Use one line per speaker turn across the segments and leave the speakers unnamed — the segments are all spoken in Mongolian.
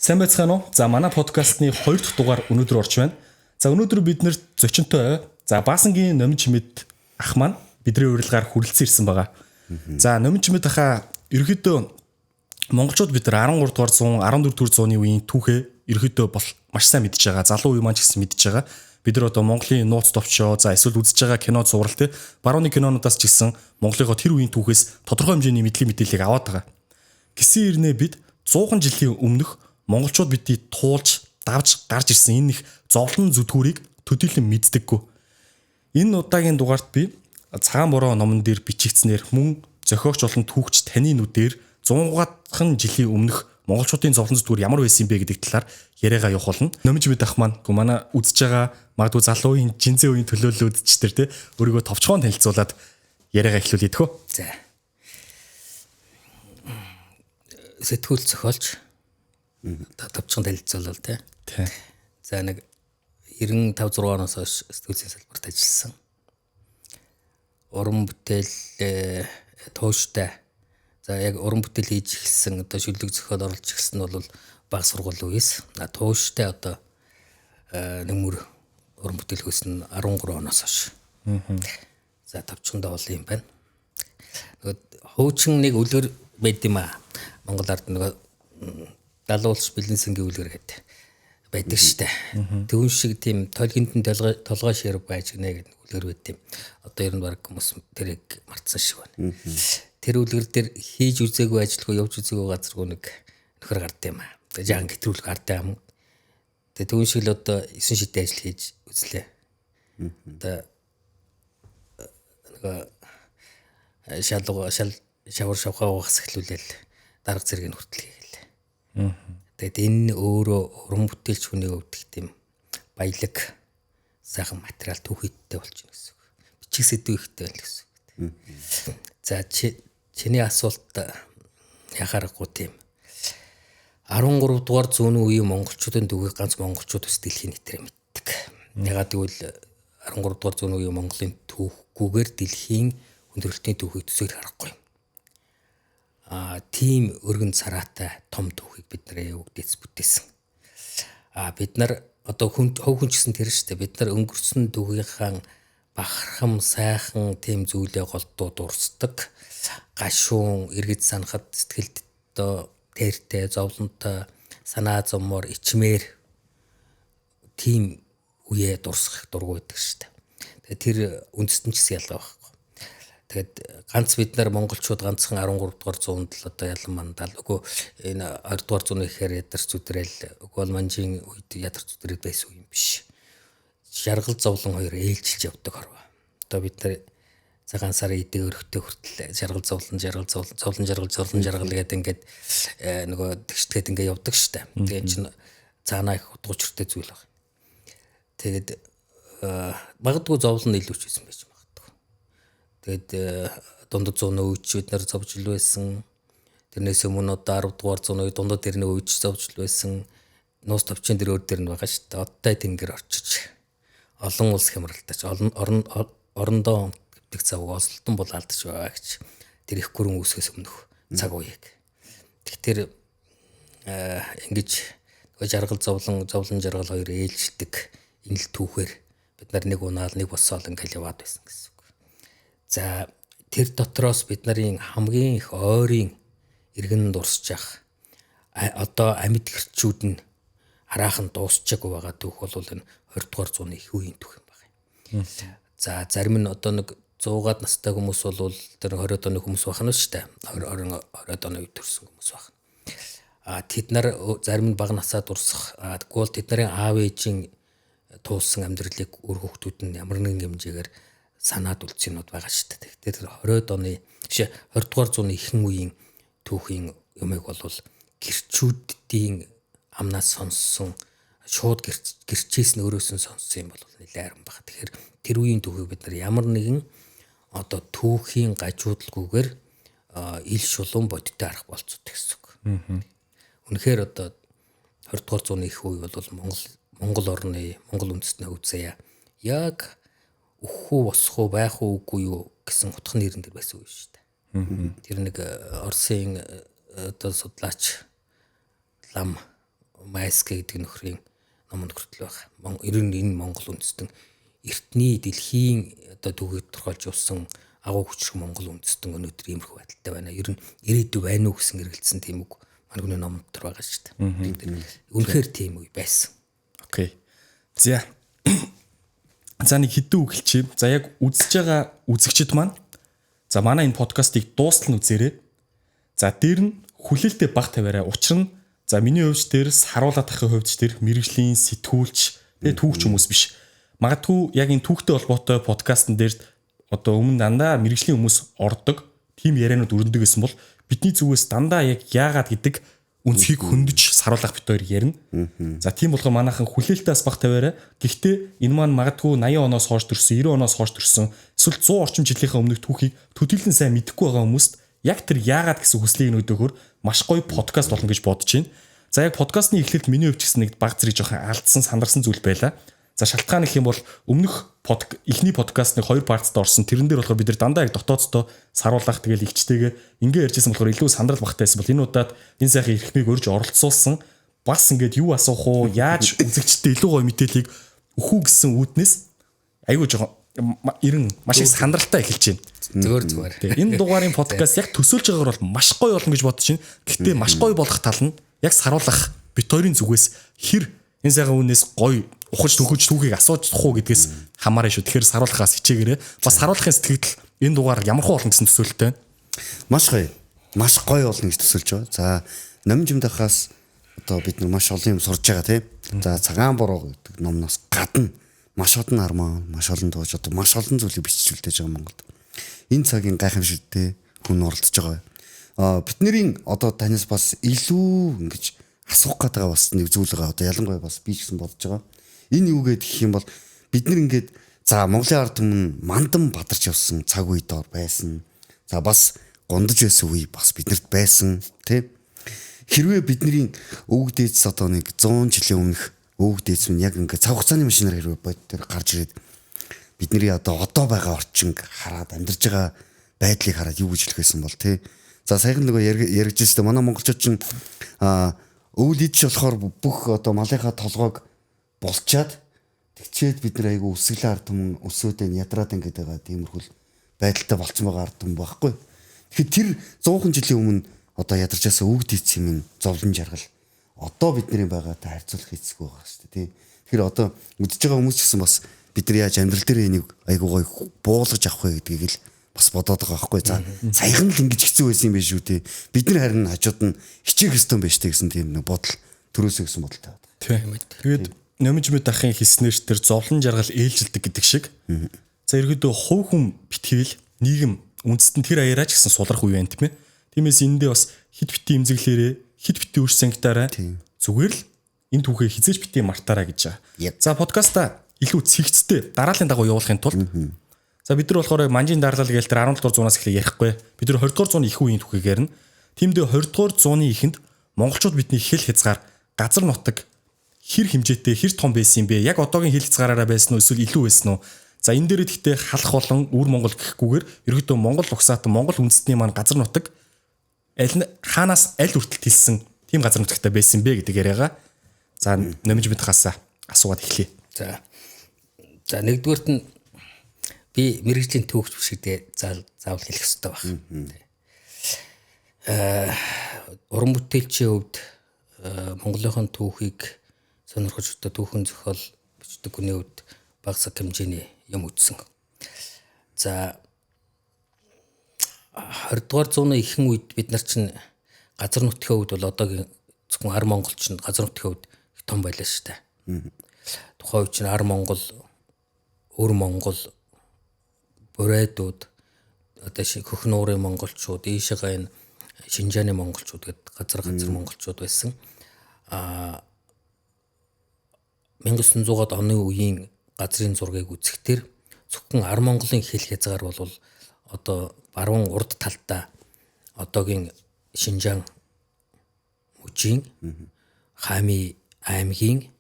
Сайн байцгаана уу? За манай подкастны 2 дахь дугаар өнөөдөр орж байна. За өнөөдөр бид нэр зочинтой за Баасангийн Номин Чимэд ах маань бидний урилгаар хүрэлцэн ирсэн байгаа. За Номин Чимэд ахаа ерөөдөө монголчууд бид нар 13 дугаар 100 14 дугаар зууны үеийн түүхээ ерөөдөө бол маш сайн мэдж байгаа. Залуу үе маань ч гэсэн мэдж байгаа. Бид нар одоо Монголын нууц товчоо за эсвэл үзэж байгаа кино зурвал те барууны кинонуудаас ч гэсэн Монголынхоо тэр үеийн түүхээс тодорхой хэмжээний мэдээллийг аваад байгаа. Гэсэн хэрнээ бид 100 жилийн өмнөх монголчууд бидний туулж, давж гарч ирсэн энэ их зовлон зүтгүүрийг төдийлөн мэддэггүй. Энэ удаагийн дугаарт би цагаан бороо номон дээр бичигдснээр мөн зохиогч болон түүхч таны нүдээр 100 жилийн өмнөх монголчуудын зовлон зүтгүүр ямар байсан бэ гэдэг талаар яриагаа явах болно. Номин Чимэд ах маань манай үзэж байгаа магадгүй залуу үеийн жинзээ үеийн төлөөлөл үзчихтэр те өөрийгөө товчхон танилцуулаад яриагаа эхлүүлээ тэхөө.
За. Сэтгүүл зохиолч товчхон танилцуулал те. За нэг 95 6 оноос хойш сэтгүүлийн салбарт ажилласан. Уран бүтээл тууштай. За яг уран бүтээл хийж эхэлсэн одоо шүлэг зохиол оруулж эхэлсэн нь бол бага сургуулийн үеэс. Тууштай одоо нөмөр уран бүтээл хөөсөн 13 оноос хойш. За товчхондоо бол юм байна. Хуучин нэг үлгэр байд юм аа. Монгол ард нэг далуулч бэлэн сэнгийн үлгэр гэдэг байдаг штэ. Түүн шиг тийм толгинтэн толгой ширв байж гинэ гэдэг үлгэр байд юм. Одоо ер нь баг хүмүүс тэрийг мартсан шиг байна. Тэр үлгэр дээр хийж үзээгүй ажилгүй явж үзээгүй газаргүй нэг нөхөр гард юм аа. Тэгээ жаан гэтрүүл гард юм. Тэгээ түүн шиг л одоо 9 шидэ ажил хийж үзлээ. Одоо нэг шавар шавхаа угаас эхлүүлээл дарга зэрэг нь хүртэл хийгээл. Тэгээд энэ өөрөө уран бүтээлч хүний хувьд тийм баялаг сайхан материал түүхийдтэй болж байна гэсэн үг. Бичих сэдв ихтэй байна гэсэн үг. За чиний асуулт яхаарахгүй тийм 13 дугаар зууны үеийн монголчуудын түүхийг ганц монголчууд ус дэлхийн нийтээр мэддэг. Ягаад гэвэл 13 дугаар зууны үеийн Монголын түүхгүйгээр дэлхийн өндөрлөлтийн түүхийг төсөөлж харахгүй. Тийм өргөн цараатай том түүхийг бид нэр өгдөөс бүтээсэн. Бид нар одоо хов хүн гэсэн тэр шүү дээ. Бид нар өнгөрсөн түүхийнхэн бахархам сайхан тийм зүйлээ голдуу дурсдаг. Гашуун эргэж санахад сэтгэлд одоо тэртэй зовлонтой санаа зовмоор ичмээр тийм үеэ дурсах дургүй байдаг шүү дээ. Тэгээд тэр үндэстэн ч гэсэн ялгаа байна. Тэгээд ганц бид нар монголчууд ганцхан 13 дугаар зуунд л одоо ялан мандал үгүй энэ 20 дугаар зууны ихээр ядарч зүдрэл үгүй манжийн үед ядарч зүдрэл байсан юм биш. Жаргал зовлон хоёр ээлжилж явдаг хорвоо. Одоо бид нар цагаан сарын эдэг өрхтөө хүртэл жаргал зовлон гэдэг ингээд нөгөө тэгштэд ингээд явдаг штэ. Тэгээд чинь цаанаа их утгуучртай зүйл байна. Тэгээд магадгүй зовлон илүү ч байсан байж магадгүй. Тэгээд дундад зууны үед бид нар зовж л байсан. Тэрнээс өмнө одоо 10 дугаар зууны үед дундад тэрний үед зовж л байсан. Нуус товчийн дээр өөр дээр нь байгаа шүү дээ. Одтой тэнгэр орчиж олон улс хямралдаж орондоо гэдэг цаг Ослтон бол алдаж байгаа гэж тэр их гүрэн үүсгэс өмнөх цаг үеийг. Тэгэхээр ингэж жаргал зовлон жаргал хоёр ээлждэг энэ л түүхээр бид нар нэг унаал нэг босоол ингээл яваад байсан гэсэн үг. За тэр дотроос бид нарын хамгийн их ойрын иргэн дурсж явах одоо амьд гэрчүүд нь хараахан дуусчихгүй байгаа түүх бол энэ 20 дугаар зууны их үеийн түүх юм байна. За зарим нь одоо нэг 100-аад настай хүмүүс бол тэр 20-од оны хүмүүс байна шүү дээ. 20-од оны үед төрсэн хүмүүс байна. Тэд нар зарим нь бага насаа дурсах. Тэгвэл бол тэдний аав ээжийн туулсан амьдралыг өр хүүхдүүд нь ямар нэгэн хэмжээгээр санаад үлдсэнүүд байгаа шүү дээ. Тэгэхээр 20-од оны 20 дугаар зууны ихэнх үеийн түүхийн юмыг бол гэрчүүдийн амнаас сонссон шууд гэрчээс нь өөрөөс нь сонссон юм бол нэлээд харин байна. Тэгэхээр тэр үеийн түүхийг бид нар ямар нэгэн одоо түүхийн гажуудалгүйгээр ил шулуун бодиттой арах болцдог гэсэн үг. Үнэхээр одоо 20 дугаар зууны их үе бол Монгол орны Монгол үндэстний хөвцөө яг өхөө босхоо байх уугүй юу гэсэн утга нэрэн дээр байсан үе шүү дээ. Тэр нэг Оросын одоо судлаач лам Майскэ гэдэг нөхрийн номонд хүртэл байгаа. Ер нь энэ Монгол үндэстэн эртний дэлхийн одоо түүхийг тодорхойлж явсан агуу хүчрэх Монгол үндэстэн өнөөдөр иймэрхүү байдалтай байна. Ер нь ирээдүй байна уу гэсэн эргэлзсэн тийм үг манай хүний номонд төр байгаа шүү дээ. Үнэхээр тийм үе байсан.
Окей. За. За нэг хэдэн үг хэлчихье. За яг үзэж байгаа үзэгчид маань за манай энэ подкастыг дуустал нь үзээрэй. За дээр нь хүлээлттэй баг тавиараа. Учир нь за миний хувьд дээр харуулаад ахын хувьд дээр мэрэгжлийн сэтгүүлч тэгээ түүхч хүмүүс биш. Магадгүй яг энэ түүхтэй холбоотой подкастн дээр одоо өмнө дандаа мэрэгжлийн хүмүүс ордог. Тим ярианууд өрнөдөг гэсэн бол бидний зүгээс дандаа яг яагаад гэдэг үнцгийг хөндөж саруулах бит хоёр ярина. За тийм болохоор манайхан хүлээлтээс баг тавиараа. Гэхдээ энэ маань магадгүй 80 оноос хойш төрсэн, 90 оноос хойш төрсэн, эсвэл 100 орчим жилийнхээ өмнөх түүхийг төдийлөн сайн мэдэхгүй байгаа хүмүүст яг тэр яагаад гэсэн хүслийг нөгөөхөр маш гоё подкаст болно гэж бодож байна. За яг подкастны эхлэлд миний хувьд гэсэн нэг баг зэрэг жоохон алдсан, сандарсан зүйл байла. За шалтгаан гэх юм бол өмнөх эхний подкастны 2 партад орсон. Тэрэн дээр болохоор бид нар дандаа яг дотооддоо саруулах тэгэл ихчтэйгээ ингээ ярьжсэн болохоор илүү сандрал багтайсан бол энэ удаад энэ сайхан эрхмийг өрж оролцуулсан. Бас ингээд юу асуух уу? Яаж үзэгчтэй илүү гоё мэдээллийг өгөх үү гэсэн үүднээс айгүй жоохон ерэн маш их сандралтай эхэлж байна.
Зүгээр.
Энэ дугаарын подкаст яг төсөөлж байгаагаар бол маш гоё болно гэж бодож байна. Гэхдээ маш гоё болох тал нь яг саруулах бит хоёрын зүгээс хэр энэ сайхан үнээс гоё ухаж төгөж түүхийг асууж тах уу гэдгээс хамаарна шүү. Тэгэхээр саруулахаас хичээгээрээ. Бас саруулахын сэтгэл энэ дугаар ямархуу болно гэсэн төсөөлттэй байна.
Маш гоё. Маш гоё болно гэж төсөөлж байгаа. За номжимдахаас одоо бид нар маш олон юм сурж байгаа тийм. За цагаан бороо гэдэг номноос гадна маш олон армаа, маш олон дууж одоо маш олон зүйлийг биччихүүлдэж байгаа Монголд. Энэ цагийн гайхамшигтэй хүн оролдож байгаа. Бидний одоо танаас бас илүү ингэж асуух гэдэг бас нэг зүйл байгаа. Одоо ялангуяа бас би ч гэсэн бодож байгаа. Энэ юу гэдэг юм бол бид нар ингээд за Монголын ард түмэн мандан бадарч явсан цаг үе доор байсан. За бас гондож байсан үе бас биднэрт байсан тийм. Хэрвээ бидний өвөг дээдс одоо нэг 100 жилийн өмнөх өвөг дээдс минь яг ингээд цаг хугацааны машинаар хэрвээ бод дээр гарч ирээд бидний одоо байгаа орчинг хараад амьдарч байгаа байдлыг хараад юу гэж хэлэх байсан бол тий. За саяхан нөгөө яригдж өстэй манай монголчууд чинь өвөл идэж болохоор бүх одоо малынхаа толгойг булчаад тэгчээд бид нар айгу үсгэлэн ард түмэн өсөөдөө ядраад ингээд байгаа тиймэрхүүл байдалтай болцсон байгаа ард түмэн байхгүй. Тэгэхээр тэр 100 жилийн өмнө одоо ядарчаасаа өвөг дээдс юм зовлон жаргал одоо бидний байгаатай харьцуулах хэцүү байгаа шүү дээ тий. Тэгэхээр одоо үдчихэж байгаа хүмүүс ч гэсэн бас бид нар яаж амьдрал дээр энийг айгу гой буулгаж авах вэ гэдгийг л бас бодоод байгаа байхгүй. За саяхан л ингэж хэцүү байсан юм биш үү тий. Бид нар харин хажууд нь хичээх ёстой юм байна штэ гэсэн тийм нэг бодол төрөөсөө гэсэн бодолтой байна.
Тэгээд номжмэд ахын хэлснээр тэр зовлон жаргал ээлжилдэг гэдэг шиг. За ерөөдөө хувь хүн битгийл нийгэм үндэстэн тэр аяраач гэсэн сулрах үе байна тийм ээ. Тиймээс эндээ бас хит бити имзэглээрээ хит бити үрс сангитаараа зүгээр л энэ түүхээ хизээж бити мартаараа гэж байгаа. За подкаста илүү цэгцтэй дараалын дагуу явуулахын тулд за бид нар болохоор манжийн дарлал гээл тэр 17 дугаар зуунаас эхлээ ярихгүй. Бид нар 20 дугаар зууны их үеийн түүхийг ярина. Тиймдээ 20 дугаар зууны ихэнд монголчууд бидний хэл хязгаар газар нутаг хэр хэмжээтэй хэр том байсан юм бэ? Яг одоогийн хэл хязгаараараа байсан уу эсвэл илүү байсан уу? За энэ дээр гэхдээ халах болон өвөр Монгол гэхгүйгээр ерөөдөө Монгол угсаатан Монгол үндэстний маань газар нутаг хаанаас аль хүртэл тэлсэн тийм газар нутагтай байсан бэ гэдэг яриагаа. За номжмэд хасаа асуугаад эхлэе.
За нэгдүгээрт нь би мэрэгжлийн түүхч биш гэдэг заавал хэлэх хэрэгтэй байна. Уран бүтээлчийн хувьд Монголын түүхийг сонирхож одоо түүхэн зохиол бичдэг хүний хувьд багасаг хэмжээний юм үтсэн. За 20 дугаар зууны ихэнх үед бид нар чинь газар нутгийн хувьд бол одоогийн зөвхөн Ар Монгол чинь газар нутгийн хувьд их том байлаа шүү дээ. Тухайн үед чинь Ар Монгол, Өр Монгол, Бурайдууд, одоо хөх нуурын монголчууд, ийшээгээ энэ Шинжааны монголчууд гэдэг газар монголчууд байсан. 1900-аад оны үеийн газрын зургийг үзэхдээ зөвхөн Ар Монголын хэл хязгаар бол одоо баруун урд талдаа одоогийн Шинжаан мужийн Хами аймгийн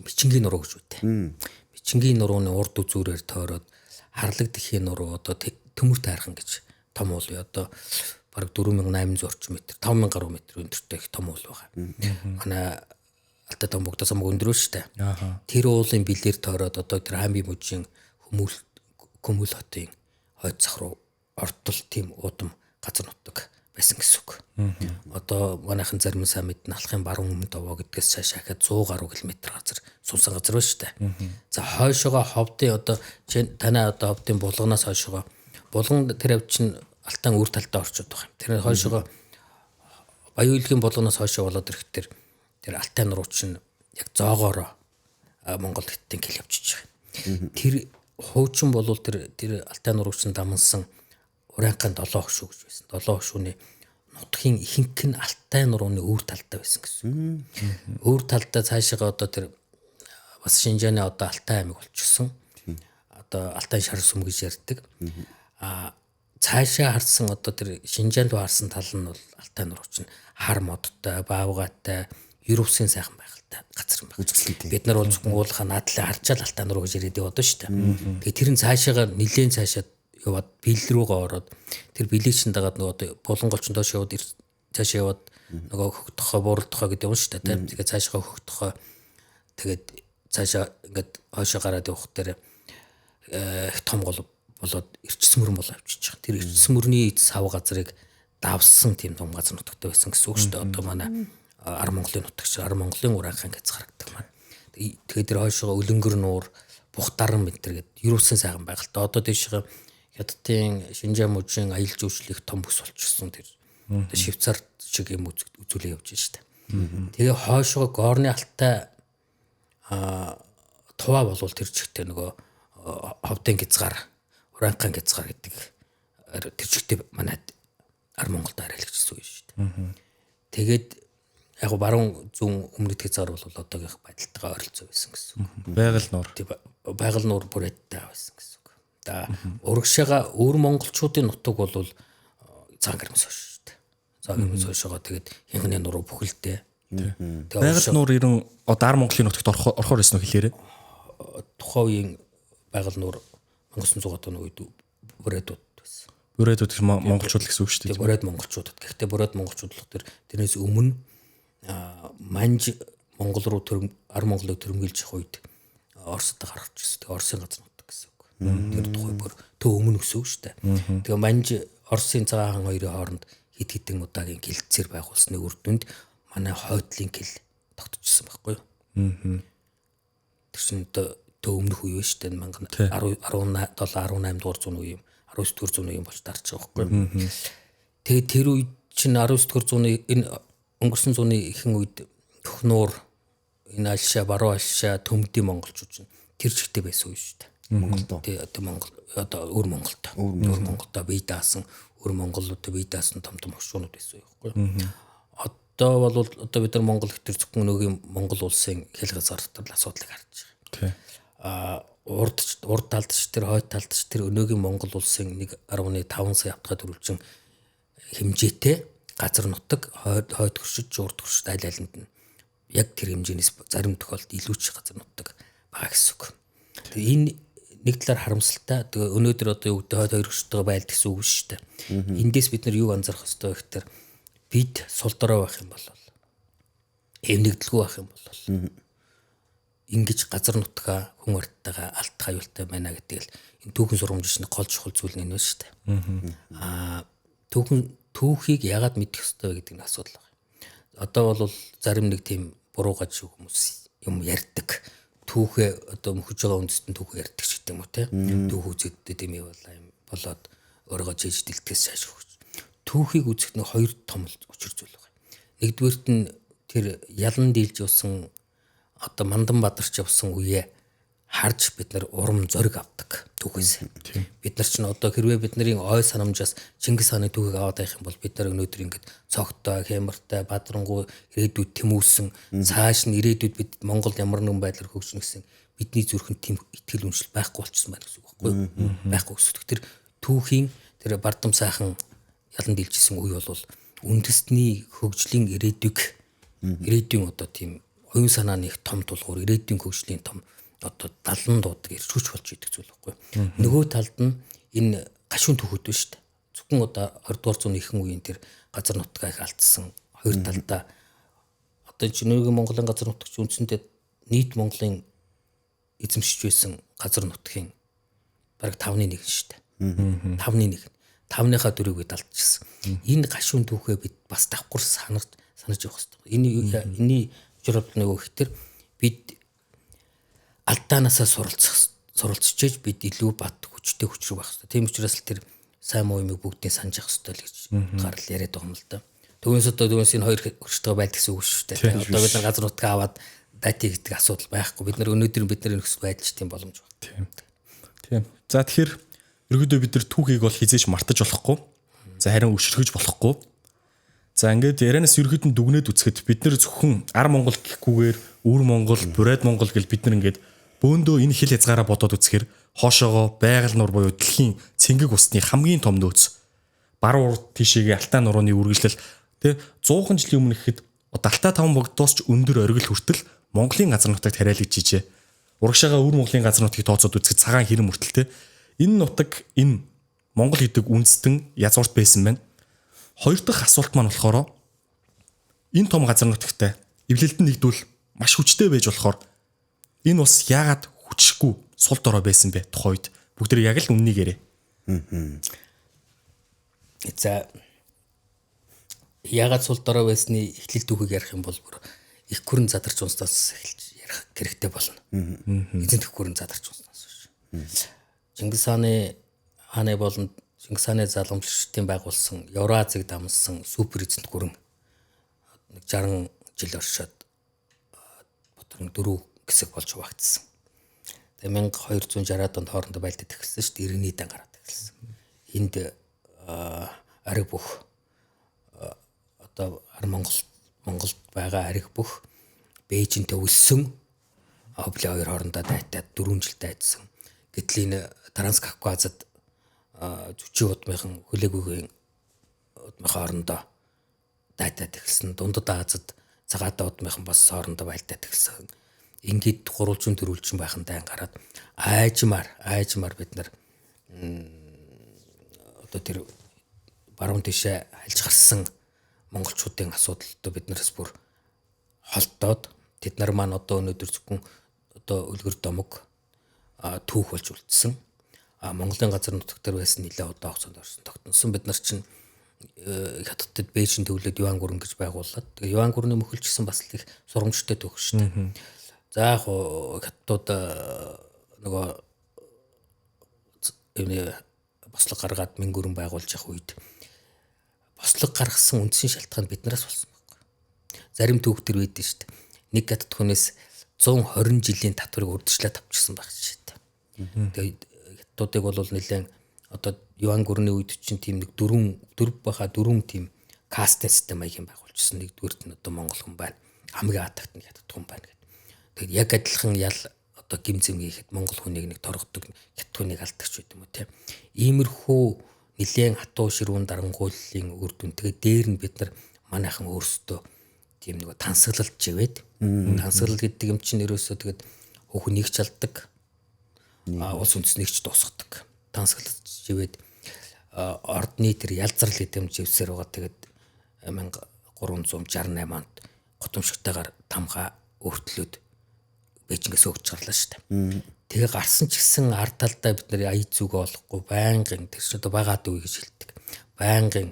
Бичингийн нуруу гэж үүтэй. Бичингийн нурууны урд үзүүрээр тойроод Харлаг дэлхийн нуруу одоо төмөр тайрхан гэж том уулын одоо бараг 4800 орчим метр 5000 гаруй метр өндөртэй их том уул байгаа. Манай Алтай том богдоос мөн өндөр шүү дээ. Тэр уулын бэлээр тойроод одоо тэр Хамби мужийн Хөмөл хотын хойд зах руу ортол тийм удам газар нутаг байсан гэсэн үг. Одоо манайхан зарим сайн мэднэ алхын баруун өмнөд овоо гэдгээс цааш хахад 100 гаруй километр газар сунсан газар байна шүү дээ. За хойшоогоо ховдын одоо танай одоо ховдын булганаас хойшоогоо булган тэр авч чинь Алтай үр талдаа орчод байгаа юм. Тэр хойшоогоо Баян-Улгийн булганаас хойшоо болоод ирэхдээ тэр Алтай руу чинь яг зоогоороо Монгол хэдтэн кил явчихж байгаа. Тэр хуучин болвол тэр Алтай руу чинь дамнсан Уранхайн 7 хошуу гэж байсан. 7 хошууны нутгийн ихэнх нь Алтай нурууны өвөр талдаа байсан гэсэн. Өвөр талдаа цаашаа одоо тэр бас Шинжааны одоо Алтай аймаг болчихсон. Одоо Алтай шар сүм гэж ярьдаг. Цаашаа харсан одоо тэр Шинжаанд харсан тал нь бол Алтай нуруу чинь хар модтой, баавгаатай, Европсын сайхан байгальтай газар юм байна. Бид нар бол зөвхөн уулахаа наадлаа харчаал Алтай нуруу гэж яриад яваад шүү дээ. Тэгээ тэр нь цаашаагаар нилээн цаашаа яваад бил рүүгээ ороод тэр билийчин дагаад нөгөө одоо буланголч доош яваад цаашаа яваад нөгөө хөгтөхөө бууралдахаа гэдэг юм шүү дээ. Тэгээ цаашаа хөгтөхөө тэгээд цаашаа ингээд хойшоо гараад явах дээр том гол болоод эрчсмөрн бол авчиж байгаа. Тэр эрчсмөрний сав газрыг давсан тийм том газар нутагтай байсан гэсэн үг шүү дээ. Одоо манай Ар Монголын нутагч Ар Монголын Уранхайн гэж харагддаг маань. Тэгээд тэр хойшоо Өлөнгөр нуур, Бухтаран мэтэр гэдэг Европсын сайхан байгальтай. Одоо тийшээ Хятадын Шинжаан мужийн аялал жуулчлалын том бүс болчихсон тэр. Одоо Швейцар шиг юм үзүүлээ явж байна шүү дээ. Тэгээ хойшоо Горны Алтай туваа болвол тэр чигтээ нөгөө ховдын гязгаар Уранхайн гязгаар гэдэг тэр чигтээ манайд Ар Монголд арайлагчсан юм шүү дээ. Тэгээд яг баруун зүүн өмнөд гязгаар бол одоогийнх байдалтайгаа ойролцоо байсан гэсэн үг.
Байгаль нуур.
Байгаль нуур бүрээдтэй байсан гэсэн үг. За урагшаага өөр монголчуудын нутаг бол Цагарамс хойш шүү дээ. Цагарамс хойшоогоо тэгээд хинхний нуруу бүхэлдээ.
Байгаль нуур ерөн одоо Ар Монголын нутагт орохоор байсан уу хэлээрээ?
Тухайн үеийн байгаль нуур 1900 оны үед бүрээдүүд байсан.
Бүрээдүүд гэж монголчууд гэсэн үг шүү дээ.
Бүрээд монголчуудад. Гэхдээ бүрээд монголчууд болохоор тэрнээс өмнө манж Монгол руу Ар Монголыг төрөмгөлж явах үед Оросд гарч ирсэн. Тэгээ Оросын газар нутаг гэсэн үг. Тэр тухай бүр төв өмнө гэсэн үг шүү дээ. Тэгээ манж Оросын цагаан хаан хоёрын хооронд хэд хэдэн удаагийн гэлцээр байгуулсны үр дүнд манай хойдлын гэл тогтчихсон байхгүй юу? Тэр чинь төв өмнөх үе шүү дээ. 18 дугаар зууны үе юм. 19 дугаар зууны үе болж дарж байгаа байхгүй юу? Тэгээ тэр үед чинь 19 дугаар зууны энэ өнгөрсөн зууны ихэнх үед Төхнуур энэ Алшаа, Баруун Алшаа, Төмдийн монголчууд чинь тэр чигтээ байсан үе шүү дээ.
Монголдоо.
Тэгээ Монгол одоо өөр Монголдоо. Өөр Монголдоо бие даасан, өөр монголуудад бие даасан том хошуунууд байсан байхгүй юу? Одоо бол одоо бид нар Монгол хэтэр зөвхөн нөгөөгийн Монгол улсын хэл газар дотор асуудлыг харж байгаа. Урд талд ч тэр хойд талд ч тэр өнөөгийн Монгол улсын 1.5 сая автгаа төрүүлжин хэмжээтэй газар нутаг хойд хөршид урд хөршид аль алинд нь яг тэр хэмжээнээс зарим тохиолдолд илүүч газар нутаг байгаа гэсэн үг. Тэгээ энэ нэг талаар харамсалтай. Тэгээ өнөөдөр одоо юу гэдэг хойд хоёр хөршидтэй байлт гэсэн үг шүү дээ. Эндээс бид нар юу анзаарах ёстой вэ гэхээр бид сул дорой байх юм бол эмнэгдэлгүй байх юм бол ингэж газар нутгаа хүн ардтайгаа алдах аюултай байна гэдэг л энэ түүхэн сургамжийн гол чухал зүйл нь байна шүү дээ. Түүхийг яагаад мэдэх ёстой вэ гэдэг нь асуудал байна. Одоо бол зарим нэг тийм буруу гаж хүмүүс юм ярьдаг. Түүхээ одоо мөхөж байгаа үндэстэн түүхээ ярьдаг ч гэдэг юм уу те. Түүх үзэгддэг юм болоод өөрийгөө чийж дэлтгэс шааш өгч. Түүхийг үзэх нэг хоёр том учир зүйл байна. Нэгдүгээрт нь тэр ялан дийлж явсан одоо Мандан Бадарч явсан үеэ харж бид нар урам зориг авдаг түүхээс. Бид нар ч н одоо хэрвээ бидний ой санамжаас Чингис хааны түүхийг аваад байх юм бол бид нар өнөөдөр ингэж цогтой, хямартай, бадрангуй ирээдүйд тэмүүлсэн цааш нь ирээдүйд бид Монголд ямар нэгэн байдлаар хөгжинө гэсэн бидний зүрхэнд тийм итгэл үншил байхгүй болчихсон байна гэсэн үг байхгүй юу? Байхгүй гэсэн. Тэр түүхийн тэр бардам сайхан ялан дийлжсэн үе бол үндэстний хөгжлийн ирээдүйн одоо тийм оюун санааны их том тулгуур ирээдүйн хөгжлийн том одоо 70 дуудаг ирчүүч болж идэг зүйл байхгүй. Нөгөө талд нь энэ гашуун түүхүүд байна шүү дээ. зөвхөн одоо 20 дугаар зууны ихэнх үеийн тэр газар нутгаа их алдсан хоёр талдаа одоо Жинүүгийн Монголын газар нутагч үндсэндээ нийт Монголын эзэмшиж байсан газар нутгийн бараг 5-1 шүү дээ. 5-1. 5-ныхаа 4-ийг алдчихсан. Энэ гашуун түүхээ бид бас давхар санаж явах хэрэгтэй. Энэний журал нөгөө ихтер бид алдаанаасаа суралцж бид илүү бат хүчтэй хүч рүү байх хэрэгтэй. Тийм учраас л тэр сайн муу юмыг бүгдийг санаж явах хэрэгтэй л гэж гарал яриад байгаа юм л да. Түүнээс энэ хоёр хөрчтэй байдаг гэсэн үг шүү дээ. Одоо бид нар газар нутгаа аваад дати гэдэг асуудал байхгүй. Бид нар өнөөдөр бидний нөхцөл байдал ч тийм боломж байна.
Тийм. За тэгэхээр ерөөдөө бид нар түүхийг бол хизээж мартаж болохгүй. За харин өшрөхөж болохгүй. За ингээд ярианаас ерөөдөө дүгнээд үцхэд бид нар зөвхөн ар Монгол гэхгүйгээр өвөр Монгол, бурайд Монгол гэж бид нар ингээд бөөндөө энэ хил хязгаараа бодоод үцхээр хоошоогоо байгаль нур буюу дэлхийн цэнгэг усны хамгийн том нөөц баруун урд тишээгээ Алтай нурууны үргэлжлэл тэ 100 жилийн өмнө гэхэд Алтай 5 богдоос ч өндөр оргил хүртэл Монголын газар нутагт хараалж ижээ. Урагшаага өвөр Монголын газар нутгийг тооцоод үзэхэд цагаан хэрэм хүртэл тэ энэ нутаг энэ Монгол гэдэг үндэстэн язгуурт байсан байна. Хоёр дахь асуулт маань болохоор энэ том газар нутагтай эвлэлд нь нэгдвэл маш хүчтэй байж болохоор энэ ус яагаад хүчгүй сул дорой байсан бэ тухайд бүгд яг л үннийг ярэ.
За яагаад сул дорой байсны эхлэл түүхийг ярих юм бол бүр их хүрэн задарч унснаас эхэлж ярих хэрэгтэй болно. Эзэнт их хүрэн задарч унснаас биш. Чингис хааны болон Чингис хааны залгамжлагчдын байгуулсан Евразийг дамсан супер эзэнт гүрэн 60 жил оршоод бодрон 4 хэсэг болж хуваагдсан. Тэгээ 1260-аад онд хоорондоо байлдаад эхэлсэн шүү дээ. 90-ний дан гараад эхэлсэн. Энд ариг бүх одоо Монголд байгаа ариг бүх Бээжинтэй өлсөн Обли хоёр хоорондоо дайтаад 4 жил дайдсан. Гэтэл энэ Транскавказад зүчи удмынхан хөлөөгүйгийн удмын хоорондоо дайтаад эхэлсэн. Дундад Азад цагаатаа удмынхан бас хоорондоо байлдаад эхэлсэн. Ингээд гурвалжин төрүүлжин байхан дайн гараад айжмаар бид нар одоо тэр баруун тишээ хальж гарсан монголчуудын асуудалтай бид нараас бүр холдоод тэд нар маань одоо өнөөдөр зөвхөн одоо өлгөр домог түүх болж үлдсэн. Монголын газар нутаг дээр байсан нэлээд удаан хугацаанд орсон тогтносон. Бид нар чинь хятадд Бээжин төвлөд Юан гүрэн гэж байгууллаад тэгээ Юан гүрний мөхөлч гэсэн бас их сурамжтай түүх шүү дээ. За яг хятадууд нөгөө энэ бослог гаргаад Мингүрэн байгуулж явах үед бослог гаргасан үндсэн шалтгаан биднээс болсон байхгүй. Зарим түүх төр байдэн шүү дээ. Нэг хятад хүнээс 120 жилийн татварыг урдчлаад авчихсан байх шүү дээ. Тэгээд хятадуудыг бол нэлээд одоо Юан гүрний үед чинь тийм нэг 4 тийм каст систем маягийн байгуулжсэн. Нэгдүгээрт нь одоо монгол хүн байна. Хамгийн атагт нь хятад хүн байна. Тэгээд яг адилхан ял одоо гимзэм хийхэд монгол хүнийг нэг торгодог хятад хүнийг алдагч байт юм уу те. Иймэрхүү нэлээд хатуу ширүүн дарангууллын үр дүн. Тэгээд дээр нь бид нар манайхан өөрсдөө тийм нэг тансаглалж ивэд. Тансаглал гэдэг юм чинь ерөөсөө тэгээд хүүхнийг ч алдаг. Улс үндэснийг ч дуусгадаг. Тансаглалж ивэд ордны тэр ялзрал гэдэг юм живсээр байгаа. Тэгээд 1368 онд готомшигтайгаар тамга өөртлөөд Бээжингээс өгч гарлаа шүү дээ. Тэгээ гарсан ч гэсэн ард талдаа бид нар ая зүг олохгүй байнгын тэр чинь одоо багаад үе гэж хэлдэг. Байнгын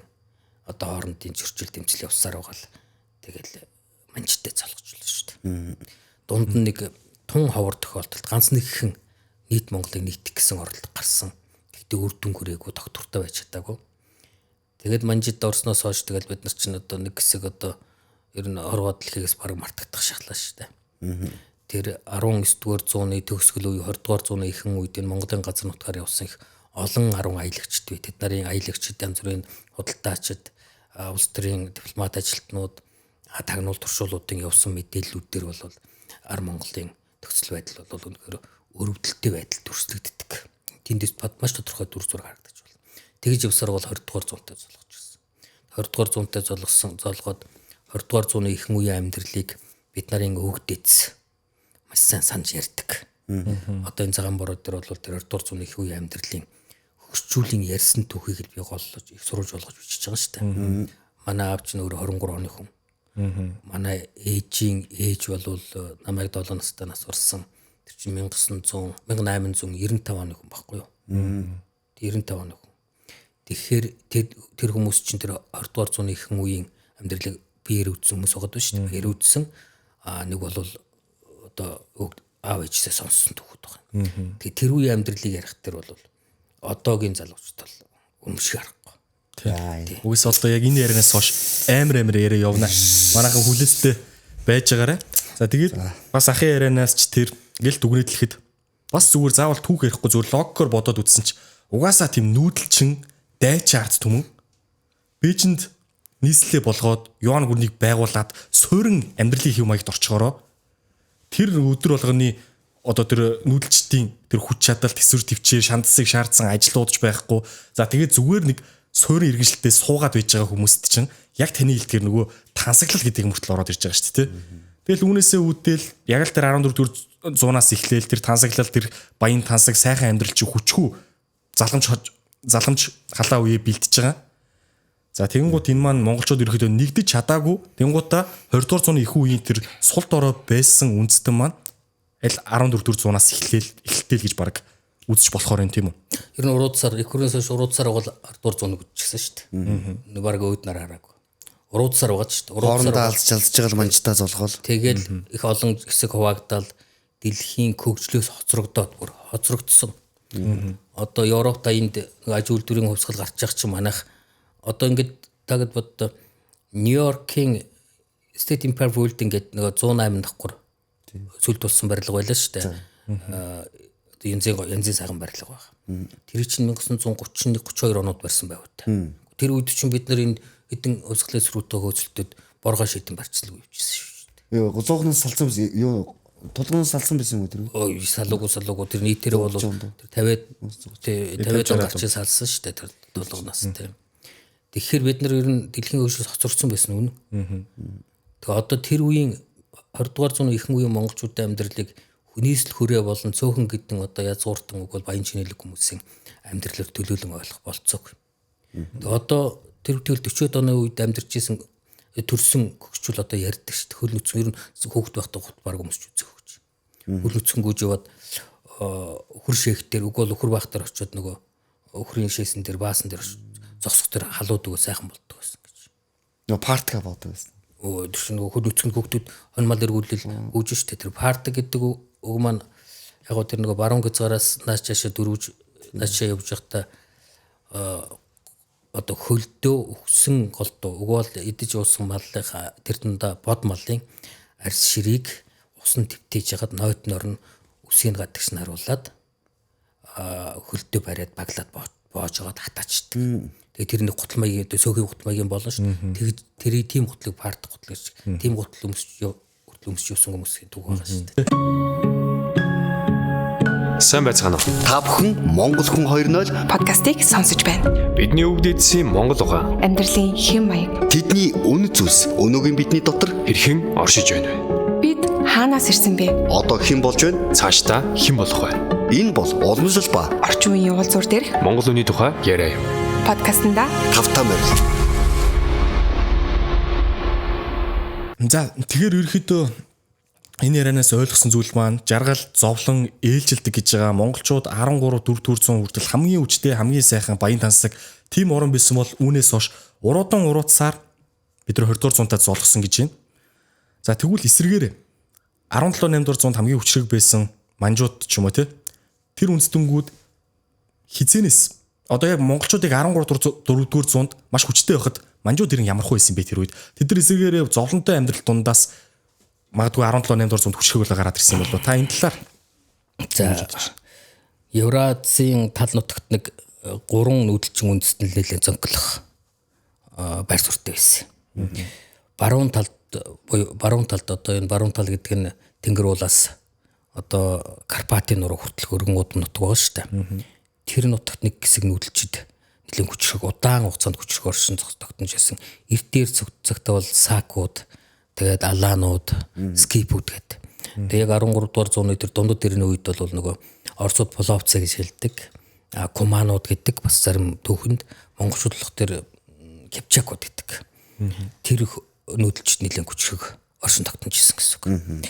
одоо хоорондын зөрчил дэмжил явсаар байгаа л тэгэл манчтай залгажлаа шүү дээ. Дунд нь нэг тун ховор тохиолдолд ганц нэгхэн нийт Монголыг нийтэх гэсэн оролдлого гарсан. Гэхдээ үр дүн хүрээгүй доктортой байж чадаагүй. Тэгээд манжид орсноос хойш тэгэл бид нар чинь одоо нэг хэсэг одоо ер нь хорвоо дэлхийгээс баг мартагдах шатлаа шүү дээ. Тэр 19-р зууны төгсгөл үе 20-р зууны ихэнх үед энэ Монголын газар нутгаар явсан их олон 10 аялагчд бай. Тэд нарын аялагчид янз бүрийн худалдаачид, улс төрийн дипломат ажилтнууд, тагнуул туршуулуудын явсан мэдээллүүдээр бол ар Монголын нөхцөл байдал бол үнэхээр өрөвдөлттэй байдал дүрслэгддэг. Тэндээс маш тодорхой дүр зураг харагдаж байна. Тэгж явсаар бол 20-р зуунтай золгож ирсэн. 20-р зуунтай золгоод 20-р зууны ихэнх үеийн амьдралыг бид нарын өгдөц сайн санаж ярьдаг. Одоо энэ цагаан бороо дээр бол тэр 20 дугаар зууны их үеийн амьдралын орчуулын ярьсан түүхийг л би голлож их сурж болгож бичиж байгаа шүү дээ. Манай аав чинь өөр 23 оны хүн. Манай ээж бол намайг 7 настай нас урсан. Тэр чинь 1895 оны хүн байхгүй юу? 95 оны хүн. Тэгэхээр тэр хүмүүс чинь тэр 20 дугаар зууны ихэнх үеийн амьдралыг биеэр үзсэн хүмүүс байгаа шүү дээ. Биеэр үзсэн. Нэг бол одоо аав ээжсээ сонссон түүхүүд байгаа. Тэгээ тэр үеийн амьдралыг ярих тэр бол одоогийн залуучууд бол өмшиг харахгүй.
Үгүйс одоо яг энэ ярианаас хойш амар яриа явна. Манайхан хүлээстэй байж байгаарэ. За тэгээд бас ахын ярианаас ч тэр гэл дүгнэтлэхэд бас зүгээр заавал түүх ярихгүй зүгээр логикоор бодоод үтсэн ч угаасаа тийм нүүдэлчин дайч арц түмэн Бээжинд нийслэлээ болгоод юан гүрнийг байгуулад суурин амьдралын хэв маягт орчгороо тэр өдөр болгоны одоо тэр нүүдэлчдийн тэр хүч чадал төсвөр төвчээр шандсыг шаардсан ажлуудч байхгүй. За тэгээд зүгээр нэг суурин иргэншилтэд суугаад байж байгаа хүмүүст чинь яг таны хэлдгээр нөгөө тансаглал гэдэг мөртөл ороод ирж байгаа шүү дээ. Тэгэл үүнээсээ үүдэл яг л тэр 14 зуунаас эхлээл тэр тансаглал тэр баян тансаг сайхан амьдрал чи хүчгүй заламж халаа үе бэлтэж байгаа. За тэгэнгუთ энэ маань монголчууд ерөөхдөө нэгдэж чадаагүй. Тэгэнгуутаа 20 дугаар зууны их үеийн тэр сул дорой байсан үндэстэн маань аль 14 зуунаас эхэлтэл гэж баг үзэж болохоор юм тийм үү.
Ер нь уруудсаар их хүрээс уруудсаар бол 10 дугаар зууны үдчихсэн шүү дээ. Баг өөднөр хараагүй. Уруудсаар байгаа шүү дээ.
Уруудсаар алж жалж байгаа манчтаа золгоол.
Тэгэл их олон хэсэг хуваагдал дэлхийн хөгжлөөс хоцрогдсон. Одоо Европ таянд аж үйлдвэрийн хувьсгал гарч байгаа чинь манайх одоо ингээд тагд бод Нью-Йоркийн State Empire Building гэдэг нэг 108 давхар сүлд болсон барилга байлаа шүү дээ. Одоо янзын сайхан барилга байна. Тэр чинь 1931-32 онод барьсан байв та. Тэр үед чинь бид нар энэ хэдэн хувьсгалын сөрүүтэй хөөцөлтөд боргоо шийдэн барьцлаг үйжсэн шүү дээ.
Юу гузуугнаас салсан юу тулгуунаас салсан байсан юм уу тэр?
Салуугүй тэр нийтээрээ бол тэр 50 гарчээ салсан шүү дээ тэр тулгуунаас тийм. Тэгэхээр бид нар ер нь дэлхийн хөгжлөс хоцорсон байсан үнэ. Тэгээ одоо тэр үеийн 20 дугаар зууны ихэнх үеийн монголчуудын амьдралыг хүнээс л хүрээ болон цөөхөн гэдэн одоо язгууртан үг бол баян чинэлэг хүмүүсийн амьдралаар төлөөлөн ойлгох болцоог. Тэгээ одоо тэр 40-од оны үед амьдарч исэн төрсөн хөгжүүл одоо ярьдаг шүү дээ. Хөл нүцгэн ер нь хүүхэд байхдаа хутбарг өмсч үзэх хөгж. Хөл нүцгэн гүйж яваад өхөр шэхтэр үг бол өхөр байхдаа очиод нөгөө өхрийн шээсэн дээр баасан дээр зогсох тэр халууд өгөө сайхан болдог байсан гэж.
Нөгөө партка болдог байсан.
Тэр чинь нөгөө хөл нүцгэн хүүхдүүд хонмал эргүүлэл гүйж штэ тэр парт гэдэг үг маань яг гоо тэр нөгөө баруун гизгаараас нааш чашаа дөрвж наашаа явж байхдаа одоо хөлдөө өгсөн голдуу угаал идэж уусан малынхаа тэр дундаа бод малын арьс ширийг усан твтэж ягаад нойтноор нь үсийг гадагш наруулад хөлдөө бариад баглаад боож байгаад хатаачдаг. Тэгээ тэр нэг гутал маягийн сөөхий гутал маягийн болно шүү. Тэгж тэрий тим гутлыг парт гутал гэж тим гутал өмсч юусан хүмүүсийн түүх байгаа шүү дээ.
Сайн байцгаана уу?
Та бүхэн Монгол хүн 2.0
подкастыг сонсож байна.
Бидний үг дээдсийн Монгол угаа.
Амьдралын хэм маяг.
Тэдний үнэт зүйлс өнөөгийн бидний дотор
Хэрхэн оршиж байна вэ?
Бид хаанаас ирсэн бэ?
одоо хэн болж байна?
Цаашдаа хэн болох вэ?
Энэ бол уламжлал ба
Орчин үеийн уулзуур дээрх
Монгол үний тухай яриа юм.
подкастнда
тавтаа морил.
За тэгэхээр ерөөхдөө энэ ярианаас ойлгосон зүйл маань жаргал зовлон ээлжилдэг гэж байгаа монголчууд 13-400 хүртэл хамгийн үжтэй хамгийн сайхан баян тансаг тийм орон байсан бол үүнээс хойш уруудан уруутсаар бид нар 20 дугаар зуунтад золгосон гэж байна. За тэгвэл эсрэгээр 17-8 дугаар зуунд хамгийн хүчрэг байсан манжууд ч юм уу тэр үндэстэнгүүд хизэнээс одоо яг монголчуудыг 13-4 дугаар зуунд маш хүчтэй байхад манжууд ирэн ямархуу байсан бэ тэр үед. Тэд нар эсрэгээр зовлонтой амьдрал дундаас магадгүй 17-8 дугаар зуунд хүчрэг болоо гараад ирсэн болов. Та энэ талаар
За Евразийн тал нутагт нэг 3 нүүдэлчин үндэстэн нэлээд зөнгөлөх байр суурьтай байсан. Баруун талд одоо энэ баруун тал гэдэг нь тэнгэр уулаас одоо Карпатын нуруу хүртэл өргөн удам нутаг байгаа шүү дээ. Тэр нутагт нэг хэсэг нүүдэлчид нэлээд хүчрэг удаан хугацаанд хүчрэг оршин тогтнож байсан. Эрт дээр цагтаа бол сакууд тэгээд алаанууд, скипүүд гэдэг. Тэгээд яг 13 дугаар зууны тэр дундад дэрний үед бол нөгөө орцууд половцэ гэж хэлдэг. Куманууд гэдэг бас зарим түүхэнд монголчууд болох тэр Кипчакууд гэдэг. Тэр нүүдэлчд нэлээд хүчрэг оршин тогтнож исэн гэсэн үг.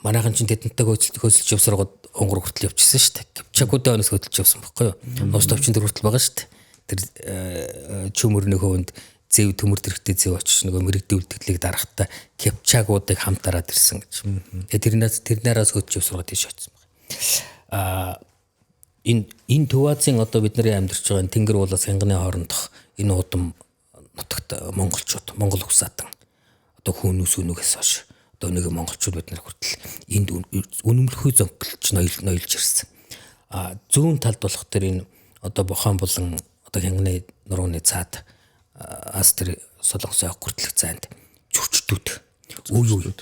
Манайхан чинь тэдэнтэй хөөцөлж явсараад онгор хүртэл явчихсан шүү дээ. Кипчакуудаа өнөөс хөдөлж явсан байхгүй юу? Нус товчин төр хүртэл байгаа шүү дээ. Тэр чөмөрний хөвөнд зэв төмөр дэрхтээ зэв очиж нөгөө мэрэгдүүлдгэлийг дарахтаа Кипчакуудыг хамтараад ирсэн гэж. Тэгээ тэрнээс хөдөлж явсараад тийш очсон байна. Энэ Төвазын одоо бидний амьдарч байгаа тэнгэр уулаас хянганы хоорондох энэ удам нутагт монголчууд Монгол хүсаатан одоо хүүнүүс үнүүгээс хойш одоо нэг монголчууд бид нар хүртэл энд үнэмлэхүй зөнгөлж ноёлж ирсэн. Зүүн талд болох тэр энэ одоо Бохон болон одоо хянганы нурууны цаад астер солонгос явах хүртэлх зайд зүрчдүүд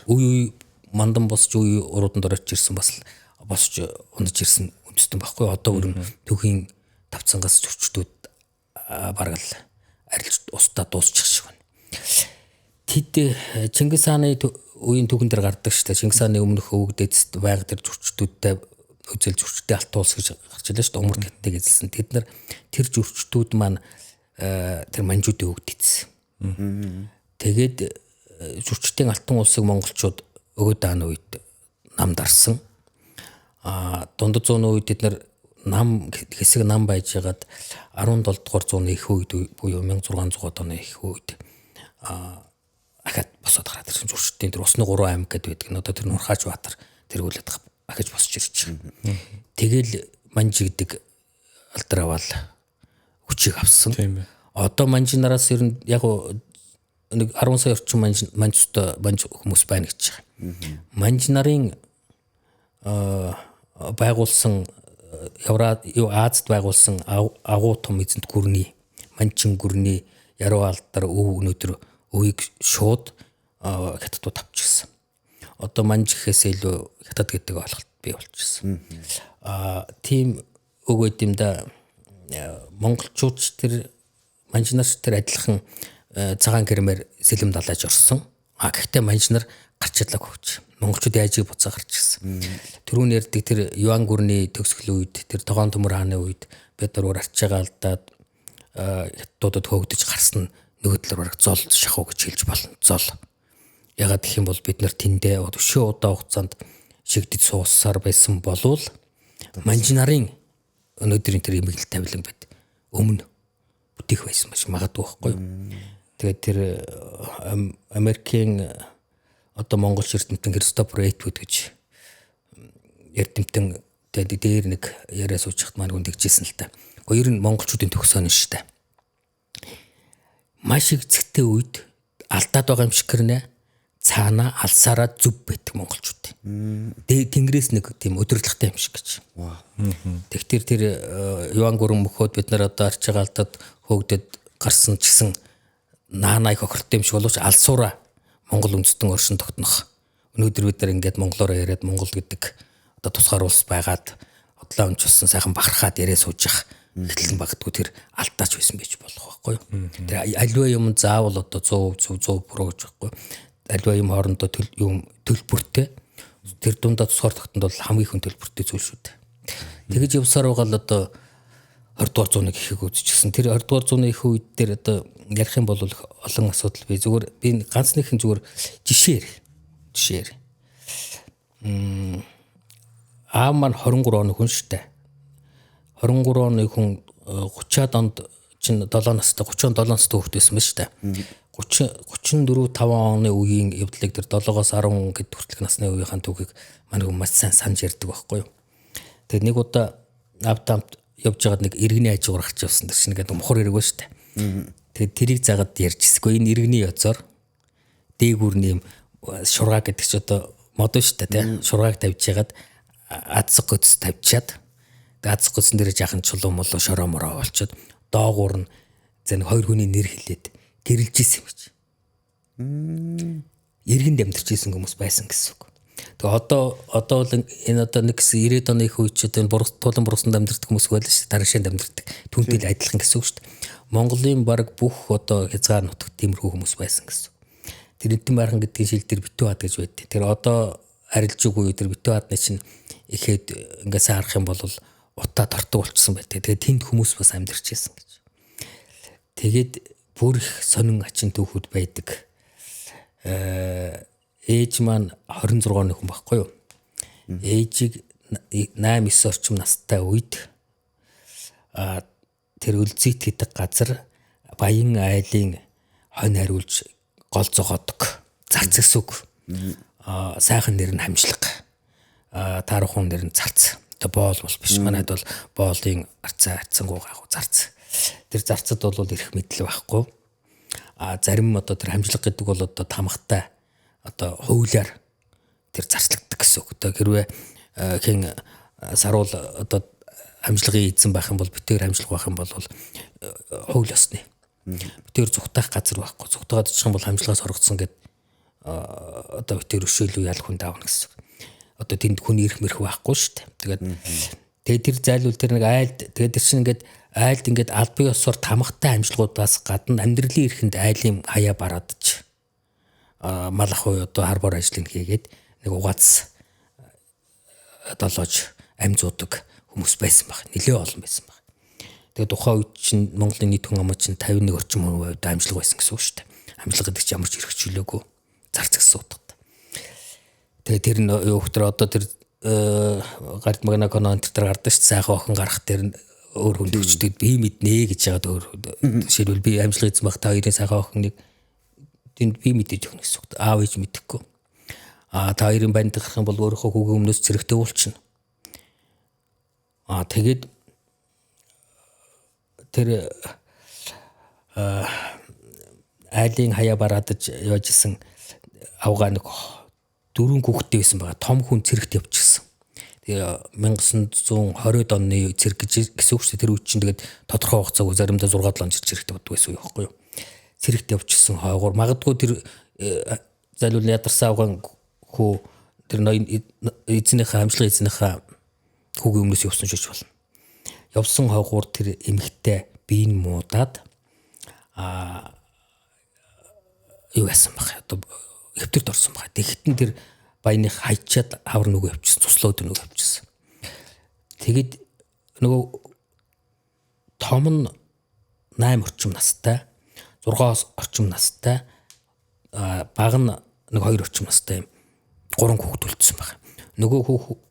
үе мандан босч үе урууданд орж ирсэн бас босч унаж ирсэн үндэстэн байхгүй. Одоо өрн төвхийн тавцангаас зүрчдүүд бараг л арилж устдаа дуусчих шиг байна. Тэд Чингис хааны үеийн түүхэн дээр гардаг шүү дээ. Чингис хааны өмнөх өвгдөөд байга тэр зүрчдүүдтэй үзэл зүрчдээ алт уус гэж гарч илээ шүү дээ. Умар гэттэй гэжэлсэн. Тэд нар тэр зүрчдүүд маань тэр манжуудын өвгдөдсэн. Тэгээд зүрчдийн алтан улсыг монголчууд өгөөд дааны үед нам дарсан. Дундад зууны үед бид нар нам хэсэг нам байж байгаад 17 дугаар зууны их үед буюу 1600 оны их үед ахад босоод гараад ирсэн зүрчдийн тэр усны 3 аймаг гэдэг нь одоо тэр Нурхаач Баатар тэргүүлээд ахиж босч ирж байгаа. Тэгэл манжи гэдэг алдар аваад хүчийг авсан. Одоо манжи нараас ер нь яг нэг 10 сая орчим манж хүмүүс байна гэж байгаа. Манжи нарын байгуулсан Азад байгуулсан агуу том эзэнт гүрний манчин гүрний яруу алдар өнөөдөр өвийг шууд хятадууд авчихсан. Одоо манж гэхээс илүү хятад гэдэг ойлголт бий болчихсон. Тийм өгөөд юм да монголчууд тэр манжнаас тэр адилхан цагаан гэрмээр сэлэм далайж орсон. Гэхдээ манжнаар гарч идлаг хөвч. Монголчууд яажиг буцаа гарч ирсэн. Түрүүн ярьдаг тэр Юан гүрний төгсгөл үед тэр Тогоон төмөр хааны үед бид нар арчаагаа алдаад хятадуудад хөөгдөж гарсан нөгөө талаар бараг зол шахуу гэж хэлж болно. Зол. Ягаад гэх юм бол бид нар тэндээ өшөө удаа хугацаанд шигдэж сууссаар байсан болвол манж нарын өнөөдрийн тэр имэглэл тавилан байд өмнө бүтээх байсан маш магадгүй байхгүй юу. Тэгээд тэр Америкийн одоо Монгол эрдэмтэн Кристофер Эйтвуд гэж эрдэмтэн дээр нэг яриа суучхад маань үндэгжсэн л та. Хоёр нь монголчуудын төгсөөн шүү дээ. Маш их зэгтэй үед алдаад байгаа юм шиг гэрнэ. Цаана алсаараа зүв байтг монголчууд. Тэнгэрээс нэг тийм өдөрлөгтэй юм шиг гэж. Тэгэхээр тэр Юан гүрэн мөхөд бид нар одоо арчаагаа алдаад хөөгдөд гарсан ч гэсэн наанай хохиртой юм шиг боловч алсуура Монгол үндэстэн оршин тогтнох. Өнөөдөр бид нар ингээд монголоор яриад Монгол гэдэг одоо тусгаар улс байгаад хотлоо өнчилсөн сайхан бахархаад яриа сууж явах хэтлэн багтгүй тэр алдаач байсан байж болох байхгүй юу. Тэр аливаа юм заавал одоо 100% бүрөө гэж байхгүй. Аливаа юм хоорондоо төлбөртэй тэр дундаа тусгаар тогтонд бол хамгийн их төлбөртэй зүйл шүү дээ. Тэгэж явсаар байгаа л одоо 20 дугаар зууны ихийг үзчихсэн. Тэр 20 дугаар зууны их үед дээр одоо ярих юм бол олон асуудал бий. Зүгээр би ганц нэгэн зүгээр жишээр. Маань 23 оны хүн шүү дээ. 23 оны хүн 30-аад онд чинь 7 настай 37 настай хүүхэд байсан ба шүү дээ. 34-5 оны үеийн явдлыг тэр 7-оос 10 гэд хүртэлх насны үеийнхэн түүхийг манай хүмүүс маш сайн санаж ярьдаг байхгүй юу. Тэгээд нэг удаа автомт явж байгаад нэг иргэний хажуугаар гарч явсан чинь ингээд мухар ирэг ба шүү дээ. Тэгээд тэрийг заагаад ярьжсэхгүй энэ иргэний язоор дээгүүрний шургаа гэдэг чи одоо мод шүү дээ тий. Шургааг тавьж ягаад азг гоц тавьчаад азг гоцсон дээр жаахан чулуун молоо шороо мороо болчиход доогуур нь зэн хоёр хүний нэр хэлээд гэрэлж исэн юм гэж. Иргэнд амьдарч исэн хүмүүс байсан гэсэн үг. Тэгээ одоо бол энэ одоо нэг 90-ад оны их үед ч энэ тулан бургасанд амьдардаг хүмүүс байл шүү дээ. Тарашаанд амьдардаг. Түүнтэй л адилхан гэсэн үг шүү дээ. Монголын баг бүх одоо хязгаар нутагт тиймэрхүү хүмүүс байсан гэсэн. Тэр эдэн байрхан гэдгийн шил дээр битүү хад гэж байдیں۔ Тэр одоо арилж үгүй тэр битүү хадны чинь ихэд ингээс харах юм бол утаа тортог болчихсон байдаг. Тэгээд тэнд хүмүүс бас амьдарч байсан гэж. Тэгээд бүр их сонин ачин түүхүүд байдаг. Ээж маань 26 оны хүн байхгүй юу? Ээжийг 8-9 орчим настай үед тэр Үлзийт гэдэг газар Баян айлын хонь хариулж гол зогоодог. Зарц гэсэн үг. Сайхан нэр нь хамжлага. Таарахын нэр нь зарц. Одоо боол бол биш. Манайд бол боолын арцаа арцсангуу гайхуу зарц. Тэр зарцад бол ирэх мэдл байхгүй. Зарим одоо тэр хамжлага гэдэг бол одоо тамхтай одоо хуулиар тэр зарцлагддаг гэсэн үг. Одоо хэрвээ хэн саруул одоо хамжлагын эзэн байх юм бол битээр хамжлага байх юм бол хууль ёсны. Битээр зүгтах газар байхгүй. Зүгтаад очих юм бол хамжлагаас хорогдсон гэд одоо битээр өшөөлөө ял хүн даавна гэсэн. Одоо тэнд хүн ирэх мэрх байхгүй шүү дээ. Тэгээд тэр зайлуул тэр нэг айлд тэгээд тэр чинь айлд ингээд албан ёсоор тамхтай хамжлагуудаас гадна амьдралын эрхэнд айлын хаяа бараадж мал ах уу одоо харбор ажлыг хийгээд нэг угац долоож амьзуудаг хүмүүс байсан баг. Нэлээ олон байсан баг. Тэгээд тухайн үед чинь Монголын нийт хүн ам чинь 51 орчим хувь амжилга байсан гэсэн үг шүү дээ. Амжилга гэдэг чинь ямар ч хэрэгжүүлээгүй зарц гэсэн утгатай. Тэгээд тэр юу хөтөр одоо тэр гард магна конон тэр гардаг ш сайхан охин гарах тэр өөр хүн төгчдөд би мэднэ гэж яагаад өөр жишээлбэл би амжилга эзэн баг та хоёрын сайхан охиныг тэнд би мэдээж өгнө гэсэн үг. Аав ээж мэдэхгүй. Та хоёрын банд гарах юм бол өөрийнхөө хүүгийн өмнөөс зэрэгтэй уулчна. Тэгээд тэр айлын хаяа бараадаж явжсэн авгаа нэг 4 хүүхэдтэй байсан байгаа. Том хүн цэрэгт явчихсан. Тэгээ 1920-д оны цэрэг гэсэн үг шүү дээ. Тэр үед чинь тэгээд тодорхой хугацаагүй заримдаа 6-7 он цэрэгт явдаг байсан юм байхгүй юу? Цэрэгт явчихсан хойгоор магадгүй тэр зайлуул ядарсан авгаан хүү тэр эзнийхээ хамжлага эзнийхээ хүүгийн өмнөөс явсан шиж болно. Явсан хойгоор тэр эмэгтэй биеийн муудаад юу яасан баг. Одоо хэвтэрд орсон баг. Тэгэхдээ тэр баяных хайчаад хавар нөгөө явчихсан. Цуслаад нөгөө явчихсан. Тэгэд нөгөө том нь 8 орчим настай, 6 орчим настай, баг нь нэг 2 орчим настай юм. 3 хүүхэд үлдсэн баг. Нөгөө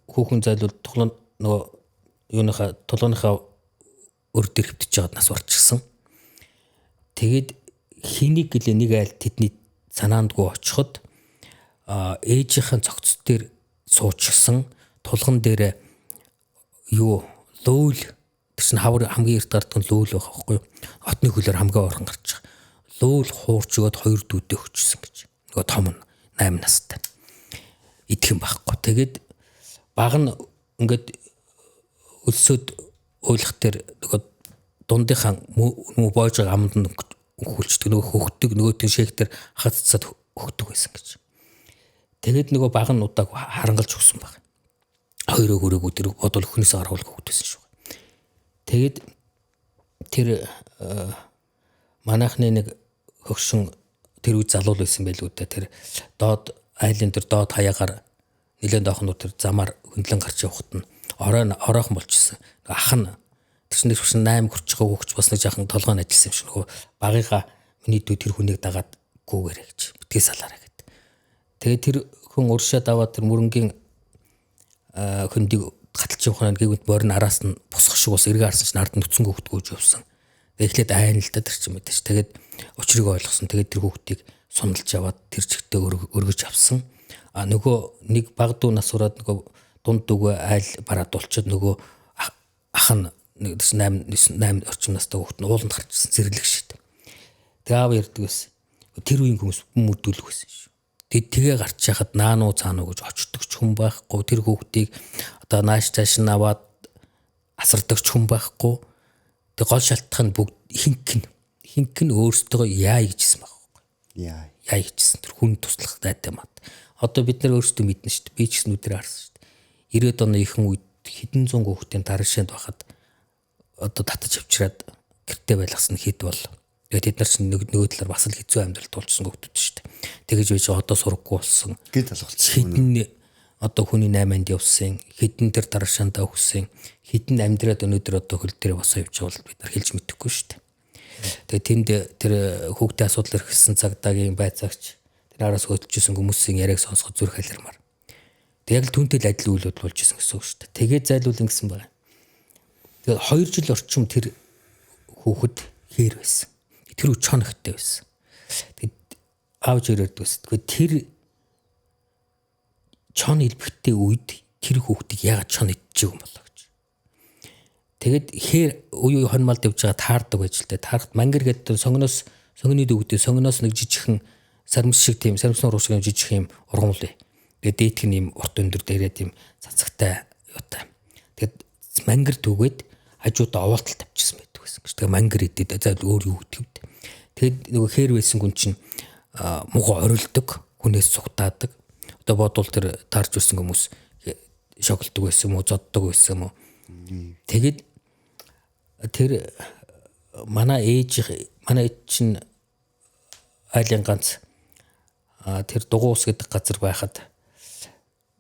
хүүхэн зайлуул тоглоом нөгөө юуныхаа толгойнхаа өр дээр хөвтөж байгаад нас болчихсон. Тэгэд хэнийг гэлээ нэг айл тэдний санаандгүй очиход ээжийнхэн цогц дээр суучихсан. Тулган дээр юу лөөл тэр чинь хавар хамгийн эрт гардаг нь лөөл байх байхгүй юу? Отны хөлөөр хамгийн орхон гарч байгаа. Лөөл хуурч өгөөд 2 дүүдээ өгчсөн гэж. Нөгөө том нь 8 настай. Идэх юм байхгүй. Тэгээд баг нь ингээд өлсөд уйлах тэр нөгөө дундынхаа нөгөө боож байгаа аманд нь хөлчдөг нөгөө хөхдөг нөгөө тийм шээх тэр хаццаад хөхдөг байсан гэж. Тэгээд нөгөө баг нь удааг харангалж өгсөн баг. Хоёроо хөрөөгөө тэр бодвол өхнөөс гаргуулах хөхдөсөн шүү. Тэгээд тэр манайхны нэг хөгшин тэр үе залуу байсан байлгүй дээ. Тэр доод айлын тэр доод хаягаар нэлээд охнууд тэр замаар хөндлөн гарч явахт нь оройхон болчихсон. Ах нь тэр чинь 8 хүрч байгаа хөгч бас нэг жаахан толгойн ажилласан юм шиг нөгөө багийнхаа миний дүү тэр хүнийг дагаад гүүгээрэй гэж битгий салаарай гэд. Тэгээ тэр хүн уршаад аваад тэр мөрөнгийн хөндийг гаталж явах нь гэвэл борин араас нь босох шиг бас эргээ харсан чинь ард нь нүцэн хөвгдгөөж явсан. Тэгээ эхлээд айн л да тэр чинь мэдээж. Тэгээд учрыг ойлгосон. Тэгээд тэр хүүхдийг сумлж аваад тэр чигтээ өргөж авсан. Нөгөө нэг баг дүү нас ураад нөгөө дунд дүүгээ айл бараад болчиход нөгөө ах нь 8 орчим настай хүүхд нь ууланд гарчсан зэрлэг шít. Тэгээ аав ярьдаг байсан. Тэр үеийн хүмүүс мөдүүлэх байсан шүү. Тэгээ гарч яхад наануу цаануу гэж очдог ч хүн байхгүй. Тэр хүүхдийг одоо нааш тааш нь аваад асардаг ч хүн байхгүй. Тэг гол шалтгаан нь бүгд хинк нь өөрсдөө яа гэжсэн байхгүй. Яа гэжсэн тэр хүн туслах дайтай мат. Одоо бид нар өөрсдөө мэднэ шүү дээ. Би ч гэсэн өдрөө харсан шүү дээ. 90-ад оны ихэнх үед хэдэн зуун хүүхдийн дараашаанд байхад одоо татаж авчираад гэртээ байлгасан хэд бол тэгээд тэд нар чинь нөгөө талаар бас л хэцүү амьдрал тулжсан хүүхдүүд шүү дээ. Тэгэж байж одоо сургаггүй болсон. Гэт алгалцсан. одоо хүний 8-нд явсан, хідэн дээр дарашаандаа өгсөн, хідэн амьдраад өнөөдөр одоо хөл дээр босоо явж байгаа бол бид нар хэлж мэдэхгүй шүү дээ. Тэгээ тэнд тэр хүүхдээ асуудал ирсэн цагдаагийн байцаагч тэр араас хөдөлжсэн хүмүүсийн яриаг сонсоход зүрх алармаар. Тэг яг л түүнтэй л адил үйл бодол болж исэн гэсэн үг шүү дээ. Тэгээд зайлуулсан гэсэн байна. Тэгээд 2 жил орчим тэр хүүхэд хээр байсан. Тэр үе чон ихтэй байсан. Тэгээд аавч өрөөдгөөс. Тэгээд тэр чон илбэгтэй үед тэр хүүхдийг яагаад чон идчихэв юм болоо гэж. Тэгээд хээр уу хонмалд явж байгаа таардаг байж л дээ. Таарахт мангар гэдэг сонгоны дүүгдээ сонгоноос нэг жижигхэн сарамс шиг тийм сарамснуур шиг жижиг юм ургамал бай. Тэгээд дээдх нь юм урт өндөр дээрээ тийм цацагтай юутай. Тэгээд мангар түгээд хажуудаа овоолтол тавьчихсан байдаг гэсэн. Тэгээд мангар идэд за өөр юу гэдэг вэ? Тэгээд нөгөө хээр байсан хүн чинь муга орилдог, хүнээс цугтаадаг. Одоо бодвол тэр таарч ирсэн хүмүүс шоглдог байсан юм уу, зоддог байсан юм уу? Тэгээд тэр манай ээж чинь айлын ганц тэр дугуйс гэдэг газар байхад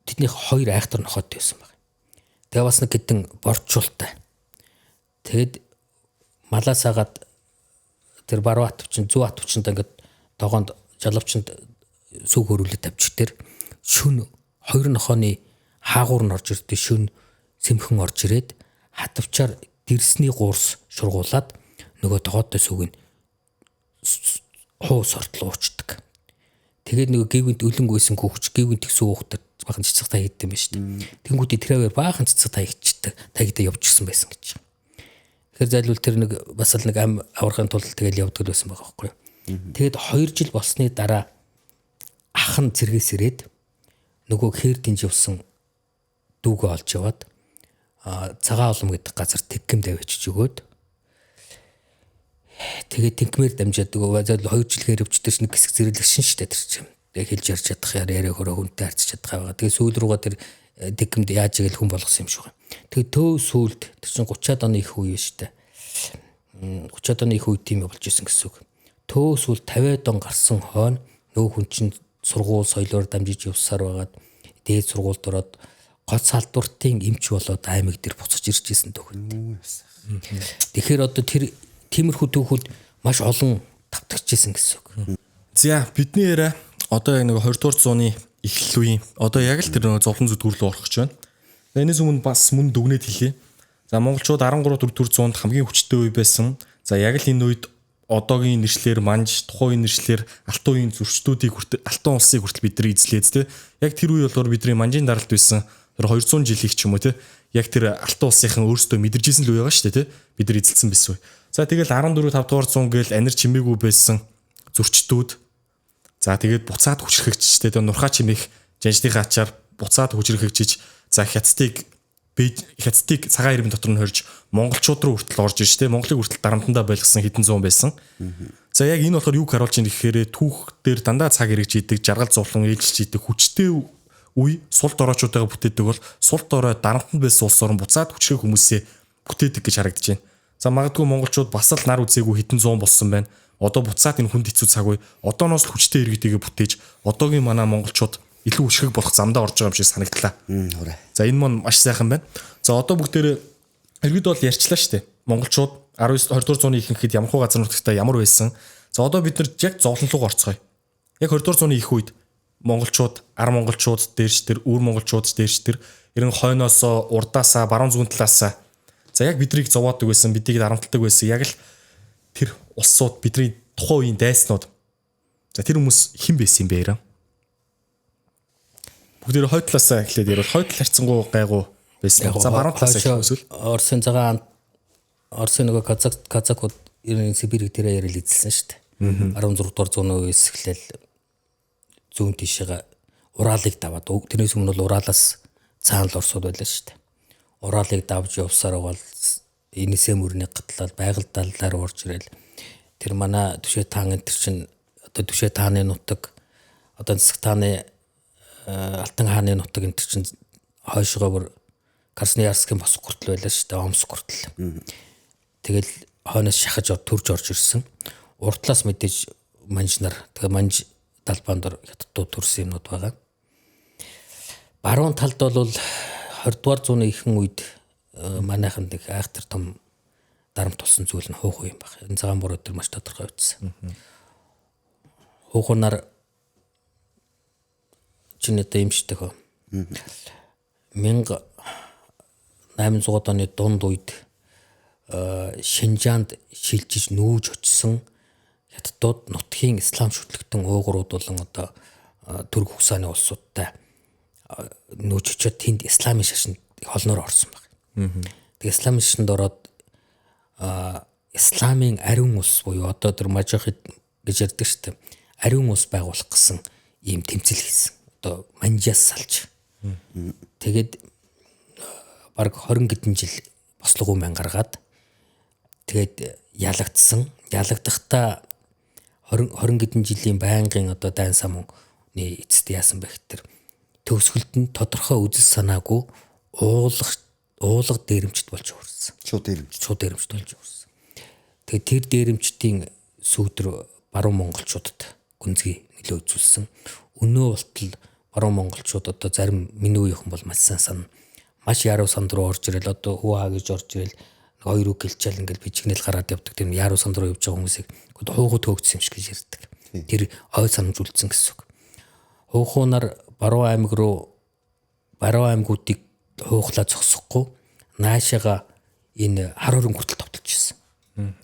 тэдний 2 айхтар нохойтой байсан баг. Тэгээ бас нэг хэдэн борчуултай. Тэгэд малаас агаад тэр баруун хатвчин зүүн хатвчинд ингээд тогоонд жалавчинд сүг хөрүүлээд тавьчих тэр шүн 2 нохооны хаагуур нь орж ирдэ шүн сэмхэн орж ирээд хатвчаар дэрсний гуурс шургуулад нөгөө тогоотой сүг нь хуу сортол уучдаг. Тэгээд нөгөө гэвэнт өлөнгөөсөн хүүхч гэвэнт их суугтар бахан цэцэг та хийдсэн байна шүү дээ. Тэнгүүдийн тэрээр баахан цэцэг та хийчдэг. Тагидаа явж гисэн байсан гэж. Тэгэхээр зайлвал тэр нэг бас л нэг ам аврахын тулд тэгэл явдаг байсан байгаа байхгүй юу. Тэгээд 2 жил болсны дараа ах нь цэргээс ирээд нөгөө хээр динж явсан дүүгээ олж яваад цагаан улам гэдэг газар тэггэм давичиж өгөөд тэгээд тэнкмээр дамжаад нөгөө зайлвал 2 жил хээр өвчтөж нэг хэсэг зэрэлгшин штэ тэр чинь. Тэгээд хэлж ярьж чадах яриа хөрөө хүнтэй харьцаж чадах байгаа. Тэгээд сүүл рүүгээ тэр тэгэмд яаж игээл хүн болгосон юм шиг байна. Тэгээд төв сүүлд тэр чинь 30-аад оны их үе штэ. 30-аад оны их үе тийм болж исэн гэсэн үг. Төв сүүл 50-аад он гарсан хойно нөгөө хүн чинь сургууль соёлоор дамжиж явсаар байгаад дээд сургуульд ороод гоц салдвартын эмч болоод аймаг дээр буцаж ирж исэн төгөнд. Тэгэхээр одоо тэр тиймэрхүү төгөлд маш олон давтагчжсэн гэсэн үг.
За бидний яриа одоо яг нэг 20 дугаар зууны эхлэл үеийн одоо яг л тэр нэг зовлон зүтгүүр рүү орох гэж байна. Энэс өмнө бас мөн дүгнэж хэлье. За монголчууд 13 4 зуунд хамгийн хүчтэй үе байсан. За яг л энэ үед одоогийн нэршлэр манж, тухайн үеийн нэршлэр алтан үеийн зөрчдүүдийг хүртэл алтан улсыг хүртэл бидний эзлээд тэ. Яг тэр үе болохоор бидний манжийн даралт байсан. Тэр 200 жилийн ч юм уу тэ. Яг тэр алтан улсынхан өөрсдөө мэдэржсэн л үе байгаа шүү дээ тэ. Бид нар эзэлсэн байсан. За тэгэл 14 5 дугаар зуун гээл анир чимээгүй байсан зөрчдүүд. За тэгээд буцаад хүчрхэгчтэй тэ нурхаа чимээх жанжны хачаар буцаад хүчрхэгжиж за хятадыг цагаан ирмэн дотор нь хорж монголчууд руу хүртэл орж ирж тэ Монголыг хүртэл дарамтандаа байлгасан хэдэн зуун байсан. За яг энэ болохоор юу харуулж ийн гэхээр түүх дээр дандаа цаг хэрэгж идэг жаргал зовлон ээлжилж идэг хүчтэй үе сул дороочуудаа бүтээдэг бол сул дорой дарамтанд байсан улс орн буцаад хүчрэх хүмүүсээ бүтээдэг гэж харагдаж байна. За магадгүй монголчууд бас л нар үзээгүй хэдэн зуун болсон байна. Одоо буцаад энэ хүнд хэцүү цаг үе одооноос л хүчтэй иргэдийгээ бүтээж одоогийн манай монголчууд илүү хүчрэх болох замдаа орж байгаа юм шиг санагдлаа. За энэ мөн маш сайхан байна. За одоо бүгдээр иргэд бол ярьчлаа шүү дээ. Монголчууд 19 20 дугаар зууны ихэнхэд ямар хуу газар нутагтаа ямар байсан. За одоо бид нар яг зовлон руу орцгоё. Яг 20 дугаар зууны их үед монголчууд, ар монголчууд дээрч тэр, өвөр монголчууд дээрч тэр ерөн хойноосоо, урдаасаа, баруун зүүн талаасаа за яг бидрийг зовоодог байсан, бидийг дарамтлагдаг байсан. Яг л тэр улсууд бидний тухайн үеийн дайснууд. За тэр хүмүүс хэн байсан юм бэ яраа? Бүгдээр хойд талаасаа эхлээд ярил. Хойд тал харьцангуй гайгүй байсан. За баруун талаасаа эхлэвэл
Оросын цагаан Оросын нөгөө казакууд ерөн Сибирь дээрээ ярил эзэлсэн шүү дээ. 16 дугаар зууны үеэс эхлээл зүүн тишээгээ Уралыг даваад тэрнээс өмнө бол Уралаас цаана л Оросууд байлаа шүү дээ. Уралыг давж явсаар бол Энисэ мөрний гатлал байгальдалаар орж ирэл тэр манай Түшээ таан энэ чинь одоо Түшээ тааны нутаг одоо Засаг тааны Алтан хааны нутаг энэ чинь хойшгоо бүр Красноярскийн босх хүртэл байлаа шүү дээ. Омск хүртэл. Тэгэл хойноос шахаж төрж орж ирсэн. Уртлаас мэдээж манж нар тэгээ манж талбаан дор хятадууд төрсэн юмнууд байгаа. баруун талд бол 20 дугаар зууны ихэнх үед манайхан нэг айхтар том дарамт болсон зүйл нь хууху юм баг. Энэ цагаан буруу дээр маш тодорхой үтсэн. Хуухунаар чиний дэмждэг хөө. 1800 оны дунд үед Шинжаанд шилжиж нүүж очсон хятадууд нутгийн ислам шүтлэгтэн уугурууд болон одоо Түрк Хусааны улсуудтай нүүж очиод тэнд исламын шашинд холноор орсон баг. Тэгээ исламын шашинд ороод исламын ариун улс буюу одоо тэр мажахид гэж ярьдаг шүү дээ. Ариун улс байгуулах гэсэн ийм тэмцэл хийсэн. Одоо манжаас салж. Тэгээд бараг 20 хэдэн жил бослого мэн гаргаад тэгээд ялагдсан. Ялагдахтаа 20 хэдэн жилийн байнгын одоо дайн самууны эцэст яасан бэ гэхээр төгсгөлд нь тодорхой үзэл санаагүй уулга дээрэмчт болж өөрсөн. Шууд дээрэмчт болж өөрсөн. Тэгээд тэр дээрэмчтийн сүүдэр баруун монголчуудад гүнзгий нөлөө үзүүлсэн. Өнөө болтол баруун монголчууд одоо зарим миний үеийнхэн бол маш сайн маш яруу санд руу орж ирэл одоо хууаа гэж орж ирэл хоёр үг гэлчээл ингээл бичгнэл гараад явдаг. Тэр яруу санд руу явж байгаа хүмүүсийг хуугу төөгдсөн юм шиг гэж ярьдаг. Тэр ой санамжуулсан гэсэн үг. Хуухунаар баруун аймагуудыг хуухлаа зогсохгүй наашаага энэ хар хорин хүртэл товтолж ирсэн.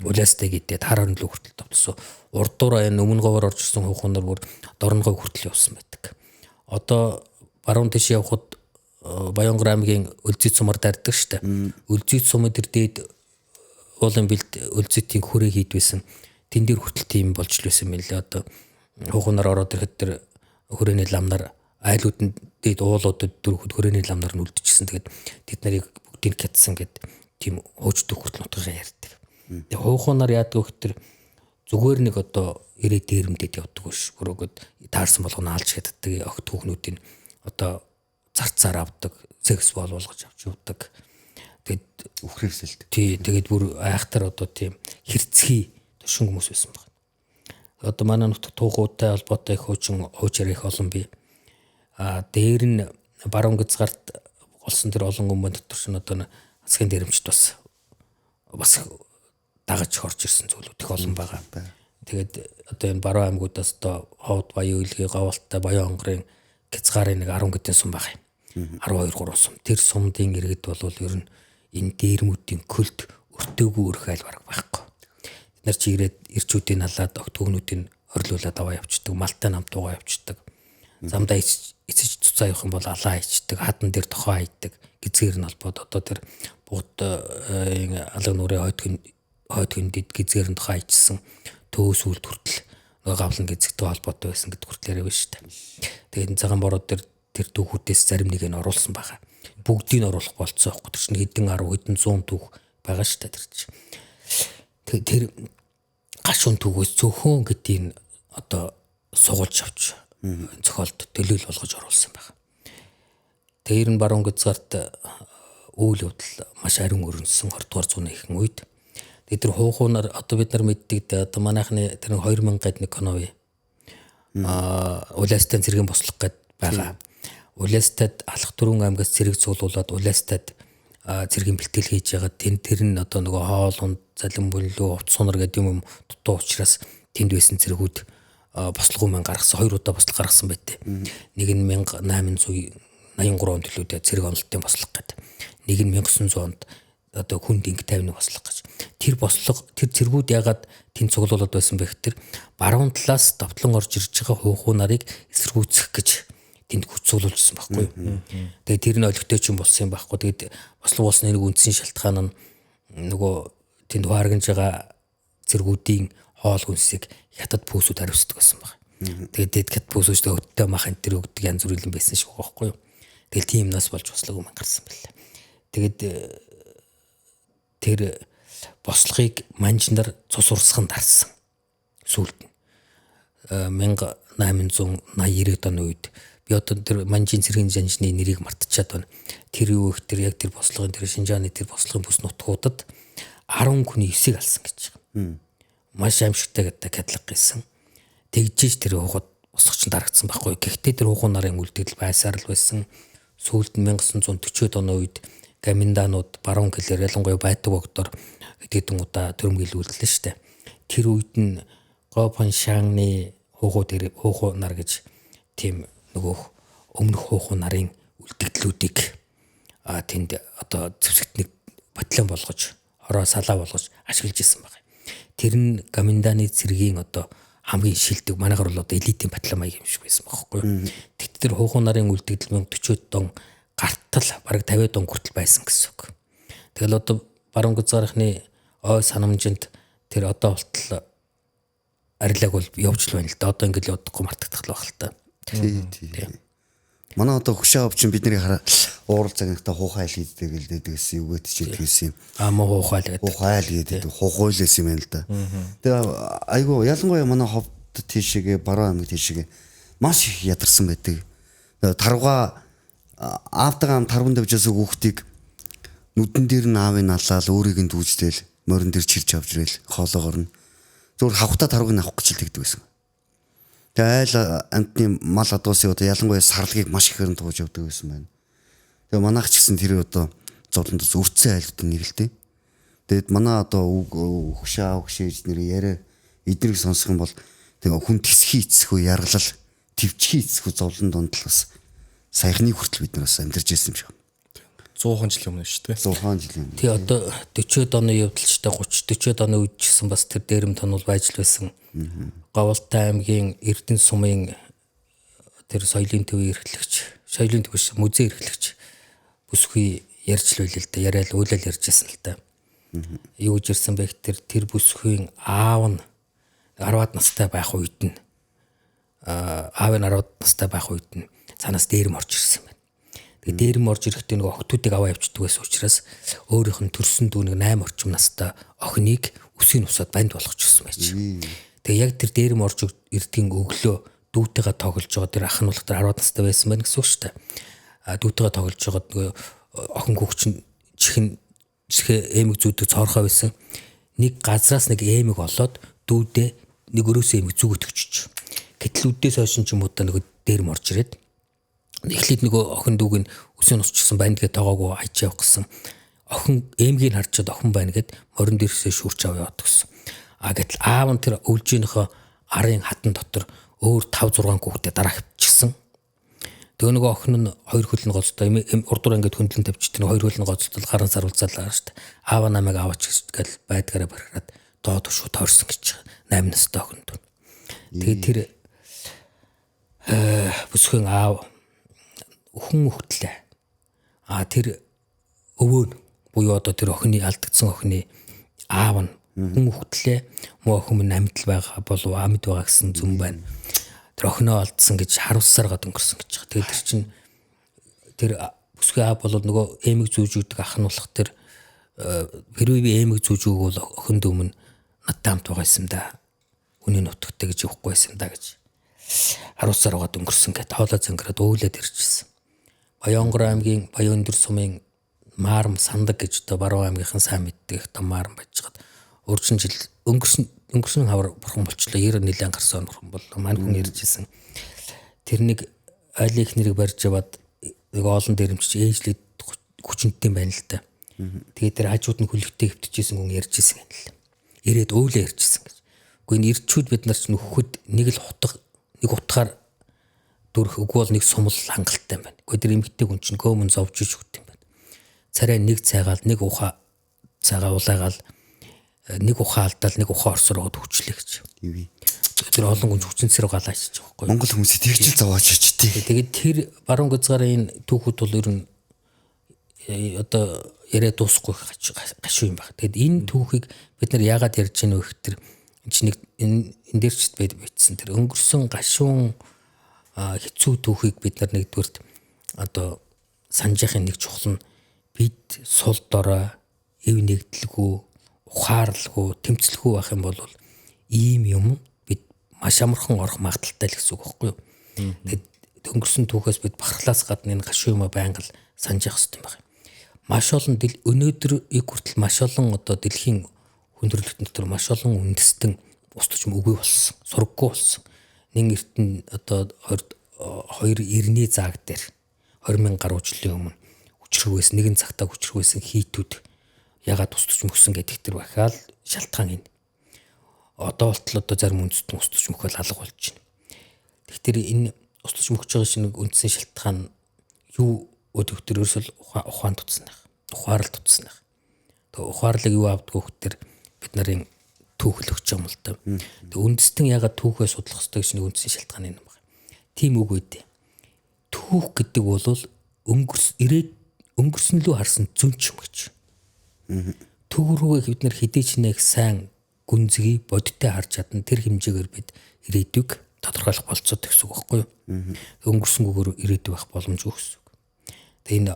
Улаастай гэдэг хар хорин лөө хүртэл товтолсон. Урдуура энэ өмнө говор орж ирсэн хуухунаар бүр дорногой хүртэл явсан байдаг. Одоо баруун тийш явхад Баянгар аймгийн Өлзий цумар дарддаг штэ. Өлзий цумын тэр дээд уулын бэлд Өлзийтийн хүрээ хийдвэсэн. Тэн дээр хүртэл тийм болж л байсан юм лээ. Одоо хуухунаар ороод ирэхэд тэр хүрээний ламнаар айлуудын дээд уулуудад дөрөхөд хүрээний ламнаар нь үлдчихсэн. Тэгээд тэд нарыг бүгдийг кятсан гэд тийм хуучдах хүртэл нутгаа ярьдаг. Тэгээд хуухунаар яадаг вэ гэхээр зүгээр нэг одоо ирээ дээрэмдэд явдаг биш. Өрөөгд таарсан болгоно алж хятаддаг огт хүүхнүүдийн одоо зарцаар авдаг, секс болгож авч явдаг. Тэгээд
үхрээсэлдэг.
Тий, тэгээд бүр айхтар одоо тийм хэрцгий тушин хүмүүс байсан байна. Одоо манай нутаг туугуутай холбоотой их хуучаар их олон бий. Дээр нь баруун гизгарт голсон тэр олон хүмүүс дотор ч одоо асгийн дээрэмчт бас дагаж орж ирсэн зүйлүүд их олон байгаа. Тэгээд одоо энэ баруун аймагуудаас одоо Ховд, Баян Үлгийн, Говьалтай, Баян онгорын гизгарын нэг 10 гэдэн сум байгаа юм. 12 3 сум. Тэр сумдын иргэд бол ер нь энэ дээрмүүдийн көлт өртөөгүй өрх айл бараг байхгүй. Бид нар чи ирчүүдийн халаад огт хүүгнүүдийн орлуулаад аваа явчихдаг, малтай намтуугаа явчихдаг. Замдаа эцэж цуцаа явах юм бол алаа хийчихдэг, хадан дээр тохоо хайдаг. Гизгээр нь холбоод одоо тэр бууд алга нүрээ хойд хөндөд гизгээр нь тохоо хайчихсан төөс үлд хүртэл гавлан гизэгтэй холбоотой байсан гэдэг хүртэл яриа биш үү. Тэгээд энэ цагаан бороо тэр түүхүүдээс зарим нэг нь оруулсан байгаа. Бүгдийг нь оруулах болцсон байхгүй. Тэр чинь хэдэн 10 хэдэн 100 түүх байгаа шүү дээ тэр чинь. Тэр гашуун түүхээс зөвхөн гэдгийг одоо сугуулж авч зохиолд төлөөл болгож оруулсан байгаа. Тэр нь баруун гизгарт үйл явдал маш ариун өрнөсөн 20 дугаар зууны ихэнх үед. Тэр хуухунаар одоо бид нар мэддэг одоо манайхны тэр 2000-ад нэг кино бий. Улаастад цэргийн бослох гэд байгаа. Улаастад алах дөрвөн аймгаас цэрэг цуглуулад улаастад цэргийн бэлтгэл хийж байгаа. Тэр нь одоо нөгөө хоол унд залин бүлүү утас сунар гэдэг юм дутуу учраас тэнд байсан цэргүүд бослого мэн гаргасан 2 удаа бослого гаргасан байдэ. Нэг нь 1883 онд төлөөд цэрэг онолтын бослого гэдэг. Нэг нь 1900 онд одоо хүн динг 50-ны бослого гэж. Тэр бослого тэр цэргүүд ягаад тэнд цуглуулад байсан бэ гэхээр баруун талаас давтлан орж ирж байгаа хуухуу нарыг эсэргүүцэх гэж тэнд хүчцүүлүүлсэн байхгүй юу. Тэгээд тэр нь олигтой ч юм болсон юм байхгүй. Тэгээд бослого болсны нэг үндсэн шалтгаан нь нөгөө тэнд хуаргинж байгаа цэргүүдийн хоол хүнсийг хятад пүүсүүд хариуцдаг байсан баг. Тэгээд дэд хятад пүүсүүд өдөртөө мах энэ төр өгдөг янз бүрийн байсан шиг байхгүй юу. Тэгэл тийм нас болж бослого мэн гарсан байлаа. Тэгээд тэр бослогыг манжнаар цус урсган дарсан. Сүүлд нь 1880-90-ад оны үед би одоо тэр манжийн цэргийн жанжны нэрийг мартчихад байна. Тэр юу их тэр яг тэр бослогын тэр Шинжааны тэр бослогын бүс нутгуудад 10 хүний 9-ийг алсан гэж байгаа. Маш аимшигтай гэдэг катлаг гэсэн. Тэгжиж тэр хугад босгоч дарагдсан байхгүй. Гэхдээ тэр хугуун нарын үлдэгдэл байсаар л байсан. сүүлд нь 1940-од оны үед гаминданууд баруун гэлээр ялангуяа Байтаг богдоор хэдэн удаа төрөмгийлүүллээ шүү дээ. Тэр үед нь Гопаншаны хуухуу нар гэж тийм нөгөө өмнөх хуухуу нарын үлдэгдлүүдийг тэнд одоо зэвсэгт нэг батальон болгож ороо салаа болгож ашиглаж исэн байна. Тэр нь гаминданы цэргийн одоо хамгийн шилдэг манайхаар бол одоо элитийн батальон маяг юм шиг байсан байхгүй юу. Тэгт тэр хуухуу нарын үлдэгдэл 40-од он гартал бараг 50-од он хүртэл байсан гэсэн үг. Тэгэл одоо баруун гүзгарахны ой санамжинд тэр одоо болтол арилаг бол явж л байна л да. Одоо ингээд явдаггүй мартагдах л байх л та.
Тийм. Манай одоо хөшөө авчин бидний уурал цагнахта хуухай айл хийдэг л дээ гэсэн үгээд чийдэг гэсэн юм.
Муу хуухай гэдэг.
Хуухай айл гэдэг хуухойлээс юм байна л да. Тэгээ айгу ялангуяа манай ховд тийшээгээ баруун аймаг тийшээгээ маш их ядарсан байдаг. Тарвга аавтайгаа тарван давжаас хүүхдийг нүдэн дээр нь аавын алаал өөрийг нь дүүждээл морин дээр чирч авч ирэл хоолоогоор нь зүгээр хавхтаа тарвыг авах гэж л тэгдэг байсан. Тэгээ айл амтны мал адуусын одоо ялангуяа сарлагыг маш ихээр нь тууж явдаг байсан байна. Тэгээ манайх ч гэсэн тэр одоо зовлондос өрцөн айлтын нэг л дээ. Тэгээд манай одоо хөшөөж нэр яриа эднийг сонсох юм бол тэгээ хүн тисхий эцэхүү яргалал твчхий эцэхүү зовлон донд л бас саяхны хүртэл бид нараас амьдарч ирсэн юм шиг.
100 жилийн өмнө шүү дээ.
100 жилийн өмнө.
Тий одоо 40-од оны явдалчтай 30-40-од оны үед ч гэсэн бас тэр дээрэм тонол байж л байсан. Говьалтай аймгийн Эрдэнэ сумын тэр соёлын төвийн эрхлэгч, соёлын төв биш музей эрхлэгч бүсгүй ярьж л байлаа л да. Яриад уйлал ярьжсэн л да. Юу гэж ирсэн бэ гэхээр тэр бүсгүй аав нь 10-аад настай байх үед нь аав нь 10-аад настай байх үед нь цаанаас дээрэм орж ирсэн байна. Тэгээ дээрэм орж ирэхдээ нөгөө охтуудыг аваа явчихдаг байсан учраас өөрийнх нь төрсөн дүү нэг 8 орчим настай охиныг үсийн усаад банд болгочихсон байж. Тэгээ яг тэр дээрэм орж ирдгийн өглөө дүүтэйгээ тоглож байгаа тэр ах нь болох тэр 10 настай байсан байна гэсэн үг шүү дээ. Дүүтэйгээ тоглож байгаа нөгөө охин хүүхчин чихээ эмэг зүүдэг цоорхоо байсан. Нэг газраас нэг эмэг олоод дүүдээ нэг өрөөсөө эмэг зүг өтгөж. Гэтэл үдээс хойш ч юм уу та нөгөө дээрэм орж ирээд эхлээд нөгөө охин дүүг нь үсийн усчихсан бандгээ тоогоогүй хайж явах гэсэн. Охин эмгийг харчаад охин байна гэд морин дээрсээ шүрч аваад яваад гэсэн. Гэтэл аав нь тэр өвлжийнхөө арын хатан дотор өөр 5-6 хүүхдээ дараа хөвчихсэн. Тэгээ нөгөө охин нь хоёр хөл нь гоцтой урдуур ингээд хөндлөн тавьчихдаг хоёр хөл нь гоцтол гарын сарвалцаалаа шүү дээ. Аав намайг аваач гэж байдгаараа барихад доод шууд тойрсон гэж 8 настай охин дүү. Тэгээ тэр бүсгийн аав хүн хөтлөө. Тэр өвөө нь буюу одоо тэр охины алдагдсан охины аав нь хүн хөтлөө муу охин минь амьд байгаа болов амьд байгаа гэсэн зүм байна. Тэр охиноо алдсан гэж харуулсаар гад өнгөрсөн гэж байгаа. Тэгээд тэр чинь тэр бүсгүй аав бол нөгөө эмэг зүүжүүдэг ах нь болох тэр хэрвээ би эмэг зүүжүүг бол охин дүүм нь надтай хамт байгаа юм да. Хүний нутагтай гэж явахгүй байсан да гэж харуулсаар гад өнгөрсөн гэд хоолой зөнгөрөөд өөлөд ирчихсэн. Баянгор аймгийн Баяндөр сумын Маарам сандаг гэж одоо баруун аймгийнхан сайн мэддэг том Маарам байж гад урьдчилан жил өнгөрсөн хавар бурхан болчлоо 90 нэлээд гарсан бурхан бол мань хүн ярьжсэн. Тэр нэг айлын их нэрийг барьж яваад нэг олон дээрэмч ээжлээд хүчнэтэй байна л да. Тэгээд тэр хажууд нь хүлэгтэй хөвтөжсэн хүн ярьжсэн юм л. Ирээд өөлөө ярьжсэн гэж. Гэхдээ энэ ирчүүд бид нар ч нөхөд нэг л нэг утгаар дүрх үгүй бол нэг сумал хангалттай байна. Гэхдээ тэр эмгтэй хүн чинь гөөмөн зовж иж хөт юм байна. Царай нэг цайгаал нэг ухаа цайгаа улайгаал нэг ухаа алдаал нэг ухаа орсороод хүчлээ гэж. Тэр олон хүн хүчин цэрэг галаачиж байгаа байхгүй.
Монгол хүмүүсийг тэгж л зовоож очтээ.
Тэгээд тэр баруун гүзгарын түүхүүд бол ер нь одоо яриа дуусахгүй гашуу юм байна. Тэгэд энэ түүхийг бид нар яагаад ярьж байна вэ гэхээр чинь нэг энэ дээр ч байдсан тэр өнгөрсөн гашуун хэцүү түүхийг бид нар нэгдүгürt одоо санджихын нэг чухал нь бид сул дорой эв нэгдэлгүй ухаарлгүй тэмцэлгүй байх юм бол ийм юм бид маш амархан орох магадaltaй л гэсэн үг байхгүй юу. Тэгээд өнгөрсөн түүхээс бид бахархлаас гадна энэ гашуун юм байнга л санджих хэрэгтэй юм байна. Маш олон өнөөдрийг хүртэл маш олон одоо дэлхийн хүндрэлтэн дотор маш олон үндэстэн устж үгүй болсон, сургаггүй болсон. Нэг эртэн одоо хоёр эртний зааг дээр 20,000 гаруй жилийн өмнө хүчрхгүйсэн нэгэн цагтаа хүчрхгүйсэн хийтүүд ягаад устж мөксөн гэдэг тэр бахаал шалтгаан энэ. Одоо болтол зарим үндэстэн устж мөхөл алга болж байна. Тэгэхээр энэ устж мөхж байгаа шинэ үндсэн шалтгаан юу өдөр ерөөсөл ухаан тутсан байх. Ухаарал тутсан байх. Тэгээ ухаарлыг юу авдгүй хөтер бид нарын түүхэл өгч юм л да. Тэгээ үндэстэн ягаад түүхээ судлах ёстой гэж нэг үндсэн шалтгаан юм байна. Тийм үг үү. Түүх гэдэг бол өнгөрсөн лөө харсан зүн ч юм гэж. Түүх рүүгээ бид нар хідээч нэг сайн гүнзгий бодиттой харж чадна тэр хэмжээгээр бид ирээдүйг тодорхойлох болцоод гэсэн үг байхгүй юу? Өнгөрсөнгөөр ирээдүй байх боломжгүй гэсэн үг. Тэгээ энэ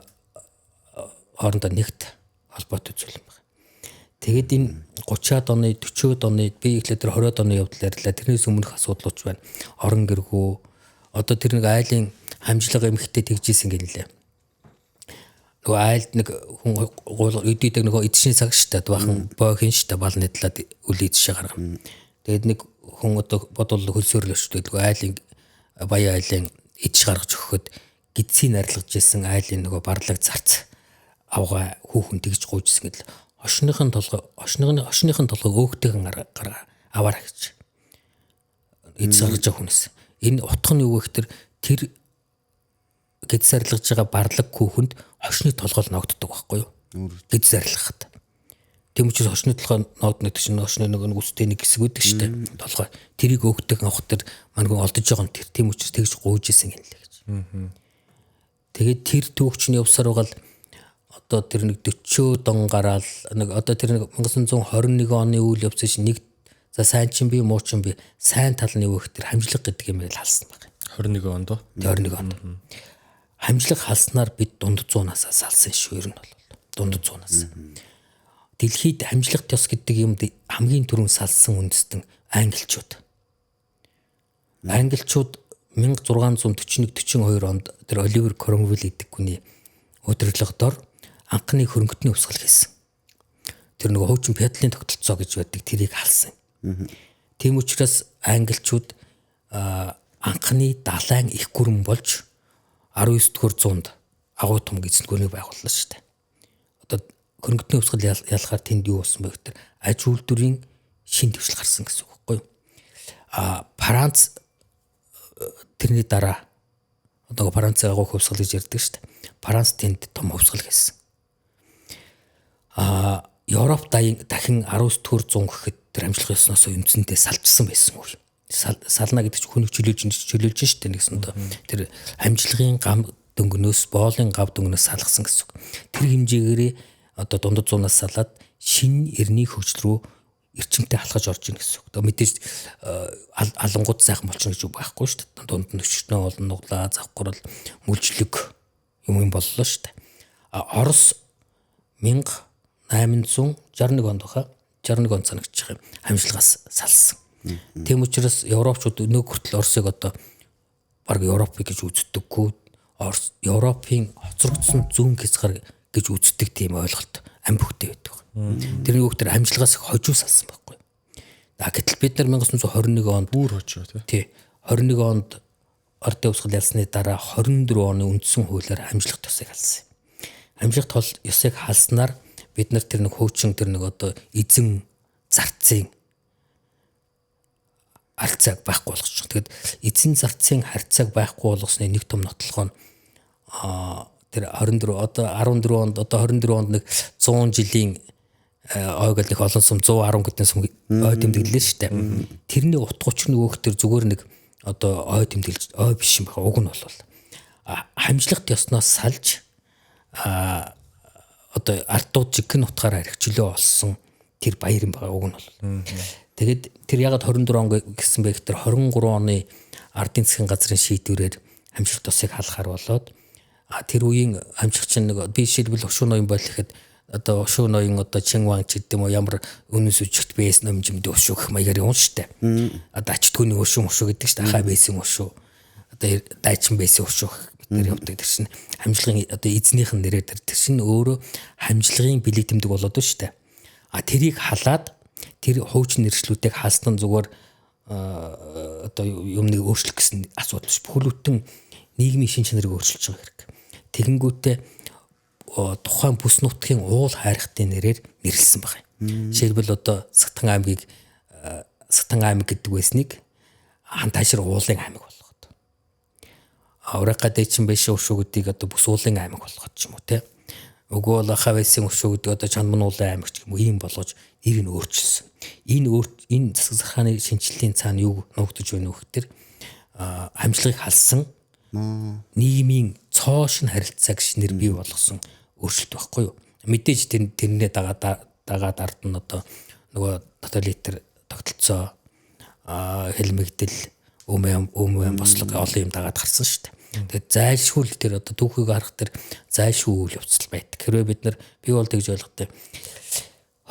хоорондоо нэгт холбоотой зүйл юм байна. Тэгээд энэ 30-аад оны 40-аад оны би ихлээр тэр 20-аад оны явдал ярьлаа. Тэрнээс өмнөх асуудлууч байна. Орон гэргүү одоо тэр нэг айлын хамжлага эмхтэй тэгжсэн гинлээ. Нөгөө айлд нэг хүн өдийдэг нөгөө эдшний цаг штат бахан боохийн штат бал нэтлээд үлээдшээ гаргана. Тэгээд нэг хүн одоо бодвол хөлсөрлөштэй нөгөө айлын баяа айлын эдш гаргаж өгөхөд гидсийн арилгаж ирсэн айлын нөгөө барлаг зарц авгаа хүүхэн тэгж гуйжсэн гэдэл хошныхын толгой өөхтэйгэн аваараа гэж эдс гаргаж байгаа хүнээс энэ утга нь юу вэ гэхээр тэр гидс арилгаж байгаа барлаг хүүхэнд хошны толгой ногддог байхгүй юу? Гидс арилгахад. Тийм учраас хошны толгой ногдно гэдэг чинь хошны нэг үстэй нэг хэсэг үүдэх штэ. Толгой. Тэрийг өөхтэйгэн авах тэр манган олдож байгаа юм тэр. Тийм учраас тэгж гуйж исэн гэнэ л гэж. Тэгээд тэр түүхчний явсаар байгаа л одоо тэр нэг 40 дон гараал нэг одоо тэр нэг 1921 оны үйл явц чинь нэг за сайн ч юм би муу ч юм би сайн тал нь юу гэх тэр хамжлага гэдэг юм байл халсан баг.
21 онд уу?
21 онд. Хамжлага халснаар бид дунд 100-аас салсан шүү ер нь бол. Дунд 100-аас. Дэлхийд хамжлагт ёс гэдэг юм хамгийн түрүүн салсан үндэстэн англичууд. Англичууд 1641-42 онд тэр Оливер Кромвелл гэдэг хүний удирдлагадор анхны хөрөнгөтний хувьсгал хийсэн. Тэр нөгөө хуучин феодлын тогтолцоо гэж байдаг тэрийг халсан. Тийм учраас англичууд анхны далайн их гүрэн болж 19-р зуунд агуу том эзэнтгүүрийг байгууллаа шүү дээ. Одоо хөрөнгөтний хувьсгал ялахаар тэнд юу болсон бэ гэхээр аж үйлдвэрийн шин дэвшил гарсан гэсэн үг байхгүй юу? Франц тэрний дараа одоо Францын агуу хувьсгал гэж ярьдаг шүү дээ. Франц тэнд том хувьсгал хийсэн. Европ дахин 19-р зуун гэхэд тэр амжилах ёсноос үндсэндээ салжсан байсан үе. Сална гэдэг чинь хүн чөлөөлж штэ нэгсэндээ тэр амжилгын гам дөнгнөөс боолын гав дөнгнөөс салгасан гэсэн үг. Тэр хэмжээгээр одоо дундад зуунаас салаад шинэ эрний хөгжил рүү эрчимтэй алхаж орж ийн гэсэн үг. Одоо мэдээж алангууд сайхан болчихно гэж байхгүй штэ. Дунд нь өчтнөө олон нуглаа завхрал мүлжлэг юм боллоо штэ. Орос 1861 онд баха 61 он санагдчих юм хамжлагаас салсан. Тийм учраас европчууд өнөө хүртэл Оросыг одоо баг Европыг гэж үздэггүй Европын хоцрогдсон зүүн хязгаар гэж үздэг тийм ойлголт ам бүхтэй байдаг. Тэрний үг тэр хамжлагаас хожуу салсан байхгүй. Гэтэл бид нар 1921 онд
бүр хожуу
тий 21 онд ордын хувьсгал ялсны дараа 24 оны үндсэн хуулиар хамжлах ёсыг халсан. Хамжлах ёсыг халснаар бид нар тэр нэг хуучин тэр нэг одоо эзэн зарцын харьцааг байхгүй болгочих. Тэгэд эзэн зарцын харьцааг байхгүй болгосны нэг том нотлохоо нь тэр 24 одоо 14 онд одоо 24 онд нэг 100 жилийн ойгол их олон сум 110 гэдэн сум ой тэмдэглэлээ шүү дээ. Тэрний утгач нь өөх тэр зүгээр нэг одоо ой тэмдэглэж ой биш юм байна. Уг нь бол хамжлагт ёсноос салж одоо ардууд жигэн утгаараа хэрэгчлөө олсон тэр баяр юм байгаа. Уг нь бол. Тэгээд тэр ягаад 24 он гэсэн бэ гэхээр 23 оны ардын засгийн газрын шийдвэрээр хамжлагт ёсыг халахаар болоод тэр үеийн хамжлагч нэг би жишээлбэл Ошуу ноён бол гэхэд одоо Ошуу ноён одоо Чинван ч гэдэг юм уу ямар үнэс үжигт бэс номжимд Ошуу гэх маягаар юм штэ. Одоо ачтгүйний Ошуу гэдэг штэ. Ахаа бэсэн Ошуу. Одоо дайчин бэсэн Ошуу бид нар явдаг тэр чинь хамжлагын одоо эзнийх нь нэрээр тэр чинь өөрөө хамжлагын бэлэг тэмдэг болоод штэ. Тэрийг халаад тэр хуучин нэршлүүдийг хаалсан зүгээр одоо юм нэг өөрчлөх гэсэн асуудал биш. Бүхэл бүтэн нийгмийн шин чанарыг өөрчилж байгаа хэрэг. тэгэнгүүтээ тухайн бүс нутгийн уул хайрхтын нэрээр нэрлсэн байна. Жишээлбэл одоо Сатан аймаг гэдэг байсныг Хантайшир уулын аймаг болгоод. Аврага дэчин биш өшөө гэдгийг одоо бүс уулын аймаг болгоод ч юм уу те. Өгөө бол Хавэсийн өшөө гэдэг одоо Чанман уулын аймаг ч юм уу ийм болгож нэрийг өөрчилсөн. Энэ засаг захааны шинжилгээний цаана юу нуугдж байна вэ гэхээр амжилтыг халсан нийгмийн цоошин харилцаа гэж нэр бий болгосон өөрчлөлт байхгүй юу. Мэдээж тэрнээ дагаад ард нь одоо нөгөө тоталитар тогтолцоо хэлмэгдэл өмөө бослог олон юм дагаад гарсан шүү дээ. Тэгээд зайлшгүй тэр одоо түүхийг харах тэр зайлшгүй үйл явцал байдаг. Хэрвээ бид нар бий бол тэгж ойлгохтой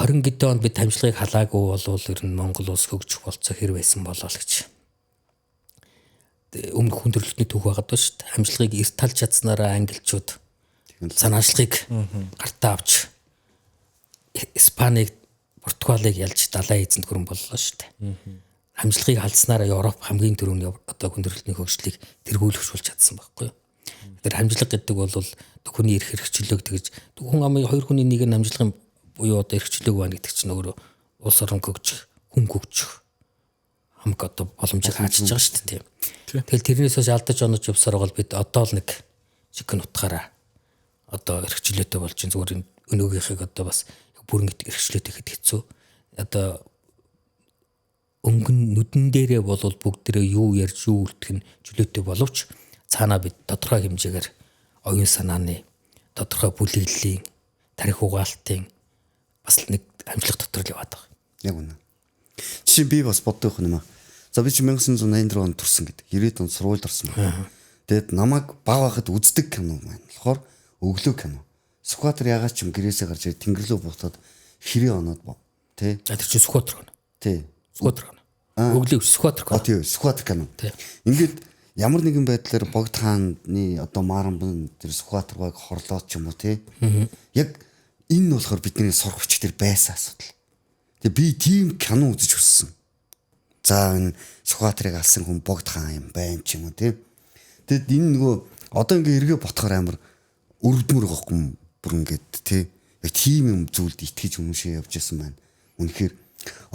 20 гэдэн онд бид хамжлагыг халаагүй болвол ер нь Монгол улс хөгжих болцоо хэр байсан болоо л гэж. Өмнөх хүндрэлтний түүх байгаад байна шүү дээ. Хамжлагыг эрт талж чадсанараа англичууд санаачлагыг гартаа авч Испанийг, Португалыг ялж далайн эзэнт гүрэн боллоо шүү дээ. Хамжлагыг халдснараа Европ хамгийн түрүүний одоо хүндрэлтний хөгжлийг тэргүүлэгшүүлж чадсан байхгүй юу. Тэр хамжлаг гэдэг бол хүний эрх хэрэгчлөөг тэгж хүн амын хоёр хүний нэг нь хамжлагын буюу одоо эрхчлөөг байна гэдэг чинь өөрөө улс орон хөгжих, хүн хөгжих хамаг одоо боломжийг хаажиж байгаа шүү дээ. Тэгэл тэрнээс хойш алдаж онож явсаар бол бид одоо л нэг жигэн утгаараа одоо эрхчлөөтэй болж зүгээр өнөөгийнхийг одоо бас бүрэн эрхчлөөтэй хэд хэцүү. Одоо өнгөн нүдэн дээрээ бол бүгдээрээ юу ярьж юу үлдэх нь чөлөөтэй боловч цаанаа бид тодорхой хэмжээгээр оюун санааны тодорхой бүлэглэлийн тарих угаалтын бас нэг амжилт дотор л яваад байгаа.
Яг үнэ. Жишээ би бас боддог юм аа. За би чи 1984 онд төрсэн гэдэг. 90-ад онд сургуульд орсон байна. Тэгэд намайг баг байхад үздэг кино маань болохоор өглөө кино. Скватер ягаад ч юм гэрээсээ гарч ирээд тэнгэр рүү буутаад хэрэг оноод тий.
За тэр чинь скватер кино.
Тий.
Скватер кино. Өглөө скватер кино.
Тий, скватер кино. Ингээд ямар нэгэн байдлаар богд хааны одоо Маранбан тэр скватер баг хорлоод ч юм уу тий. Яг энэ нь болохоор бидний сурах хүч төр байсан асуудал. Тэгээ би тийм кино үзэж өссөн. За энэ скватерыг алсан хүн богд хаан юм байна ч юм уу тий. Тэгэд энэ нөгөө одоо ингээ эргээ ботхоор амар өрөвдмөр гохгүй бүр ингээд тий. Яг тийм юм зүйлд итгэж үнэшээ явж исэн байна. Үнэхээр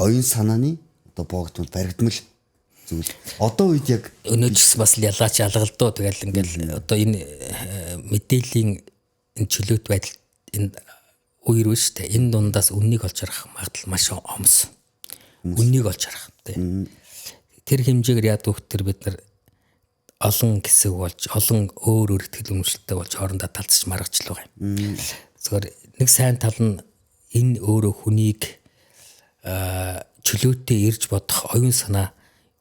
оюун санааны одоо богдмол баригдмал зүйл. Одоо үед яг
өнөөжс бас ялгаач ялгалдуу тэгэл ингээл одоо энэ мэдээллийн энэ чөлөөт байдал энэ үер биш үү? Энэ дундаас үннийг олж харах магадлал маш хомс. Үннийг олж харах тий. Тэр хэмжээгээр яад өгтөр бид нар олон хэсэг болж олон өөр ихтгэл үнэмшилтэй болж хоорондоо талцж маргач л байгаа юм. Зөвхөн нэг сайн тал нь энэ өөрөө хүнийг чөлөөтэй ирж бодох оюун санаа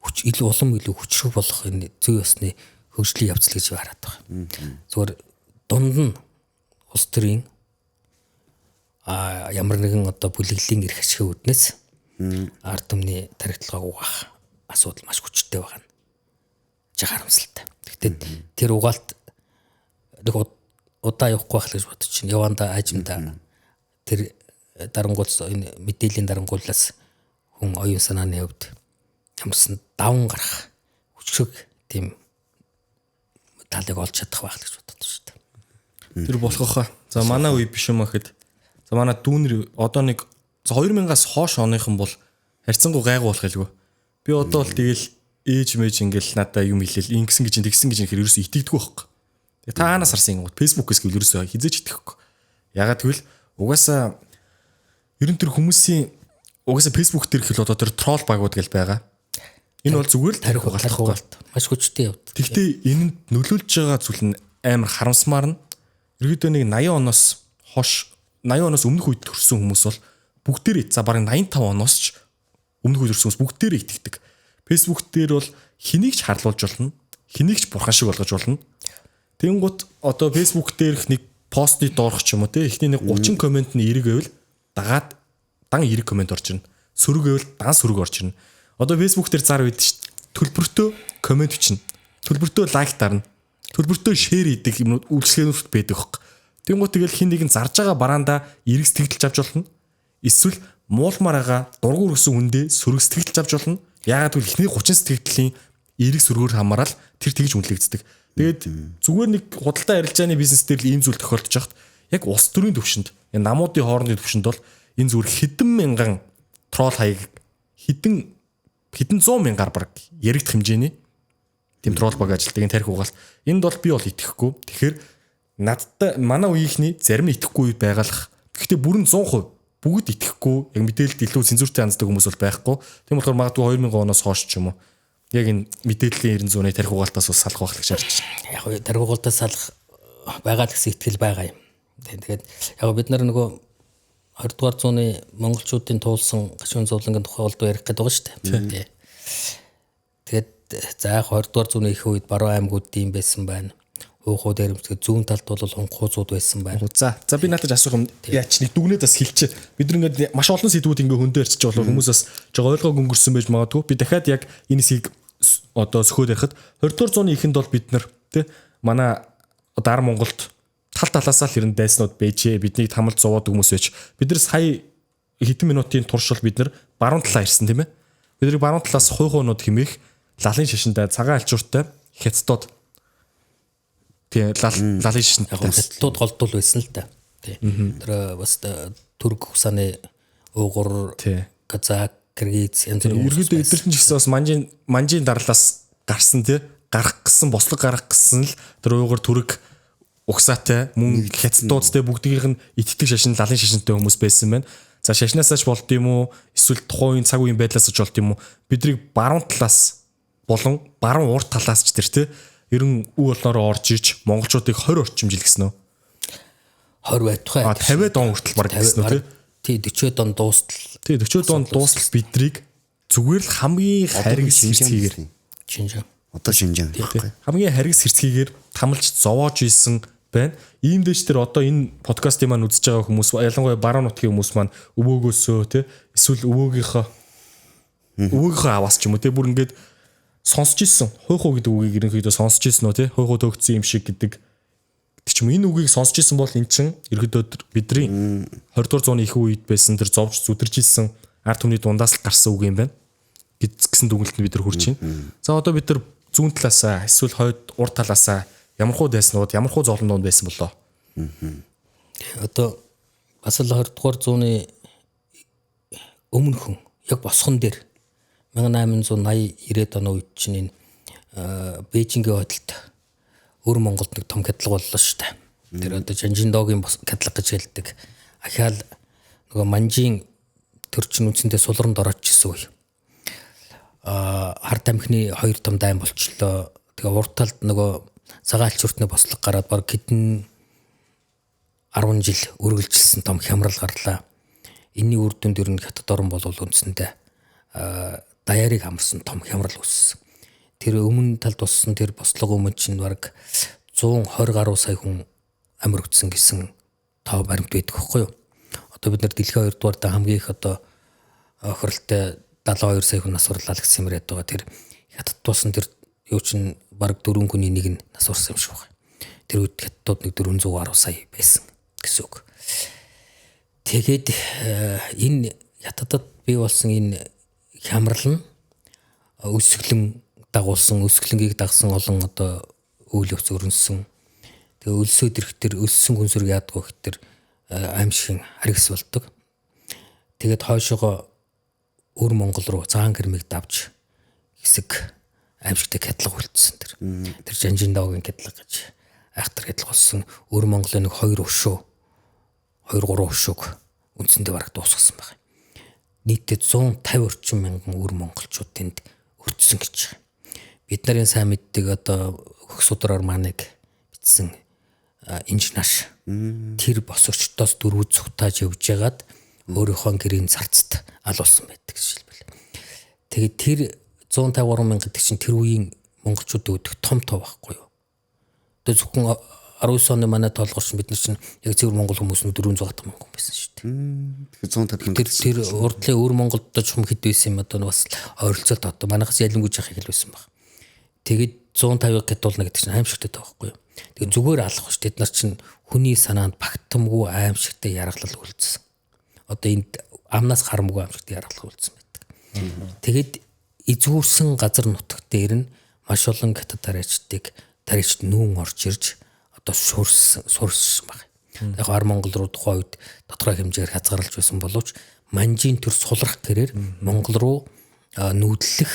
илүү улам илүү хүчрэг болох энэ зүй ёсны хөгжлийн явцал гэж хараад байгаа. Зөвхөн дунд нь улс төрийн ямар нэгэн одоо бүлэглэлийн эрх ашигын үүднээс ард түмний тархитлагаа угаах асуудал маш хүчтэй байгаа нь жахарамсалтай. Гэхдээ тэр угаалт нэг удаа явахгүй байх л гэж бодож чинь яванда ажимда тэр дарангуул энэ мэдээллийн дарангуулаас хүн оюун санааны хувьд ямарсан даван гарах хүчрэг тийм талыг олж чадах байх л гэж бодож шүү дээ.
Тэр болох хаа. За манай үе биш юм ахэд. За манай дүүнэр одоо нэг 2000-аас хойш оныхан бол харьцангуй гайгүй болох хэлгүй. Би одоо л тэгэл ээж мэж ингээл надаа юм хэлээл ингэсэн гэж тэгсэн гэж хэрэг ерөөсөө итгэдэггүй байхгүй. Тэгээ та хаанаас харсан юм бол фэйсбүүкээс гэвэл ерөөсөө хизээч итгэхгүй. Ягаад гэвэл угаасаа ерөн тэр хүмүүсийн угаасаа фэйсбүүк дээр хэл одоо тэр тролл багууд гэл байгаа. Энэ бол зүгээр л тарих угаалт
маш хүчтэй явд.
Тэгвэл энэнд нөлөөлж байгаа зүйл нь амар харамсмаар нь ерөөдөө нэг 80 оноос хойш 80 оноос өмнөх үед төрсэн хүмүүс бол бүгдээрээ за бараг 85 оноос ч өмнөх үед төрсэн хүмүүс бүгдээрээ итгэдэг. Facebook дээр бол хэнийг ч харлуулж болно. Хэнийг ч бурхан шиг болгож болно. Тэнгууд одоо Facebook дээрх нэг постны доорх ч юм уу те эхний нэг 30 комент нь эрэг байвал дагаад дан эрэг комент орж ирнэ. Сөрөг байвал дан сөрөг орж ирнэ. Одоо Facebook дээр зар үйд ш. Төлбөртөө комент бичнэ. Төлбөртөө лайк дарна. Төлбөртөө шеэр хийдэг юм үйлчлэгээнүүд байдаг хөөе. Тэнгууд тэгэл хин нэгэн зарж байгаа бараандаа эрэг сэтгэлж авч болно. Эсвэл муулмаар байгаа дургур өсөн хүндээ сөрөг сэтгэлж авч болно. Яагаад гэвэл эхний 30 сэтгэлийн эрэг сөргөөр хамаарал тэр тэгж үнэлэгддэг. Тэгээд зүгээр нэг худалдаа арилжааны бизнес дээр л ийм зүйл тохиолдож хахад яг улс төрийн төвшөнд энэ намуудын хоорондын төвшөнд бол энэ зүгээр хэдэн мянган трол хаяг хэдэн 100 мянгаар баг яригдах хэмжээний тийм трол баг ажилтдаг энэ тарих угаалт. Энд бол би бол итгэхгүй. Тэгэхээр надтай манай үеийнхний зарим нь итгэхгүй байгалах. Гэхдээ бүрэн 100% бүгд итгэхгүй яг мэдээлэлд илүү цензуртай ханддаг хүмүүс бол байхгүй. Тийм болохоор магадгүй 2000 оноос хойш ч юм уу. Яг энэ мэдээллийн 90 тарих угаалтаас бас салах байх гэж харж байна.
Яг нь тарих угаалтаас салах байгаа гэсэн итгэл байгаа юм. Тэгээд яг бид нар нөгөө 20 дугаар зууны монголчуудын туулсан гашуун зовлонгийн тухай бол ярих гэдэг байгаа шүү дээ. Тэгээд за яг 20 дугаар зууны их үед баруун аймагуд ийм байсан байна. Хуухуу дээрмсгээ зүүн талд бол хонхуузууд байсан байна.
За би надад асуух юм яач нэг дүгнээд бас хэлчихэ. Бид нар ингээд маш олон сэдвүүд ингээ хөндөө ярьчих болов хүмүүс бас жоо ойлгоог өнгөрсөн байж магадгүй. Би дахиад яг энэ хэсгийг одоо сөхөөд ярихад 20 дугаар зууны ихэнд бол бид нар тий манай Дар Монголд тал талаасаа л ирэн дайснууд байжээ. Биднийг тамалд зовоод хүмүүс байж. Бид нар сая хэдэн минутын туршил бид нар баруун талаа ирсэн тийм ээ. Бидний баруун талаас хуйхуунууд хэмээх лалын шашинтай цагаан альчууртай хятадууд лалын шашинтай
хятадууд голдуул байсан л да. Тэр бас түрк усаны уугур казак киргиз янз бүрийн
ерөөдөө эдгэрч ч гэсэн бас манжийн дарлаас гарсан тий гарах гэсэн бослог гарах гэсэн л тэр уугур түрк угсаатай мөн хятадуудтай бүгдийнх нь итдэг шашин лалын шашинтай хүмүүс байсан байна. За шашнаасаач болд юм уу эсвэл тухайн цаг үеийн байдлаас ч болд юм уу биднийг баруун талаас болон баруун урд талаас ч тэр тий ерөн үе болноороо орж иж монголчуудыг 20 орчим жил гэсэн үү?
20 байтугай.
50 он хүртэл баг гэсэн үү тий?
40 он дуустал.
Тий 40 он дуустал биднийг зүгээр л хамгийн хариг сэрцгийгээр
Шинжаан.
Одоо Шинжаан байхгүй.
Хамгийн хариг сэрцгийгээр тамалж зовоож исэн байна. Ийм дэш тэр одоо энэ подкастыг маань үзэж байгаа хүмүүс ялангуяа баруун нутгийн хүмүүс маань өвөөгөөсөө тий эсвэл өвөөгийнхөө аваас ч юм уу тий бүр ингээд сонсч ирсэн. Хуйхуу гэдэг үгийг ерөнхийдөө сонсч ирсэн үү тий хуйхуу төгцсөн юм шиг гэдэг. Тэг чим энэ үгийг сонсч ирсэн бол эн чин ерөнхийдөө бидний 20 дугаар зууны их үед байсан тэр зовж зүдэрж ирсэн ард түмний дундаас л гарсан үг юм байна. Гэсэн дүгнэлтэнд бид нар хүрч байна. За одоо бид нар зүүн талаасаа эсвэл хойд урд талаасаа ямархуу дайснууд ямархуу зовлонууд байсан болоо.
Одоо бас л 20 дугаар зууны өмнө хүн яг босхон дээр 1880-90 оны үед чинь энэ Бээжингийн хойдолд өр Монголд нэг том катлаг боллоо шүү дээ. Тэр одоо Жанжиндогийн катлаг гэж хэлдэг. Ахаал нөгөө манжийн төрчин үнцэндээ сулранд ороод чсэн үе. Хард амхны 2 том дайм болчлоо. Тэгээ урд талд нөгөө цагаан альчууртны бослог гараад баг хэдэн 10 жил үргэлжилсэн том хямрал гарлаа. Энийн үр дүнд ер нь хятад орн бол үндсэндээ даяарыг амарсан том хямрал үүссэн. Тэр өмнө талд боссон тэр бослог өмнө чинь баг 120 гаруй сая хүн амир өгсөн гэсэн тоо баримт байдаг байхгүй юу? Одоо бид нар дэлхийн 2 дугаарт хамгийн их одоо охирлтой 72 сая хүн насварлаа гэсэн юм яриад байгаа. Тэр хятад тусан тэр юу чинь баг 4 хүний нэг нь насварсан юм шиг байна. Тэр үед хятадууд нэг 400 гаруй сая байсан гэсэн үг. Тэгээд энэ хятадд бий болсон энэ хямрал нь өсгөлэн дагуулсан, өсгөлөнгийг дагсан олон одоо үйл явц өрнөсөн. Тэгээ өлсөд ирэхтэр өссөн хүн сүрэг яадгүй гэхтэр аимшигын харгас болдог. Тэгээд хойшоогоо өр Монгол руу цагаан гэрмийг давж хэсэг аимшигтай катлаг үлдсэн тэр. Тэр Жанжиндогийн катлаг гэж айхтар катлаг болсон. Өр Монголын нэг 2 3 өшөөг үндсэндээ бараг дуусгасан байна. Нийтдээ 150 орчим мянган өр монголчууд тэнд өртсөн гэж байна. Бид нарын сайн мэддэг одоо хөх судраар маныг бичсэн инженаш тэр босорчдоос дөрвөж цухтааж явж ягаад өөрийнхөө гэрийн зарцад алуулсан байдаг гэж хэлбэл. Тэгээд тэр 153 мянга гэдэг чинь тэр үеийн монголчууд өгдөг том тоо байхгүй юу? Тэгээд зөвхөн 19 оны манай тоолгорч бид нар чинь яг цэвэр монгол хүмүүс нь 400 мянган хүн байсан шүү дээ.
Тэгэхээр 150
тэр урдлын өр Монголд ч хүм хэд байсан юм одоо бас ойролцоолт одоо манайхаас ялангуй жах их л байсан баг. Тэгээд 150 гэдүүлнэ гэдэг чинь аимшигтай таахгүй юу? Тэгээд зүгээр алах ш. Тэд нар чинь хүний санаанд багтамгүй аимшигтай яргалал үлдсэн. Одоо энд амнаас харамгүй аимшигтай яргалал үлдсэн байдаг. Тэгээд эзгүүрсэн газар нутаг дээр нь маш олон хятад тариачдыг таригчд нүүн орж ирж одоо суурсан баг. Яг Ар Монгол руу тухайн үед тодорхой хэмжээгээр хязгаарлаж байсан боловч манжийн төр сулрах гэрээр Монгол руу нүүдлэх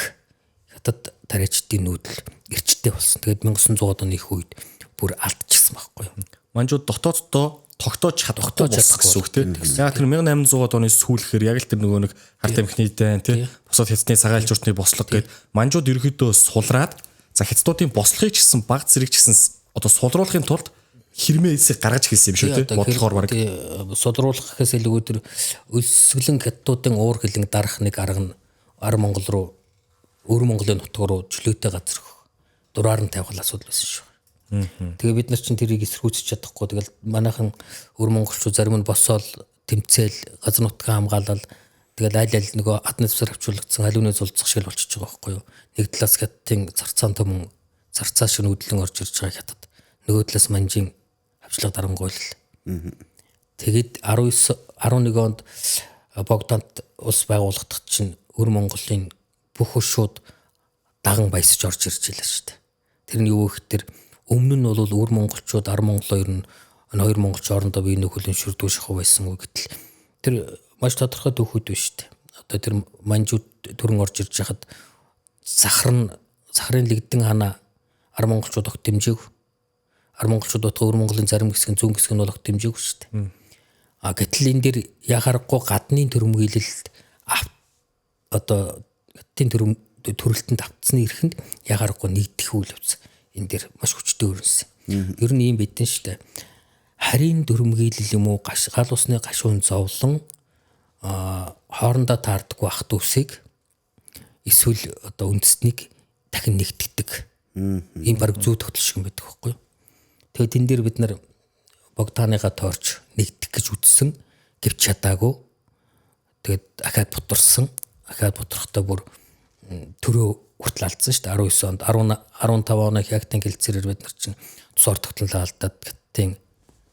хятад таригчдын нүүдэл эрчтэй болсон. Тэгээд 1900-аад оны их үед бүр алдчихсан байхгүй юу.
Манжууд дотооддоо тогтоож чадахгүй болсон гэсэн үг тийм. Яг тэр 1800-аад оны сүүлэхээр яг л тэр нөгөө нэг харт амхны дайн тийм бусад хятадны цагаал журтны бослог гээд манжууд ерөөдөө сулраад за хятадуудын бослогыг ч гэсэн баг зэрэг ч гэсэн одоо сулруулахын тулд хэрмээсийг гаргаж хэлсэн юм шүү тийм. Бодлохоор баг
сулруулах гэхээс илүү тэр өсгөлэн хятадуудын уур хилэн дарах нэг арга нь Ар Монгол руу өвөр Монголын нутаг руу чөлөөтэй газар дураар нь тавих асуудал байсан шүү. Тэгээ бид нар чинь тэрийг эсэргүүцэж чадахгүй. Тэгэл манайхан өвөр монголчууд зарим нь босоол тэмцээл газар нутгаа хамгаалал тэгэл аль нөгөө адны цэвэр авчруулагдсан халууны зулцах шиг болчихж байгаа байхгүй юу. Нэг талаас хятадын зарцаан төмөн зарцаа шиг нүүдлэн орж ирж байгаа хятад. Нөгөө талаас манжийн авчлага дарангуйл. Тэгээд 11 онд Богданд улс байгуулагдах чинь өвөр Монголын бүх хөршүүд даган баясаж орж ирж байлаа шүү дээ. Тэрний юу гэхээр өмнө нь бол өвөр монголчууд Ар Монголоо ер нь хоёр монголч орондоо бие нөхөлийн шүрдүү шахав байсан уу гэтэл тэр маш тодорхой төвхөд биш шүү дээ. Одоо тэр манжууд төрөн орж ирж хахад сахарын лэгдэн хана Ар монголчууд огт дэмжээг. Ар монголчууд утга өвөр Монголын зарим хэсэг зүүн хэсэг нь бол огт дэмжээг шүү дээ. Гэтэл энэ дэр яхаарахгүй гадны төрөмгийлэлд одоо хятадын төрөлтөнд автсны эрхэнд яхаарахгүй нэгдэх үйл явц энэ дэр маш хүчтэй өрнөсөн. Ер нь юм бидэн шүү дээ. Харийн төрөмгийлэл юм уу гал усны гашуун зовлон хоорондоо таардаггүй ах дүүсийг эсвэл одоо үндэснийг дахин нэгтгэдэг. Ийм баг зүй тогтол шиг юм байдаг байхгүй юу. Тэгээд энэ дэр бид нар Богданыгаа тоорч нэгдэх гэж үзсэн гэвч чадаагүй. Тэгээд ахаад бутарсан. Ахаад бутрахдаа бүр төрөө хүртэл алдсан шүү дээ. 19 онд 15 оны хягтын гэлцээрээр бид нар чинь тусаар тогтнолоо алдаад хятадын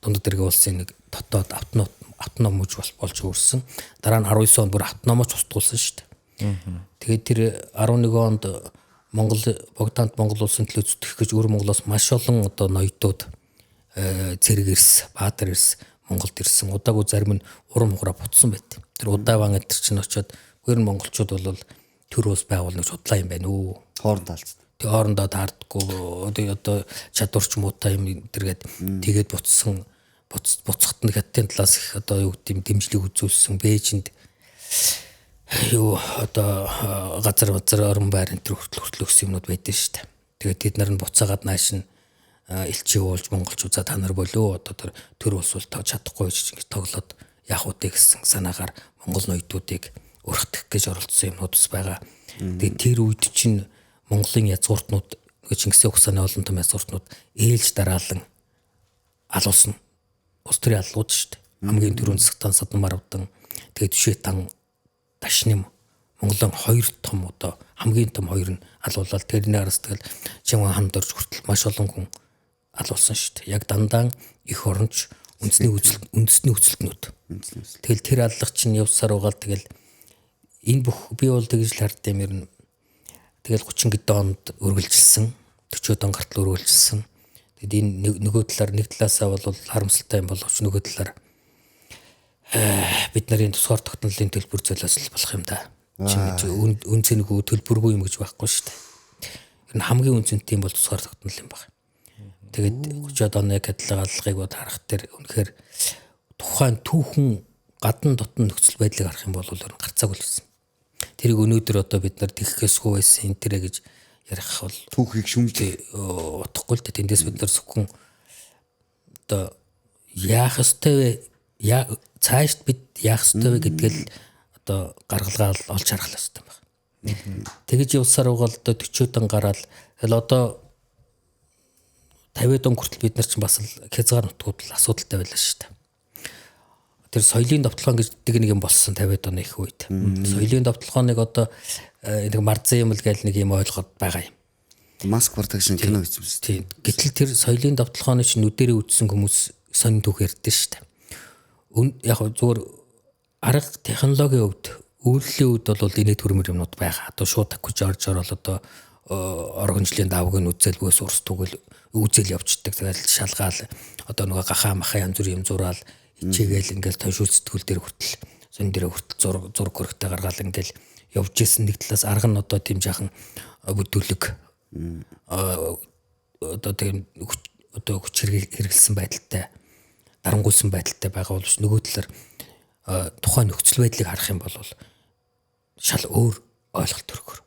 дундад дэрэг улсын нэг дотоод автоном мужи болж өөрсөн. Дараа нь 19 онд бүр автономоч устгуулсан шүү дээ. Тэгээд тэр 11 онд Богданд Монгол улсын төлөө зүтгэх гэж өвөр Монголоос маш олон одоо ноёдууд цэрэг ирс, баатар ирс Монголд ирсэн. Удаагүй зарим нь урам хугараа бутсан байт. Тэр удааван энэ чинь очиод өвөр монголчууд бол төр ус байгуулна гэж бодлоо юм байна уу?
Хоорондоо алдсан.
Тэг хоорондоо таардаггүй. Одоо чадварч муутай юм тэргээд тэгээд буцахт нь хаттын талаас их одоо юу гэдэм дэмжлэг үзүүлсэн. Бээжинд юу одоо газар орон байрны төр хүртэл өгсөн юмнууд байдсан шүү дээ. Тэгээд тэд нар нь буцаагаад нааш нь элчээ уулж монголчууд за та нар болоо одоо төр улс бол чадахгүй гэж ингэж тоглоод яах вэ гэсэн санаагаар монгол ноёдуудыг урхдах гэж оролцсон юмнууд бас байгаа. Тэгээд тэр үед чинь Монголын язгууртнууд Чингисийн ухсааны олон том язгууртнууд ээлж дараалан алуулсан. Улс төрийн аллууд шүү дээ. Хамгийн түрүүн Сагтан Садмар авдан тэгээд Түшэтан Дашним Монголын хоёр том одоо хамгийн том хоёр нь алуулаад тэрний араас тэгэл Чимган хамд орж хүртэл маш олон хүн алуулсан шүү дээ. Яг дандаа их оронч үндэсний үзэлтнүүд. Тэгэл тэр аллах чинь явсаар угаал тэгэл энэ бүх би бол тэгж л хардсан юм. Тэгэл 30 гэд онд өргөлжилсэн, 40 он гартал өргөлжилсэн. Тэгэд энэ нөгөө талаар нэг талаасаа бол харамсалтай юм боловч нөгөө талаар бид нарын тусгаар тогтнолын төлбөр золиослол болох юм да. Чинь үнцэнгүй төлбөргүй юм гэж байхгүй шүү дээ. Энэ хамгийн үнцэнтэй юм бол тусгаар тогтнол юм байна. Тэгээд 30 оны хадгалга алгыг бод харах тэр үнэхээр тухайн түүхэн гадна дотн нөхцөл байдлыг харах юм бол өөр гарцааг үлсэн. Тэрийг өнөөдөр одоо бид нар тэгхээсгүй байсан энэ тэрэ гэж ярих бол
түүхийг шүмжлээ
утахгүй л дээ. Тэндээс бид нар зөвхөн одоо яах ёстой вэ? Цаашд бид яах ёстой вэ гэдгээл одоо гаргалгаа олж харах хэрэгтэй байна. Тэгэж явсаар угаал одоо 40 он гараад тэгэл одоо 50 он хүртэл бид нар чинь бас хязгаар нутгууд л асуудалтай байлаа шүү дээ. Тэр соёлын довтлогоо гэдэг нэг юм болсон 50 оны их үед. Соёлын довтлогооныг одоо нэг марзан юм л гээл нэг юм ойлгоод байгаа юм.
Маск продакшн кино хийсэн биз.
Тийм. Гэтэл тэр соёлын довтлогооны чинь нүдэрээ үдсэн хүмүүс сонин түүх ярьдэн шүү дээ. Яг зүгээр арга технологийн хувьд үйлдлийн хувьд бол инээ төрмөр юмнууд байгаа. Одоо шууд акуж орж орол одоо оргонжлийн давыг нь үзэлгөөс урс түгэл үзэл явждаг. Тэгэл шалгаал одоо нөгөө гахаа махаа янз бүр юм зураал ичээгээл ингээл тоншил сэтгүүл дээр хүртэл сон дээр хүртэл зураг хөрөгтэй гаргаал ингээл явж исэн. Нэг талаас арга нь одоо тийм жаахан бүдүүлэг одоо тийм одоо хүч хэрэгэлсэн байдалтай дарангуйсан байдалтай байгаа боловч нөгөө талаар тухайн нөхцөл байдлыг харах юм бол шал өөр ойлголт төрөхөр.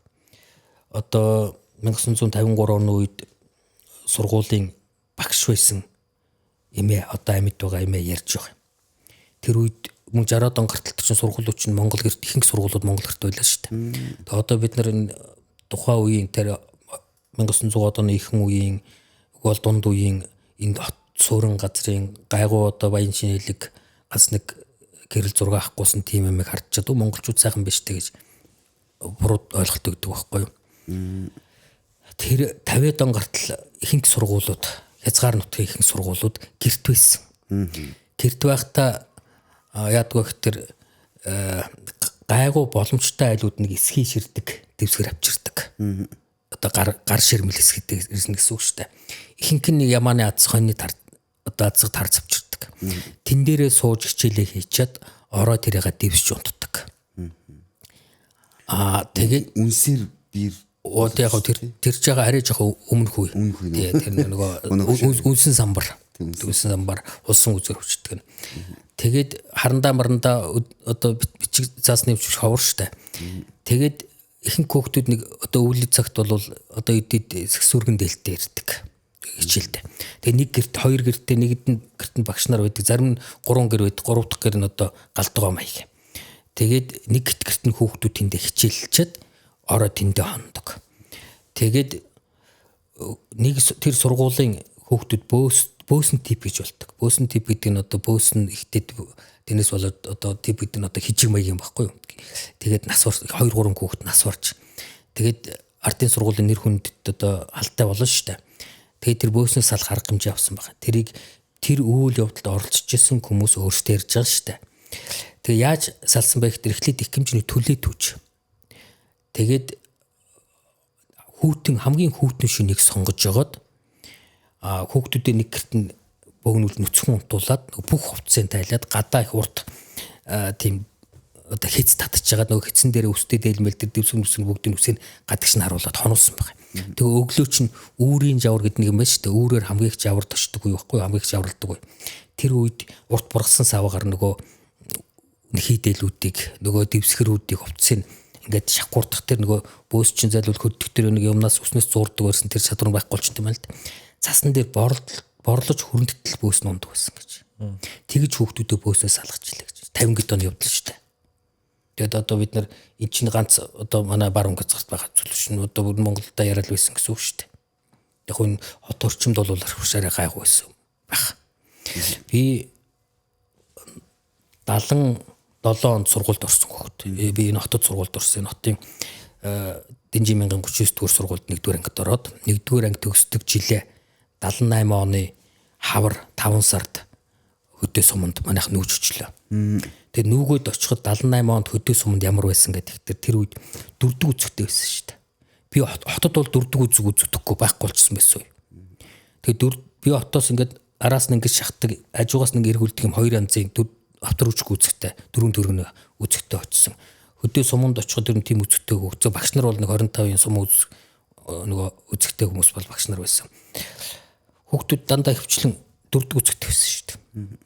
Одоо 1953 оны үед сургуулийн багш байсан эмээ одоо амьд байгаа эмээ ярьж байгаа. Тэр үед мөн 60-аад он гарталт чинь сургуулиуд чинь Монгол гэрт ихэнх сургуулиуд Монгол гэрт байлаа шүү дээ. Тэгээ одоо бид нар энэ тухайн үеийн тэр 1900-аад оны ихэнх үеийн угол дунд үеийн энэ суурин газрын гайгуу одоо баян шинэлэг ганц нэг гэрэл зураг авахгүйсэн тийм юм харж чадв. Монголчууд сайхан биш тэ гэж буруу ойлголт өгдөг байхгүй юу? Тэр 50-аад он гартал ихэнх сургуулиуд хязгаар нутгийн ихэнх сургуулиуд гэрт байсан. Гэрт байхдаа яадгүй ихтер гайгуу боломжтой айлууд нэг эсхий ширдэг дэвсгэр авчирдаг. Одоо гар ширмэл эсгэдэг ирсэн гэсэн үг шүү дээ. Ихэнх нь ямааны аз хойны одоо азг тарц авчирдаг. Тэн дээрээ сууж хичээлээ хийчихэд ороо тэрийгээ дэвсж унтдаг. Тэгээд
үнсээр бир
яг тэр жаага арай жоохон өмнөх үе. Тэр нөгөө үнсэн самбар. Үнсэн самбар улсын үзээр хүчдэг. Тэгээд харандаа марандаа одоо бичиг заасны өвч ховор штэ. Тэгээд ихэнх хүүхдүүд нэг одоо өвлийн цагт бол одоо эдэд сэхсүргэн дээлтэй ирдэг хичээлдээ. Тэгээ нэг гэрт хоёр гэртээ нэгд нь гэрт нь багш нар байдаг. Зарим нь 3 гэр байдаг. 3 дахь гэр нь одоо галдгаа маяг. Тэгээд нэг гэрт нь хүүхдүүд тэндээ хичээлчихэд ороо тэндээ хондог. Тэгээд нэг тэр сургуулийн хүүхдүүд бөөсөн тип гэж болдог. Бөөсөн тип гэдэг нь одоо бөөсөн ихтэд тэрнээс болоод одоо тип гэдэг нь одоо хижиг маяг юм баггүй юу. Тэгээд нас барж 2 3 хүүхэд нас барж. Тэгээд ардын сургуулийн нэр хүндэд одоо алтай болно шүү дээ. Тэгээд тэр бөөснөөс алах арга хэмжээ авсан байна. Тэрийг тэр үйл явдалд оролцож исэн хүмүүс өөрсдөө ярьж байгаа шүү дээ. Тэгээ яаж салсан бэ гэхээр эхлээд их хэмжээний төлөө түүж. Тэгээд хамгийн хүүтэн шинийг сонгож жогоод хүүхдүүдээ нэг гэрт нь богнул нүцгэн унтуулад бүх хувцсыг тайлаад гадаа их урт тийм одоо хэц татж жагаад нөгөө хэцэн дээр өстэй дээлмэл тэр дэвсгэн бүгдийн үсийг гадагш нь харуулад хонуулсан байна. Тэгээ өглөө чинь үүрийн жавар гэдэг нэг юм байна шүү дээ. Үүрээр хамгийн их жавар тошдог уу байхгүй хамгийн их жаварладаг уу. Тэр үед урт бургасан савгаар нөгөө хийдэлүүдийг нөгөө дэвсгэрүүдийг хувцсыг ингээд шахуурдах тэр нөгөө бөөс чин зайлуул хөддөг тэр нэг юмнаас үснээс зуурдаг байсан тэр чадвар байхгүй болчихсон юм байна л да. Цасн дээр борлож хөрөнтөл бөөс нундаг байсан гэж. Тэгж хүүхдүүдээ бөөсөөс салгаж илээ гэж. 50 гэд оны явдал шүү дээ. Тэгээд одоо бид нар энэ чинь ганц одоо манай бар өнгөц цагт байгаа зүйл шин одоо Монголда яриад байсан гэсэн үг шүү дээ. Яг энэ хот орчимд бол архившаараа гайгүй байсан байх. Би 77 онд сургуульд орсон хөхт. Би энэ хотод сургуульд орсон. Хотын Дэнжи 1039 дугаар сургуульд 1-р ангид ороод 1-р анги төгсдөг жилээ 78 оны хавар 5 сард хөдөө суманд манайх нүүж өчлөө. Тэгээ нүүгөөд очиход 78 онд хөдөө суманд ямар байсан гэдэг тэр үед дөрдөг үзэгтэй байсан шүү дээ. Би хотод бол дөрдөг үзэг үзэгдэхгүй байхгүй болчихсон байсан. Тэгээ би хотоос ингээд араас нь ингээд шахдаг, хажуугаас нь эргүүлдэг юм 2 янзын автор үжиг үзэгтэй 4 төргөн үзэгтэй очсон. Хөдөө суманд очиход тэр тийм үзэгтэй өгцөө багш нар бол нэг 25-ын сум нөгөө үзэгтэй хүмүүс бол багш нар байсан. Хүүхдүүд дандаа хөвчлэн дөрдөг үзэгтэй байсан шүү дээ.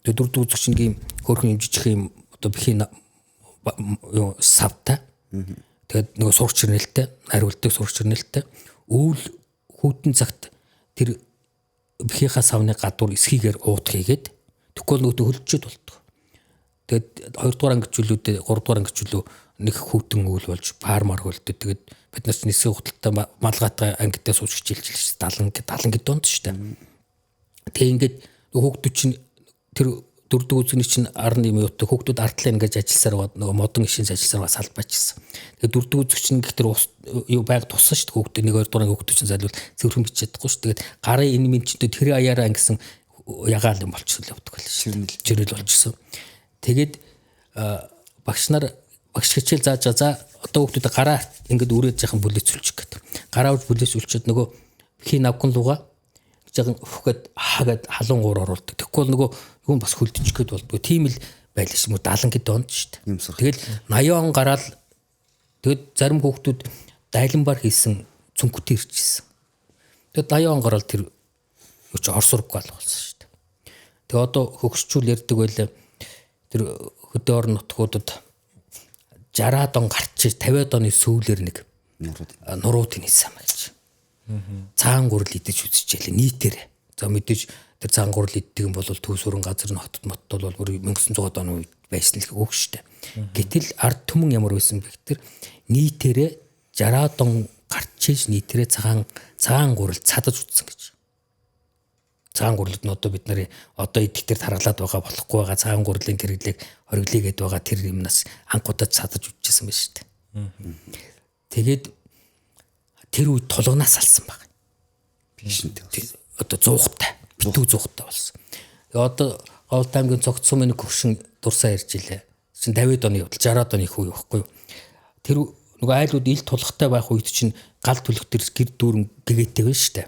Тэгээ дөрдөг үзэг чинь ийм хөөрхөн юм жижиг юм одоо бэхийн савтай. Тэгээд нөгөө сурч ирнэлтэй, хариултыг сурч ирнэлтэй. Өвөл хүүтэн цагт тэр бэхийнхаа савны гадуур эсхийгээр уудах хийгээд тэгвэл нөгөө хөлжөөд болдог. Тэгээд 2 дугаар ангичлүүдээ 3 дугаар ангичлүү нэг хүүтэн өвөл болж фармаар хөлдөд. Тэгээд бид нар чинь эсхий хуталтай малгайтай ангидаа сууж хичээлж л 70 гэд донд шүү дээ. Тэгээ ингээд хүүхдүүд чинь тэр дөрдөг үзэгний чинь арны юм юутай хүүхдүүд артлаа ингэж ажилласаар байгаа нөгөө модон ишин ажилласаар салбаачсан. Тэгээ дөрдөг үзэг чинь гэхдээ юу байг туссан шүү дээ хүүхдүүд 1 2 дугаар хүүхдүүд чинь зайлвал цэвэрхэн бичиж чадахгүй шүү. Тэгээд гарын энэ минчтэй тэр аяараа ангисан ягаал юм болчихсон л явдаг байл. Жирэл болчихсон. Тэгээд багш хичээл зааж за одоо хүүхдүүд гараа ингээд үрээд яхан бүлэцүүлчих гэдэг. гараа уж бүлээс үлчээд нөгөө хин авган луга жаахан өөхгээд хаагаад халуун гуур оруулдаг. Тэгэхгүй бол нөгөө юм бас хөлдөж гээд болдгоо. Тийм л байлаа ш. Мөр 70 гэд онд шүү дээ. Тэгэл 80 он гараад тэгэд зарим хүүхдүүд дайланбар хийсэн цүнхтэй ирчихсэн. Тэгэд 80 он гараад тэр юу ч орс ураг гал болсон шүү дээ. Тэгээ одоо хөгсчүүл ярьдаг байлаа. Тэр хөдөө орон нутгуудад 60 он гарч 50 оны сүүлээр нэг нурууд нийсэн байж. Цагаан гурал идэж үзчихлээ нийтээр. За мэдээж тэр цагаан гурал иддэг юм бол төв сүрэн газар нь хотод моттол бол 1900 оны үед байсан л үг шүү дээ. Гэтэл ард түмэн ямар байсан бэ гэхээр нийтээр 60 он гарч нийтээр цагаан гурал цадаж утсан гэж. Цагаан гурлууд нь одоо бид нарын одоо идэхтэр таргалаад байгаа болохгүй байгаа цагаан гурлын хэрэглээг хориглогээд байгаа тэр юмнаас анхудад цадаж үтчихсэн байна шүү дээ. Тэгээд тэр үед тулгнаас алсан баг.
Биш нь
одоо 100-тай, битүү 100-тай болсон. Одоо Говьд аймгийн цогц сумын хөгшин дурсаа ярьж илээ. Чин 50-д оны явдал 60-д оны хүү явахгүй юу. Тэр нөгөө айлууд ил тулхтай байх үед чинь гал түлх төр гэр дүүрэн гэгээтэй байна шүү дээ.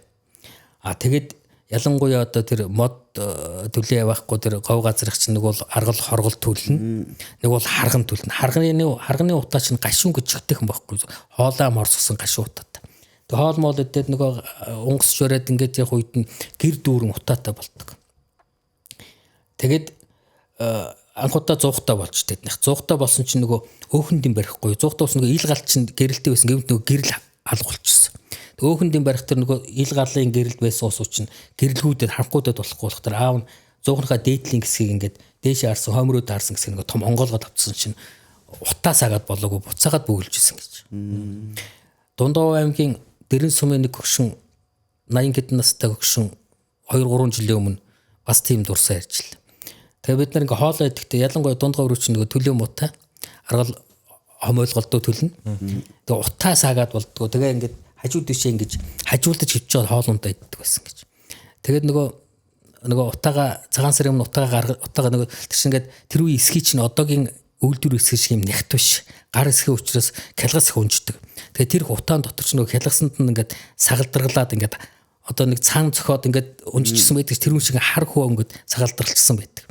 Тэгээд ялангуяа одоо тэр мод төлөө явахгүй тэр говь газрах чинь нэг бол аргал хоргол төлнө. Нэг бол харган төлнө. Харганы утаа чинь гашуун гэж чигтэйхэн байхгүй. Хоолоо морсгсон гашуун утаатай. Тэг хоол моол өдөөд нөгөө унгасч өрөөд ингээд яг үед нь гэр дүүрэн утаатай болдог. Тэгээд анхудаа 100-тай болж тэднийх. 100-тай болсон чинь нөгөө өөхөндийн барихгүй. 100-тай болсон нөгөө ил гал чинь гэрэлтэй байсан. Гэвч нөгөө гэрэл алга болчихсон. Өөхөндийн барих тэр нөгөө ил гарлын гэрэлд байсан ус чинь гэрэлгүүдэд харахгүй болохгүй болох тэр аав нь 100-ынхаа дээдлийн хэсгийг ингээд дээшээ харсан хомрууд харсан гэсэн нөгөө том онгоолгоод авцсан чинь утаас агаад болоогүй буцаагаад бөглөж исэн гэж. Дундав аймгийн Дэрэн сумын нэг хөгшин 80 хэдэн настай хөгшин 2-3 жилийн өмнө бас тийм дурсаа ярьж л. Тэгээ бид нар ингээ хоолоо идэхдээ ялангуяа дундгав руу чинь нөгөө төлөө муутай аргал хомойлголдоо төлнө. Тэгээ утаас агаад болдгоо. Тэгээ ингээд хажууд дэшээ ингэж хажуулдаж хөвч жоод хоолундаа иддэг байсан гэж. Тэгээд нөгөө утаага цагаан сарын өмнө утаага нөгөө тэр чинь ингээд тэр үе эсхий чинь одоогийн үйлдвэр эсхий шиг юм нягт биш. Гар эсхий учраас хялгас их унждаг. Тэгээ тэр утаан дотор ч нөгөө хялгасанд нь ингээд сагалдаргалаад ингээд одоо нэг цаан цохоод ингээд унжчихсан байдаг. Тэр үн шиг хар хөө ингээд сагалдарлцсан байдаг.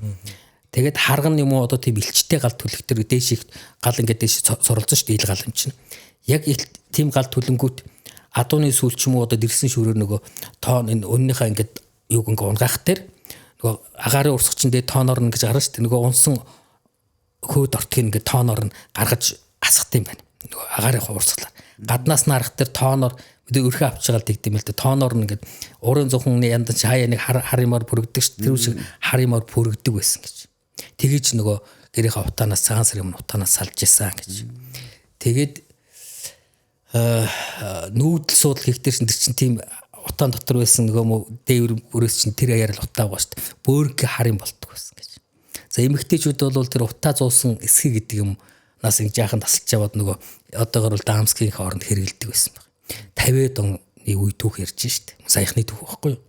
Тэгээд харган юм уу одоо тийм илчтэй гал түлэх тэр дээш их гал ингээд дээш соролцсон шүү дээ ил гал юм чинь. Яг тийм гал түлэнгүүт адууны сүүл ч юм уу одоо дэрсэн шүүрээр нөгөө тоон энэ өннийхээ ингээд юуг ингээд унгаах дээр нөгөө агаарын урсгал чинь дээд тооноор нь гэж гарна шүү дээ. Нөгөө унсан хөөд ортгийг ингээд тооноор нь гаргаж асах юм байна. Нөгөө агаарын урсгалаар. Гаднаас нь харах тэр тооноор бид өрхөө авч байгаа л тэгдэм л дээ. Тооноор нь ингээд урын зөвхөн янда чи хаяа нэг хар юмар бүрэгдэг ш. Тэр шиг хар юмар бүрэгдэг байсан гэж. Тэгэж нөгөө гэрийнхаа утаанаас цагаан сарын өмнө утаанаас салж исэн гэж. Тэгээд нүүдэл суудал хийхтэр чинь тийм утаан дотор байсан нөгөө дээвэр бүрээс чинь тэр аяар л утаа байгаа ш. Бөөрг хар юм болтгоо байсан гэж. За эмэгтэйчүүд бол тэр утаа зуусан эсхий гэдэг юм нас ин жаахан тасалж яваад нөгөө одоогор бол даамскийн хооронд хэрэгэлдэг байсан баг. 50-д оны үе түүх ярьж штэ. Саяхны түүх байхгүй юу?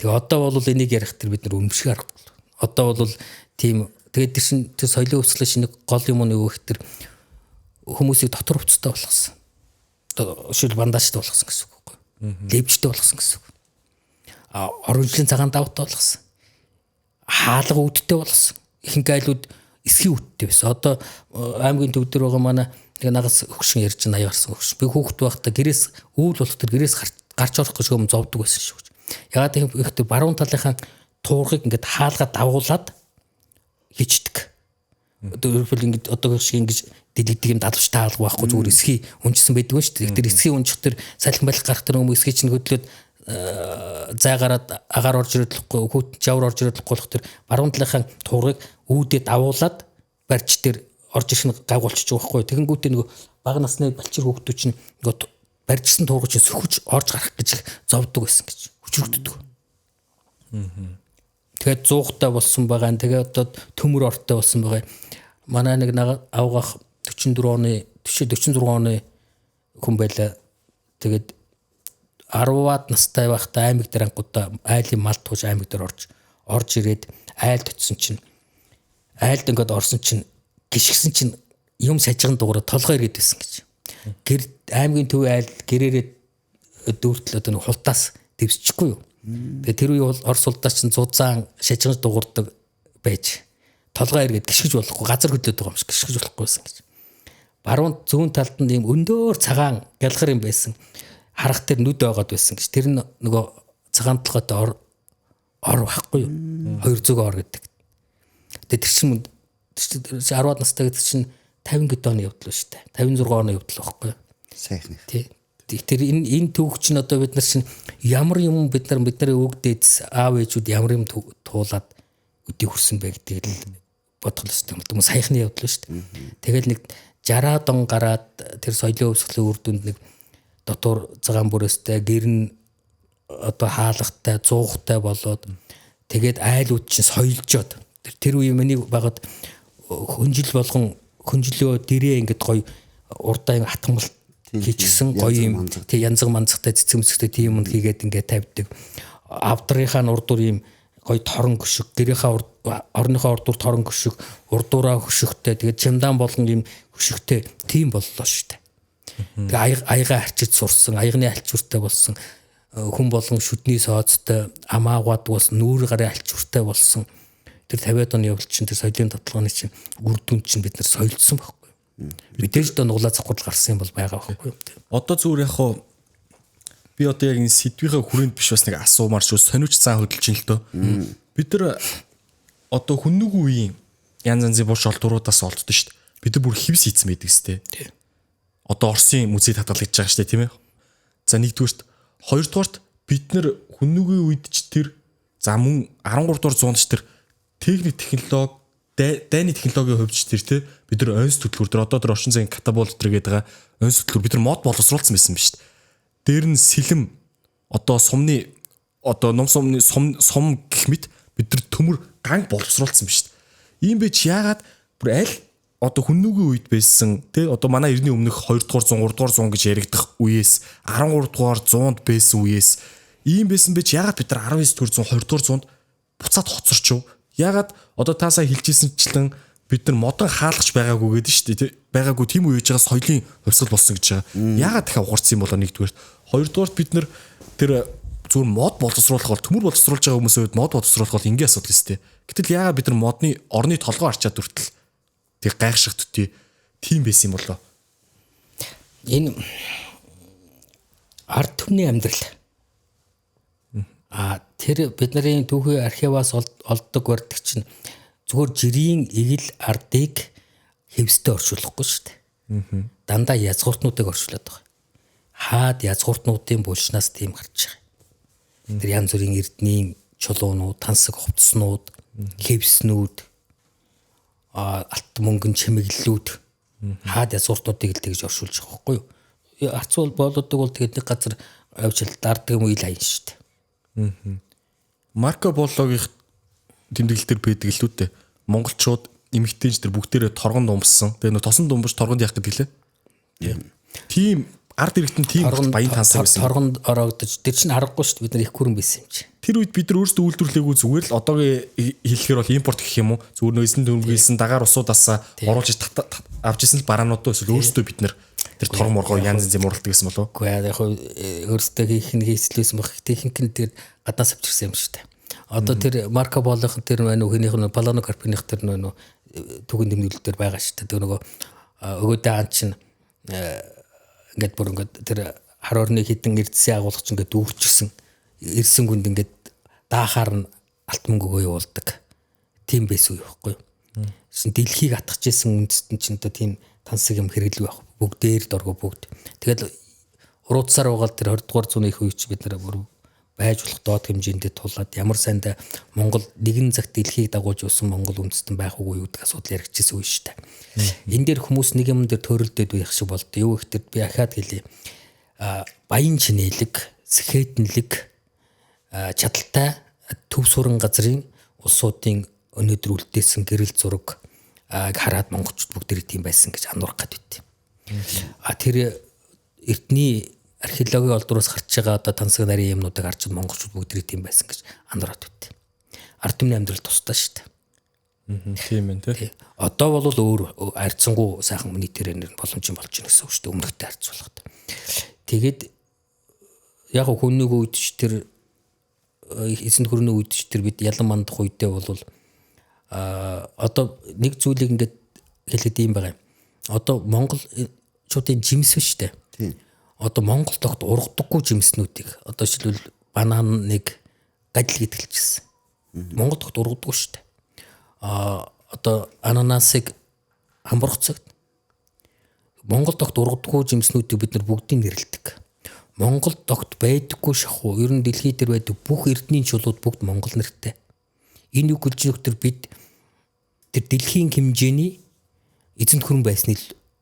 Тэгээ одоо бол энийг ярих тэр бид нар өмшиг аргагүй. Одоо бол тийм тэгээд тэр соёлын өвчлөл шинэ гол юм уу нэг их тэр хүмүүсийг дотор хувцастай болгосон. Одоо шил бандажтай болгосон гэсэн үг байхгүй юу? Левчтэй болгосон гэсэн үг. Оронжлын цагаан давтаа болгосон. Хаалга үүдтэй болгосон. Ихэнх айлууд эсхий үүдтэй байсан. Одоо аймгийн төв дээр байгаа манай нэг нагас хөгшин ярьж 80 гарсан хөгш. Би хүүхэд байхдаа гэрээс үүл болох тэр гэрээс гарч орох гэж юм зовдөг байсан шүү. Ягаад гэвэл их тэр баруун талынхаа туургыг ингээд хаалгаа давуулаад хичдэг. Одоо ерөнхийдөө ингээд одоогийн шиг ингэж дэлгэдэг юм далвчтай хаалга байхгүй зүгээр эсхий унжсан байдаг шүү дээ. Тэр эсхий унжих тэр салхин байлах гарах тэр хүмүүс эсхий чинь хөдлөөд зайгараад агаар орж ирэхгүй хүүт жавар орж ирэхгүй болох тэр баруун талынхаа туургыг үүдээ давуулаад барьж тэр орж ирэх нь гайгуулчих жоохгүй. Тэгэнгүүтээ нөгөө бага насны балчир хүүхдүүд чинь нөгөө барьжсан туургыг чинь сөхөж орж гарах гэж зовдөг байсан гэж хүчрэгддэг. Тэгээд 100-тай болсон байгаа. Тэгээд одоо төмөр ортой болсон байгаа. Манай нэг авгаах 46 оны хүн байлаа. Тэгээд 10-аад настай байхдаа аймаг дээр ангуудаа айлын мал тууж аймаг дээр орж ирээд айлд очсон чинь айлд ингээд орсон чинь гიშгсэн чинь юм сажиган дуурай толгой ирээд байсан гэж. гэр аймгийн төв айл гэрээрээ дүүртэл одоо нэг хултаас дэвсчихгүй юу. Тэгээ тэр үе бол Орос улдаас чинь зузаан шажигч дуурдаг байж толгой эргээд гიშгэж болохгүй газар хөдлөд байгаа юм шиг гიშгэж болохгүй байсан гэж. Баруун зүүн талд нь ийм өндөр цагаан гялгар юм байсан. Харах тэр нүд байгаад байсан гэж. Тэр нөгөө цагаан толгойтой ор байхгүй юу? 200 ор гэдэг. Тэгээ тэр чинь 10-аад настай гэдэг чинь 50 гэд оны явдал шүү дээ. 56 оны явдал байхгүй юу?
Сайхны.
Тий. Тэр энэ төвч нь одоо бид нар чинь ямар юм бидний өгдөөд аав ээжүүд ямар юм туулаад өдий хүрсэн бэ гэдгийг л бодгол шүү дээ. Саяхны явдал шүү дээ. Тэгэл нэг 60 он гараад тэр соёлын өвсгөлийн үр дүнд нэг дотор цагаан бүрээстэй гэрн одоо хаалгатай зуухтай болоод тэгээд айлууд чинь соёлжоод тэр үе миний багад хөнжил болгон хөнжлөө дэрээ ингээд гоё урдаа хатгамбал хийчихсэн гоё юм тий янзаг манцагтай цэцэмсгтэй тийм юм хийгээд ингээд тавьдаг. Авдрынхаа урдуур юм гоё торон гүшиг гэрийнхаа орныхоо урдуур торон гүшиг урдуураа хөшигтэй тэгээд чамдаан болгон юм хөшигтэй тийм боллоо шүү дээ. Тэгээ аяга арчиж сурсан аягны альчууртай болсон хүн болгон шүдний сооцтой амаагууд бас нүүр гарын альчууртай болсон. Тэр 50-аад оны явдал чинь тэр соёлын татлагын чинь үр дүн чинь бид нар соёлсон байхгүй. Мэдээж доо нуглаа цохол гарсан юм бол байгаа байхгүй.
Одоо зүгээр яг хоо би одоо яг энэ сэдвийнхээ хүрээнд биш бас нэг асуумар шүү сониуч цаан хөдөлж ин л дөө. Бид нар одоо хүннүгүү үеийн янз янзын буш олдуруудаас олддоо шүү дээ. Бид нар бүр хивс хийцэн байдаг сте. Одоо Оросын музей татгалж байгаа шүү дээ тийм ээ. За нэгдүгээрт хоёрдугаарт бид нар хүннүгийн үед ч тэр за мөн 13 дугаар зуунд ч тэр техник технологи дайны технологийн хувьд ч тэр те бид нар онц төтлөөр тэр одоо тэр орчин цагийн катапульт тэр гэдэг байгаа онц төтлөөр бид нар мод боловсруулсан байсан биз дээ. Дээр нь сэлэм одоо сумны одоо ном сумны сум гэх мэт бид нар төмөр ганг боловсруулсан биз дээ. Ийм байж яагаад бүр аль одоо хүннүгийн үед байсан те одоо манай эртний өмнөх 2 дугаар 100 3 дугаар 100 гэж яригдах үеэс 13 дугаар 100-д байсан үеэс ийм байсан байж яагаад бид нар 19 дугаар 100 20 дугаар 100-д буцаад хоцорчв. Ягаад одоо та сая хэлжсэнчлэн бид нар модон хаалгач байгаагүй гэдэг шүү дээ. Байгаагүй тийм үеж байгаа соёлын хувьсгал болсон гэж байгаа. Ягаад дахиад угарсан юм болоо нэгдүгээр. Хоёрдугаар бид нар тэр зүгээр мод боловсруулах бол төмөр боловсруулж байгаа хүмүүсийн үед мод боловсруулах бол ингийн асуудал өстэй. Гэтэл ягаад бид нар модны орны толгой арчаад хүртэл тэг гайхшиг төтий тийм байсан юм болоо.
Энэ ард түмний амьдрал тэр бидний түүхий архиваас олддог барьдаг чинь зүгээр жирийн игэл ардыг хэвстэй орчуулахгүй шүү дээ. Дандаа язгууртнуудыг орчуулад байгаа. Хаад язгууртнуудын булшнаас тийм гарч байгаа. Тэр янз бүрийн эрдний чулуунууд, тансаг хувцснууд, хэвснүүд, алт мөнгөн чимэглэлүүд хаад язгууртнуудыг л тэгж орчуулж байгаа байхгүй юу? Арцуул болоодог бол тэгээд нэг газар авчил дарддаг юм ил аян шүү дээ.
Марко Пологийн тэмдэглэл төр байдаг л үү дээ. Монголчууд эмэгтэйч тэр бүгдээрээ торгон думсан. Тэгээ нөө тосон думбаж торгонд яах гэдэг лээ. Тийм ард иргэдэн тийм баян тансаа байсан.
Торгонд ороогдож тэр чинь аргагүй шүү дээ. Бид нар их хүрэн байсан юм чи.
Тэр үед бид нар өөрсдөө үйлдвэрлэегүй зүгээр л одоогийн хэлэхээр бол импорт гэх юм уу? Зүгээр нөөсөн дөнгөйсэн дагаар усуудаасаа оруулж авч исэн л бараануудаа эсвэл өөрсдөө бид нар тэр торгон моргоо янз янзын муралдаг гэсэн болов уу?
Үгүй яг өөрсдөө хийх нь хийцлээсэн баг. Техник нь тэр гаднаас авчирсан юм шүү дээ. Одоо тэр Марко Пологийн тэр хинийх нь Полоно Карпиных тэр түүхэн тэмдэглэл дээр байгаа шүү дээ. Тэр нөгөө өгөөдөө ан чинь ингээд бүр ингээд тэр хар орны хитэн эрдэсийн агуулгач ингээд дүүрчихсэн. Ирсэн гүнд ингээд даахаар нь алт мөнгө өгөө явуулдаг. Тийм байсан уу байхгүй юу? Дэлхийг атгахжсэн үндэстэн чинь одоо тийм тансаг юм хэрэглэв байх. Бүгдээр доргоо бүгд. Тэгэл урууцсаар байгаа тэр 20 дугаар зууны их үеч бид нар бүр байж болох доод хэмжээндээ тулаад ямар сайндаа Монгол нэгэн цагт дэлхийг дагуулж усан Монгол үндэстэн байх уу юу гэдэг асуудал яригдчихсэн үе шүү дээ. Энэ дээр хүмүүс нэг юм дээр төрөлдөд байх шиг болд. Юу ихтэй би ахаад хэлье. Баян чинэлэг, сэхэтнэлэг, чадaltaй төв суран газрын улсуудын өнөөдөр үлдээсэн гэрэл зураг хараад монголчууд бүгд тийм байсан гэж ануурах гэдэг. Тэр эртний археологийн олдроос гарч байгаа одоо тансаг нарийн юмнуудыг харж монголчууд бүгд тийм байсан гэж ануураад байт. Ард түмний амьдрал тусдаа шүү дээ.
Тийм ээ тий.
Одоо бол өөр арьцангуй сайхан монитор нэр боломж болж байна гэсэн үг шүү дээ өмнөхтэй харьцуулахад. Тэгээд яг хүннийг үед ч тэр эзэнт гүрний үед ч тэр бид ялан мандах үедээ бол одоо нэг зүйлийг ингээд хэлэхэд юм байгаа юм. Одоо монголчуудын жимс шүү дээ.
Тийм.
Одоо Монгол тогт ургадаггүй жимснүүдийг одоо жишээлбэл бананыг гадил гэдгэлчихсэн. Монгол тогт ургадаггүй шүү дээ. Одоо ананасыг хамбургацагт Монгол тогт ургадаггүй жимснүүдийг бид нар бүгдийг нэрлэдэг. Монгол тогт байдаггүй шахуу ер нь дэлхий дээр байдаг бүх эрдэнийн чулууд бүгд монгол нэртэй. Энэ үг хэлж өгтөр бид тэр дэлхийн хэмжээний эзэнт гүрэн байсны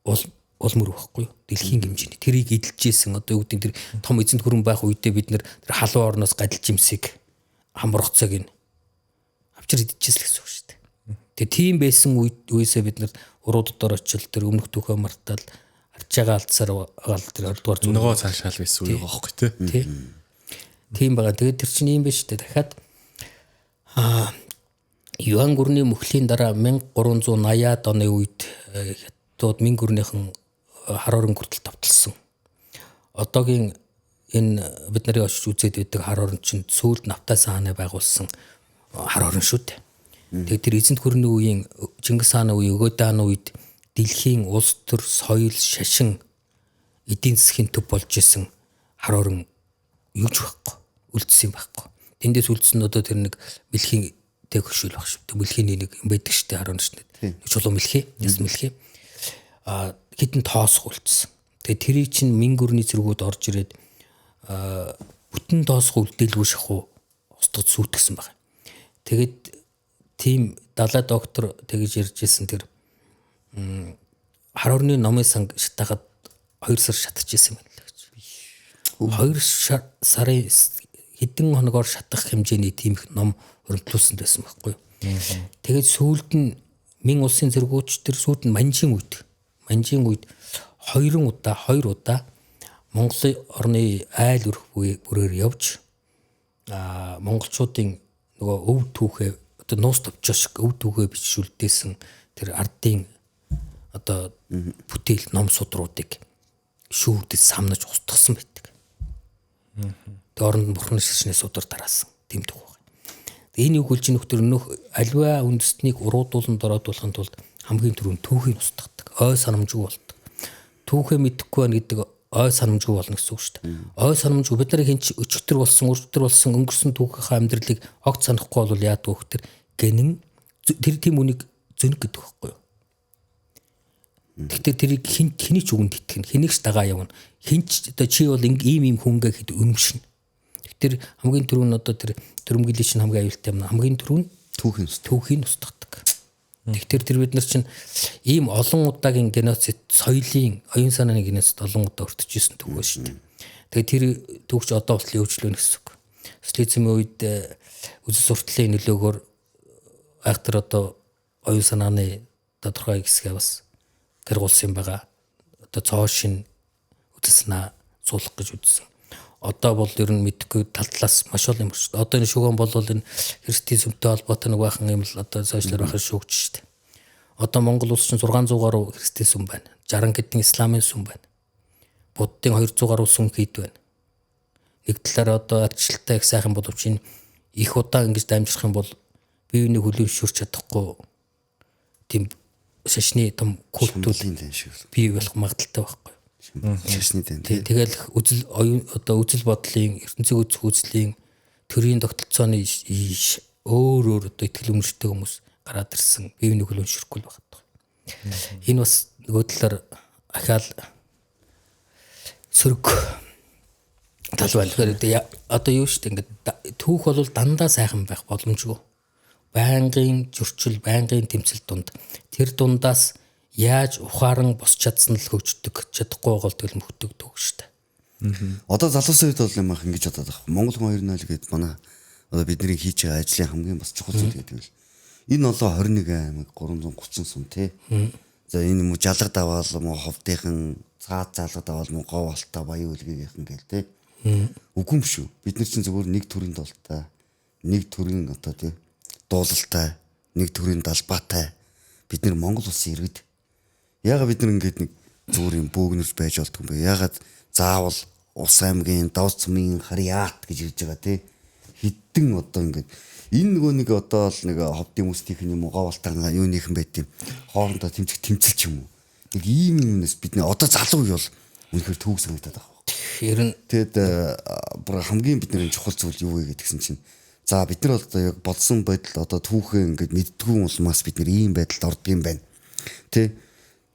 улмөр байхгүй юу? Дэлхийн хэмжээний тэрийг эдэлжсэн одоо юу гэдэг тэр том эзэнт гүрэн байх үедээ бид нэр тэр халуун орноос гадил жимсийг хамбургацаг ин авчир идчихсэн гэсэн үг шүү дээ. Тэгээ тийм байсан үеэсээ бид нар уруудаар очил тэр өмнөх түүхээ мартал арчаага алдсаар гал тэр 20 дугаар зүг
нөгөө цаашаал байсан үг байхгүй тий.
Тийм байгаа. Тэгээд тэр чинь юм биш үү? Дахиад Юан гүрний мөхлийн дараа 1380-аад оны үед хятадууд Мин гүрнийхэн хар орон хүртэл давталсан. Одоогийн энэ бид нарын очиж үзээд байдаг хар орон чинь сүүлд Навтас хааны байгуулсан хар орон шүү дээ. Тэгээд тэр эзэнт гүрний үеийн Чингис хааны үеийн Өгөөд хааны үед дэлхийн улс төр соёл шашин эдийн засгийн төв болж исэн хар орон юуж байхгүй үлдсэн байхгүй. Тэндээс үлдсэн одоо тэр нэг бэлхийн тэг хөшөөл баг шүү. Мэлхийний нэг юм байдаг шүү дээ хараа шүү дээ. Нэг чулуу мэлхий, яс мэлхий. Хитэн тоосх үлдсэн. Тэгээ тэрийг чинь Мин гүрний зэргүүд орж ирээд бүтэн тоосх үлдээлгүй шахуу устгад сүйтгэсэн баг. Тэгээд тийм далай доктор тэгж ярьжсэн тэр хар орны номын санг шатахад 2 сар шатчихсан байна л гэж. 2 сарын хэдэн хоногоор шатах хэмжээний тийм их ном өрнөтлүүлсэн байсан байхгүй юу. Тэгээд сүүлд нь Мин улсын зэргүүч тэр сүүлд нь манжийн үед 2 удаа Монголын орны айл өрх бүрээр явж монголчуудын нөгөө өв түүхээ одоо нуус товчоо шиг өв түүхээ бичүүлдээсэн тэр ардын одоо бүтээл ном судруудыг шүүдэд самнаж устгасан байдаг. Тэр оронд бурхны шашны судар тараасан тийм түүх байна. Энэ үг хэлж нөхдөр нөх альва үндэстнийг уруудуулан дороодуулахын тулд хамгийн түрүүнд түүхийг устгадаг. Ой санамжгүй болдог. Түүхээ мэдэхгүй байна гэдэг ой санамжгүй болно гэсэн үг шүү дээ. Ой санамжгүй бид нарыг хинч өчтөр болсон өнгөрсөн түүхийнхаа амьдралыг огт санахгүй бол яадаг вэ гэхээр гэнэн тэр тийм үнийг зөнг гэдэг байхгүй юу? Гэхдээ тэрийг хэний ч үгэнд итгэн хэнийгч дагаа явна. Хинч одоо чи бол ийм хүн гэхэд үнэмшин. Тэгэхээр хамгийн түрүүн одоо тэр төрөмгөлийн чинь хамгийн аюултай юм. Хамгийн түрүүн түүхийн устгадаг. Тэгэхээр тэр бид нар чинь ийм олон удаагийн геноцид соёлын оюун санааны геноцид олон удаа өртөжсэн түүх байна шүү дээ. Тэгээд тэр түүхч одоо болтол өвчлөө гэсэн үг. Социализмын үед үзэл сурталын нөлөөгөөр айхтар одоо оюун санааны тодорхой хэсгээ бас гэргуулсан байгаа. Одоо цоо шин үзэл санаа суулгах гэж үзсэн. Одоо бол ер нь мэдхгүй тал талаас маш олон юм шүү дээ. Одоо энэ шүүгэн бол энэ христийн сүмтэй холбоотой нэг бахан юм л одоо сошиалар бахан шүүгч шүү дээ. Одоо Монгол улс чинь 600 гаруй христийн сүм байна. 60 хэдэн исламын сүм байна. Буддын 200 гаруй сүм хэд байна. Нэг талаараа одоо арчилтаа их сайхан боловч энэ их удаа ингэж дамжих юм бол бие биенийг хүлээмжшүүлж чадахгүй тийм шашны том культур бий болох магадaltaй байхгүй.
Шашны тань.
Тэгэл үзэл оюун одоо үзэл бодлын ертөнцийг үзэх үзлийн төрийн тогтолцооны өөр одоо ихтгэл өмчтэй хүмүүс гараад ирсэн бие биенийг хүлээмжшүүлэхгүй байгаа. Энэ бас нөгөө талаар ахаал сөрөг тал байна. Тэгэхээр одоо юу шүү дээ ингээд түүх бол дандаа сайхан байх боломжгүй. Байнгын зөрчил, байнгын тэмцэл дунд тэр дундаас яаж ухаан босч чадсан л хөгждөг чадахгүй гол тэгэл мөхдөг түүх шүү дээ.
Одоо залуусын үед бол юм ах ингэж бодоод байгаа. Монгол 2.0 гэдэг манай одоо бидний хийж байгаа ажлын хамгийн бас чухал зүйл гэдэг нь энэ олоо 21 аймаг 330 сум тий. За энэ юм жалга даваал мó ховдынхан цаад залга даваал мó гов алтаа баян үлгийнхэн гээл тий. Үгүй юм шүү. Бид нар чинь зөвхөн нэг төрлийн долтой нэг төрлийн одоо тий дуулалтай нэг төрлийн далбаатай бид нэр Монгол улсын иргэд яагаад бид нар ингээд нэг зүгээр юм бөөгнөрж байж болдго юм бэ? Яагаад заавал Ус аймгийн Давс цумын Харьяат гэж ирж байгаа тий. Хитэн одоо ингээд энэ нөгөө нэг одоо л нэг ховдын мөстийнх юм уу говалтаа юуныхан байт юм. Хоорондоо тэмцэлч юм уу? Нэг ийм юмнаас бидний одоо залуу үе бол үнэхээр төвөг санагдаад байгаа.
Ер нь
Тэгэд бүр хамгийн бидний чухал зүйл юу вэ гэдгсэн чинь за бид нар одоо яг бодсон байдал одоо түүхэн ингээд мэддгүү улмаас бид нар ийм байдалд ордог юм байна. Тэ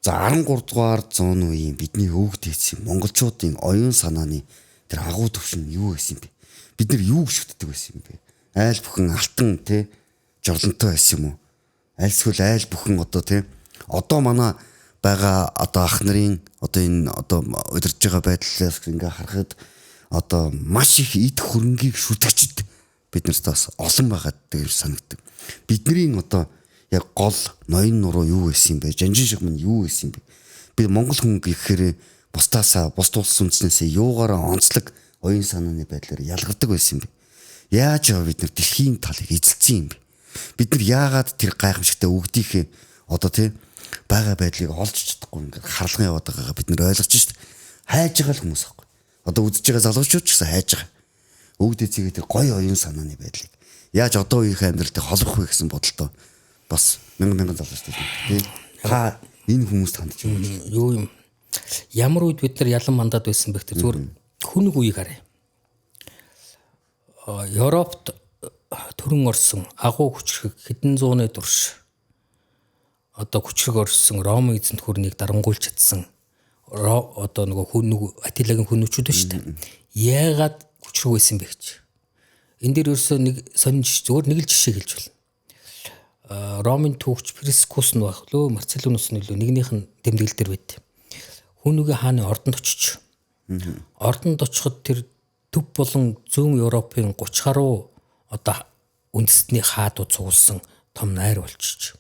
за 13 дугаар зууны үеийн бидний өвгдээсэн монголчуудын оюун санааны тэр агуу төвшин юу байсан юм бэ? Бид нар юу гүшгддэг байсан юм бэ? Айл бүхэн алтан тэ жорлонтой байсан юм уу? Альсгүй айл бүхэн одоо тэ одоо манай байгаа одоо ах нарын одоо энэ одоо удирж байгаа байдлаас ингээ харахад одоо маш их эд хөрөнгийг шүтгчд бид нарт бас олон байгаад гэж санагддаг. Бидний одоо яг гол ноён нуруу юу байсан юм бэ? Жанжин шиг мань юу байсан юм бэ? Би монгол хүн гэхээр бусдаасаа бус улс үндэснээсээ юугаараа онцлог оюун санааны байдлаар ялгардаг байсан юм бэ? Яаж яа бид нар дэлхийн талыг эзэлсэн юм бэ? Бид нар яагаад тэр гайхамшигтай өгдийнхээ одоо тий бага байдлыг олж чадахгүй ингээд харлан яваад байгаагаа бид нар ойлгож шít. Хайж байгаа л хүмүүс аахгүй. Одоо үзэж байгаа залуучууд ч гэсэн хайж байгаа. Өвгдээцгээ тэр гоё оюун санааны байдлыг яаж одоо үеийн амьдралтай холбох вэ гэсэн бодолтой бас мянган залуучууд тий. Та энэ хүмүүст хандж байна.
юу юм? Ямар үед бид нар ялан мандаад байсан бэ гэхээр зүгээр хүнийг үеийг харъя. Европт төрөн орсон агуу хүчрэг хэдэн зууны турш одоо хүчрэг орсон Ром эзэнт гүрнийг дарангуйлж чадсан одоо нөгөө Атилагийн хүнүүчүүд ба шүү дээ. Яагаад хүчрэг байсан бэ гэж. Энэ дээр ерөөсөө нэг сонин зүгээр нэг л жишээ хэлж байна. Ромын түүхч Прискус нь байх лөө Марцеллонус нь лөө нэгнийх нь тэмдэглэл дээр байт. Хүнүгэ хааны ордонд очиж. Ордонд очиход тэр төв болон зүүн Европын 30 гаруй одоо үндэстний хаадууд цугласан том найр болчих.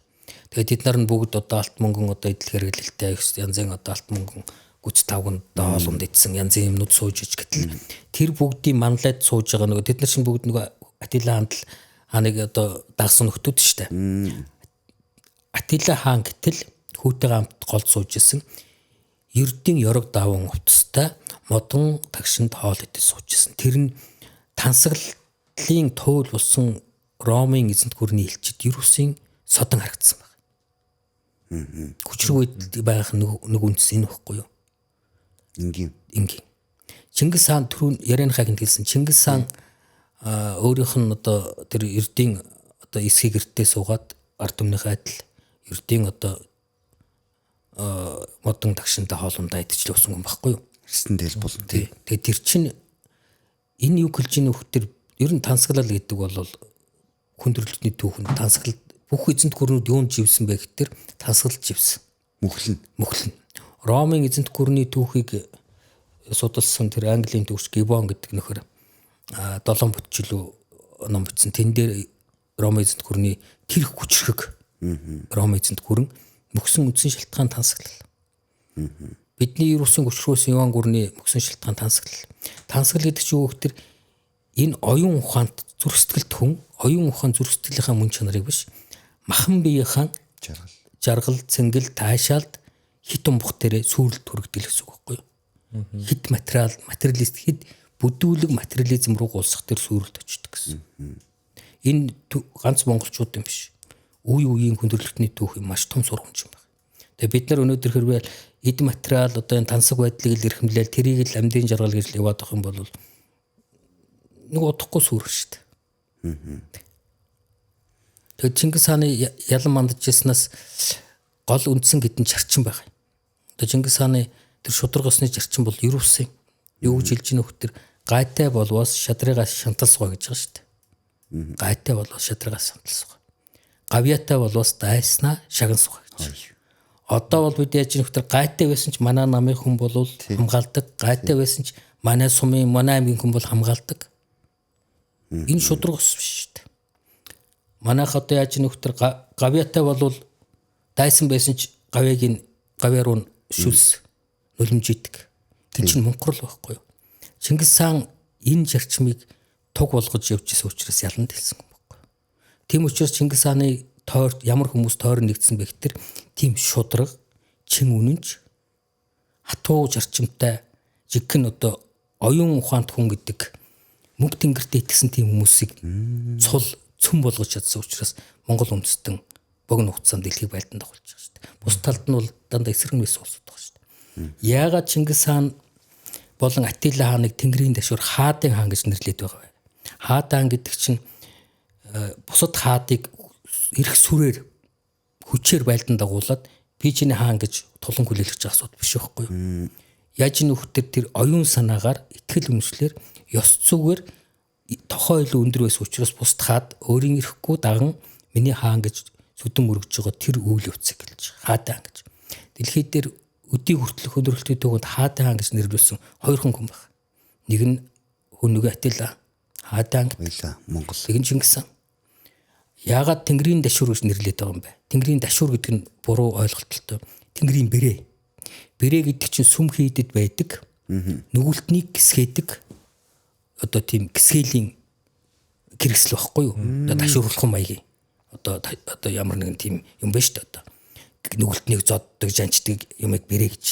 Тэгээд тэд нар нь бүгд одоо алт мөнгөн одоо идэл хэрэглэлтэй янзын одоо алт мөнгөн гүц тавганд хоолунд идсэн янзын юмнууд сууж иж гэтэл тэр бүгдийн манлайд сууж байгаа нөгөө тэд нар чинь бүгд нөгөө Атила хаанд хааныг одоо дагсан нөхдүүд шүү дээ. Атила хаан гэтэл хүүтэйгээ хамт голд сууж исэн ердийн ёрог даван утастай модон тагшинд хоол идэж сууж исэн. Тэр нь тансаглалын туул болсон Ромын эзэнт гүрний элчид Ерүсийн содон харагдсан байна. Хүчрэг үед байх нэг үндэс энэ байхгүй юу? Ингийн. Чингис хаан түрүүн ярианыхаа гэнт хэлсэн. Чингис хаан өөрийнх нь одоо тэр эрдийн одоо эсхийг гэртээ суугаад ард түмнийхээ адил эрдийн одоо модон тагшинтай хоолундаа идэж явсан юм байхгүй юу?
Эрсэндэл бол тий.
Тэгээд тэр чинь энэ юу хэлж ийн хөхтөр ер нь тансаглал гэдэг бол хүндрэлтний түүхэн тансаглал бүх эзэнт гүрнүүд юунд живсэн бэ гэхээр тансаглалж живсэн. Мөхлөн. Ромын эзэнт гүрний түүхийг судалсан тэр Английн төвч Гибон гэдэг нөхөр 7 бүтчлүү ном бичсэн. Тэн дээр Ромын эзэнт гүрний тэр хүчрэг Ромын эзэнт гүрэн мөхсөн үндсэн шалтгаан тансаглал. Бидний Ерүсийн хүчрөөс Иван гүрний мөхсөн шалтгаан тансаглал. Тансаглал гэдэг чинь юу гэхээр энэ оюун ухаанд зүрхсэтгэлт хүн оюун ухаан зүрхсэтгэлийнхаа мөн чанарыг биш махан биеийн жаргал цэнгэл таашаалд хит умбах дээрээ сүрэлт төрөгдөл гэсэн үг байхгүй юу? Хит материалист хит бүдүүлэг материализм руу гулсах дээр сүрэлт очдөг гэсэн. Энэ ганц монголчууд юм биш. Үе үеийн хүндрэлтний түүх маш том сургамж юм байна. Тэгээ бид нар өнөөдөр хэрвээ эд материал одоо энэ тансаг байдлыг л эрхэмлээл тэрийг л амьдын жаргал гэж яваад авах юм бол нэг удахгүй сүрэх шүү дээ. Тэгээд Чингис хааны ялан мандаж яснаас гол үндсэн гэдэн зарчим байгаа. Одоо Чингис хааны тэр шударгасны зарчим бол Ерүсийн юу гэж хэлж ийн хөхтөр гайтай болвоос шадрыгаас шанталсгаа гэж байгаа шүү дээ. Гайтай болвоос шадрыгаас шанталсгаа. Гавьяатай болвоос дайснаа шагансгаа гэж. Одоо бол бид яаж ийн хөхтөр гайтай байсан ч манай намын хүн бол хамгаалдаг. Гайтай байсан ч манай сумын манай аймгийн хүн бол хамгаалдаг. Энэ шударгас биш шүү дээ. Манайх одоо яаж нөхтөр гавьяатай болвол дайсан байсан ч гавьяа руу шүлс нулимжийдэг. Тин чинь мөнхрөл байхгүй юу? Чингис хаан энэ зарчмыг туг болгож явж исэн учраас ялан дэлсэн юм байхгүй юу? Тийм учраас Чингис хааны ямар хүмүүс тойрон нэгдсэн бэ гэхээр тийм шудраг, чин үнэнч, хатуу зарчимтай жигхэн одоо оюун ухаант хүн гэдэг мөнгө тэнгэртэй итгэсэн тийм хүмүүсийг цул цөм болгож чадсан учраас Монгол үндэстэн богино хугацаанд дэлхийг байлдан дагуулж байгаа шүү дээ. Бус талд нь бол дандаа эсрэг мэс улсууд байгаа шүү дээ. Яагаад Чингис хаан болон Атила хааныг Тэнгэрийн дашуур хаадын хаан гэж нэрлэдэг байгаа вэ? Хаад хаан гэдэг чинь бусад хаадыг эрх сүрээр хүчээр байлдан дагуулад би чиний хаан гэж тулан хүлээлгэж байгаа асуудал биш байхгүй юу? Яаж нөхдөр тэр оюун санаагаар итгэл үнэмшлэр ёс зүгээр тохоо илүү өндөр байсан учраас бусад хаад өөрийн эрэхгүй даган миний хаан гэж сүдэн мөргөж байгаа тэр үйл явцыг хэлж хаад хаан гэж. Дэлхийд дээр өдий хүртэлх өндөрлөлтийн төгөнд хаад хаан гэж нэрлүүлсэн хоёр хүн байна. Нэг нь нөгөө Атила хаад хаан
Баялаа Монгол.
Нэг нь Чингис хаан. Яагаад Тэнгэрийн дашуур гэж нэрлэдэг байгаа юм бэ? Тэнгэрийн дашуур гэдэг нь буруу ойлголттой. Тэнгэрийн бэрээ. Бэрээ гэдэг чинь сүм хийдэд байдаг. Нүгэлтнийг гисгээдэг. Одоо тийм гисгээлийн хэрэгсэл байхгүй юу? Одоо дашуурлах маягийн. Одоо ямар нэгэн тийм юм байна шүү дээ одоо. Нүгэлтнийг зоддог, жанчдаг юмыг бэрээ гэж.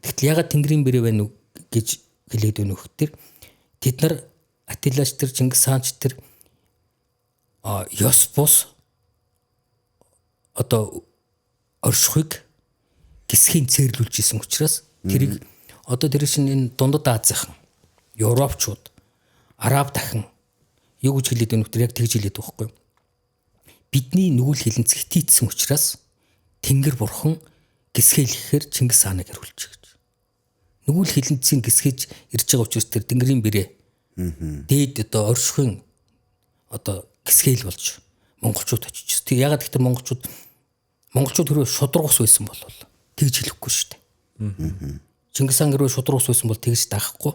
Тэгтэл ягаад Тэнгэрийн бэрээ байна уу гэж хэлээд өгнө хөхтэр тэд нар Атилач тэр Чингис хаанч тэр ёс бус одоо оршихыг гисхийн цээрлүүлж исэн учраас тэрийг одоо тэр чинь энэ дундад Азийн Европчууд Араб дахин юу гэж хэлээд өгнө тэр яг тэгж хэлээд байгаа байхгүй. Бидний нүгэл хилэнц хитийдсэн учраас Тэнгэр бурхан гисгэлэхээр Чингис хааныг хариулж гэж. Нүгэл хилэнцийн гисгэж ирж байгаа учраас тэр Тэнгэрийн бэрээ дээд одоо оршихын одоо гисгээл болж монголчууд очиж. Тэг ягаад гэвэл монголчууд хэрвээ шудрагус байсан бол тэгж хэлэхгүй шүү дээ. Чингис хаан хэрвээ шудрагус байсан бол тэгж даахгүй.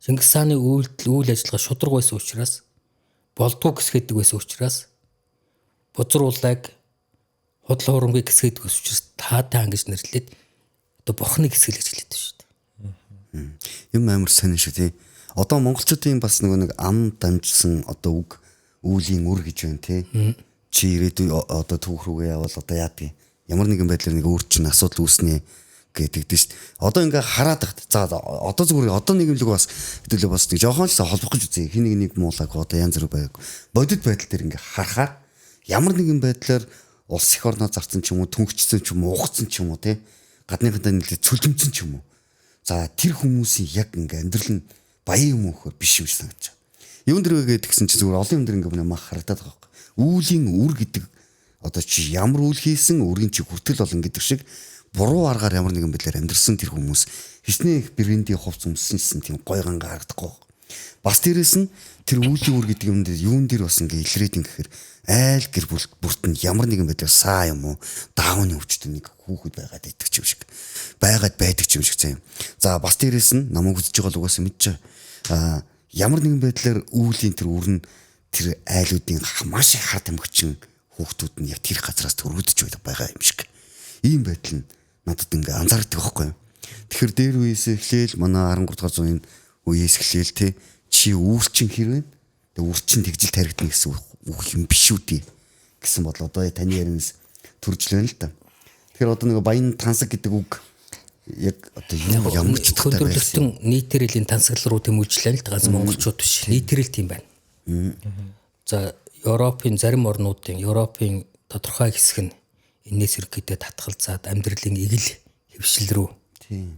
Чингис хааны үйл ажиллагаа шудраг байсан учраас болдгоо гисгэдэг байсан учраас бузруулаг худлаа хурамгийг гисгэдэг байсан учраас таатай хаан гэж нэрлээд одоо бурхныг гисгэл гэж хэлээд шүү дээ.
Юм амар сонин шүү тий. Одоо монголчуудын бас нэг ам дамжсан одоо үг үүлийн үр гэж байна тий. Чи ирээдүй одоо түүх рүүгээ явал одоо яадаг ямар нэгэн байдлаар нэг өөр чинь асуудал үүснэ гэдэг дээ шүү дээ. Одоо ингээ хараад тахт. За одоо зүгээр одоо нийгэмлэг бас хэдүүлээ бас нэг жоохон ч холбох гэж үзье. Хин нэг муулаг одоо янз бүр байг. Бодит байдал дээр ингээ харахаар ямар нэгэн байдлаар улс их орноо зарцсан ч юм уу, түнхчихсэн ч юм уу, ухацсан ч юм уу тий. Гадныхантай нэлээд цөлмцсөн ч юм уу. За тэр хүмүүсийн яг ингээ амьдрал нь баян юм өөхөр биш юм шиг санагдаж байна. Юун дээр вэ гэдгсэн чинь зүгээр олон юм дээр ингээ мах харагдаад байгаа юм. Үүлийн үр гэдэг одоо чи ямар үйл хийсэн үрийн чи хүртэл болон гэдэг шиг буруу аргаар ямар нэгэн байдлаар амьдрсан тэр хүмүүс хичнээн их брендийн хувц өмссөн тийм гой ганга харагдахгүй. Бас дээрэс нь тэр үүлийн үр гэдэг юм дээр юун дээр бас ингээ илрээд ин гэхээр айл гэр бүрт нь ямар нэгэн байдлаар саа юм уу даавны өвчтөн нэг хүүхэд байгаад идэх юм шиг байгаад байдаг юм шиг заяа. За бас дээрэс нь намайг үзэж байгаа л угаасаа мэдчихэ. Ямар нэгэн байдлаар үүлийн тэр үр нь тэр айлуудын маш их хард амгчин хүүхдүүд нь яг тэр газараас төрөөдөж байгаа юм шиг. Ийм байдал нь надад ингээ анзаардаг байхгүй юу. Тэгэхээр дээр үеэс эхлээл манай 13 дугаар зууны үеэс эхлээл те чи үүрчин хэрвэн тэг үрчин тэгжил таригдана гэсэн үг юм биш үү дээ гэсэн бодол одоо таны ярианаас төрж лээ л да. Тэгэхээр одоо нэг баян тансаг гэдэг үг яг одоо ямар ч
хөдөлгөлтөн нийтрэлийн тансаглал руу тэмүүлжлээ л да ганц монголчууд биш. Нийтрэл тийм байна. За Европын зарим орнуудын Европын тодорхой хэсэг нь энэс ерөөдөө татгалзаад амьдралын эгэл хэвшил рүү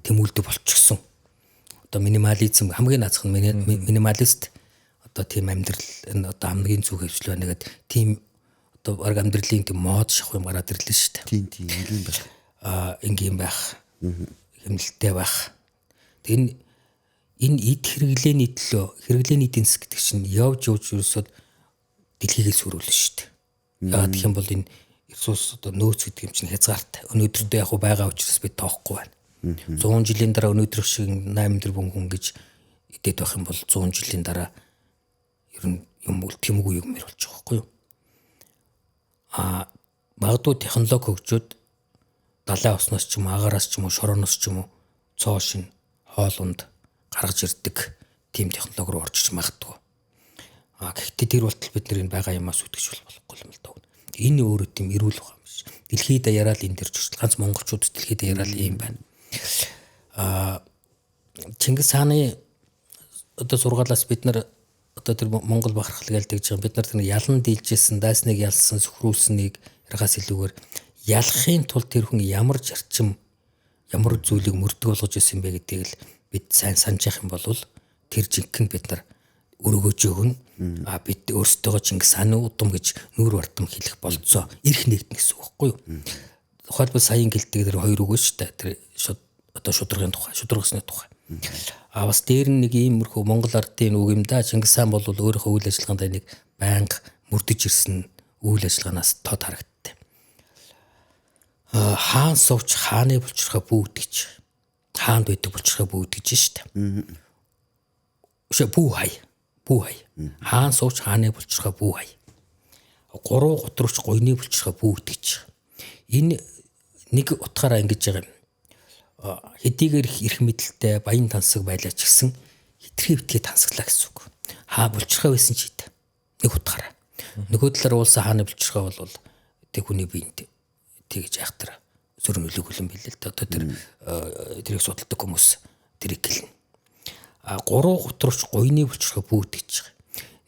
тэмүүлдэг болчихсон. Одоо минимализм хамгийн наазах нь минималист одоо тийм амьдрал энэ одоо хамгийн зөв хэвшил байна гэдэг тийм одоо баг амьдралын тийм мод шах юм гараад ирлээ шүү дээ.
Тийм ийм байх.
Ингийн байх. Хэмнэлттэй байх. Тэгээ энэ эд хэрэглээний төлөө хэрэглээний эдийн засаг гэдэг чинь явж ерөөсөд дэлхийгээ сүрүүлнэ шүү дээ. Яагаад гэх юм бол энэ Иесус одоо нөөц гэдэг юм чинь хязгаартай. Өнөөдөртөө яг байгаа учраас бид тоохгүй байна. 100 жилийн дараа өнөөдөр шиг 8 тэрбум хүн гэж идээд байх юм бол 100 жилийн дараа ер нь юм бол тэмгүй юм болж байгаа байхгүй юу? Магадгүй технологи хөгжөөд далайн усноос ч юм уу, агаараас ч юм уу, шорооноос ч юм уу цоо шин хоолунд гаргаж ирдэг тийм технологи руу орж иж магадгүй. Гэхдээ тэр болтол бид нэр энэ байгаа юмас үтгэж болохгүй юм л даа. Энэ өөрөө тийм эрүүл ухаан биш. Дэлхийд даяараа л энэ дэр зуршил ганц монголчууд дэлхийд даяараа л юм байна. Чингис хааны одоо сургаалаас бид нар одоо тэр Монгол бахархал гэлдэж байгаа бид нар тэр ялан дийлжсэн дайсныг ялсан сөхрүүлсэнийг ярахаас илүүгээр ялахын тулд тэр хүн ямар зарчим ямар зүйлийг мөрдөг болгож ирсэн бэ гэдгийг л бид сайн санаж явах юм бол тэр жинхэнэ бид нар өргөж өгнө. Бид өөрсдөө Чингис хааны удам гэж нүүр бартам хэлэх болцоо эрх нэгднэ гэсэн үг байхгүй юу? Тухайлбал саяын гэлдэг тэр хоёр үг шүү дээ. Тэр одоо шударгын тухай, шударгасны тухай. Бас дээр нэг иймэрхүү Монгол ардын үг юм да. Чингис хаан бол өөрийнхөө үйл ажиллагаанд нэг байнга мөрдөж ирсэн үйл ажиллагаанаас тод харагдтыг. Хаан сувч хааны булчирхаа бүүдгэж. Хаанд байдаг булчирхаа бүүдгэж штэ. Бүү хай. Хаан сууч хааны булчирхаа бүү хай. Гурван готрууч гойны булчирхаа бүүдгэж. Энэ нэг утгаараа ингэж байгаа юм. Хэдийгээр эрх мэдэлтэй баян тансаг байлаа ч гэсэн хитрхи битгий тансаглаа гэсэн үг. Хаа булчирхаа байсан ч ийт. Нэг утгаараа. Нөгөө талаар уулсан хааны булчирхаа бол тэг хүний биед тэгж айхтар зүр нөлөөлөл юм билээ л дээ. Одоо тэрийг судалдаг хүмүүс тэрийг гэлнэ. Гурван готрууч гойны булчирхаа бүүдгэж байгаа.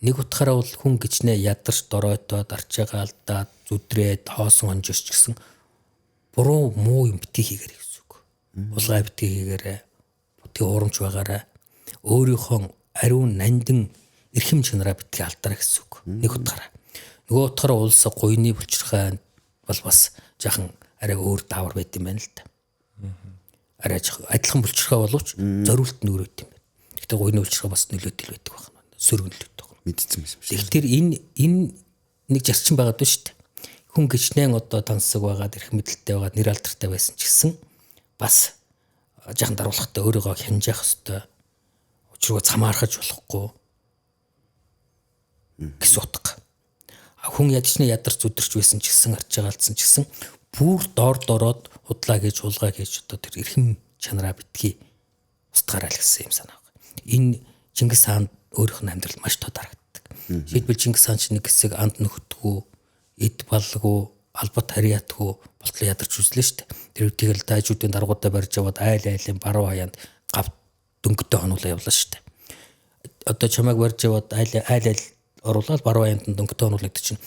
Нэг утгаараа бол хүн гिचнээ ядарч доройтоод арчаагаа алдаад зүдрээд хоосон онжирч гэсэн буруу муу юм битгий хийгэрэй гэсэн үг. Улгай битгий хийгээрэй. Битгий урамч байгаарай. Өөрийнхөө ариун нандин эрхэм чанараа битгий алдаарай гэсэн үг. Нэг утгаараа. Нөгөө утгаараа улсаа гойны булчирхаа бол бас жаахан арай өөр даавар байт юм байна л да. Арай адилхан булчирхаа боловч зориулт нь өөр байт юм байна. Гэтэ гойны булчирхаа бас нөлөөтэй л байдаг байна. Сөргөнлөлт байна.
Мэдсэн юм шиг.
Тэгэхээр энэ нэг зарчим байгаад байна шүү дээ. Хүн гिचнээ одоо тансаг байгаад эрх мэдэлтэй байгаад нэр алдартай байсан ч гэсэн бас жаахан даруулахтай өөрийгөө хянжаах хэвээр учруу цамаархаж болохгүй гэсэн утга. Хүн ядчны ядарч зүдэрч байсан ч гэсэн арчаагаалцсан ч гэсэн бүр дороод худлаа гэж хулгай гэж одоо тэр эрхэм чанараа битгий устгаарай л гэсэн юм санаа байна. Энэ Чингис хаан өөрийнх нь амьдрал маш тод харагддаг. Жишээлбэл Чингис хаан ч нэг хэсэг анд нөхөдгөө, эд балгүй, албат харьяатгүй болтлоо ядарч үзлээ шүү дээ. Тэр үедээ л дайжуудын даргуудаа барьж аваад айлын баруун хаяанд гав дөнгөтэй хонуулаа явлаа шүү дээ. Одоо чамайг барьж аваад айл оруулаад баруун хаяанд дөнгөтэй хонуулаад чинь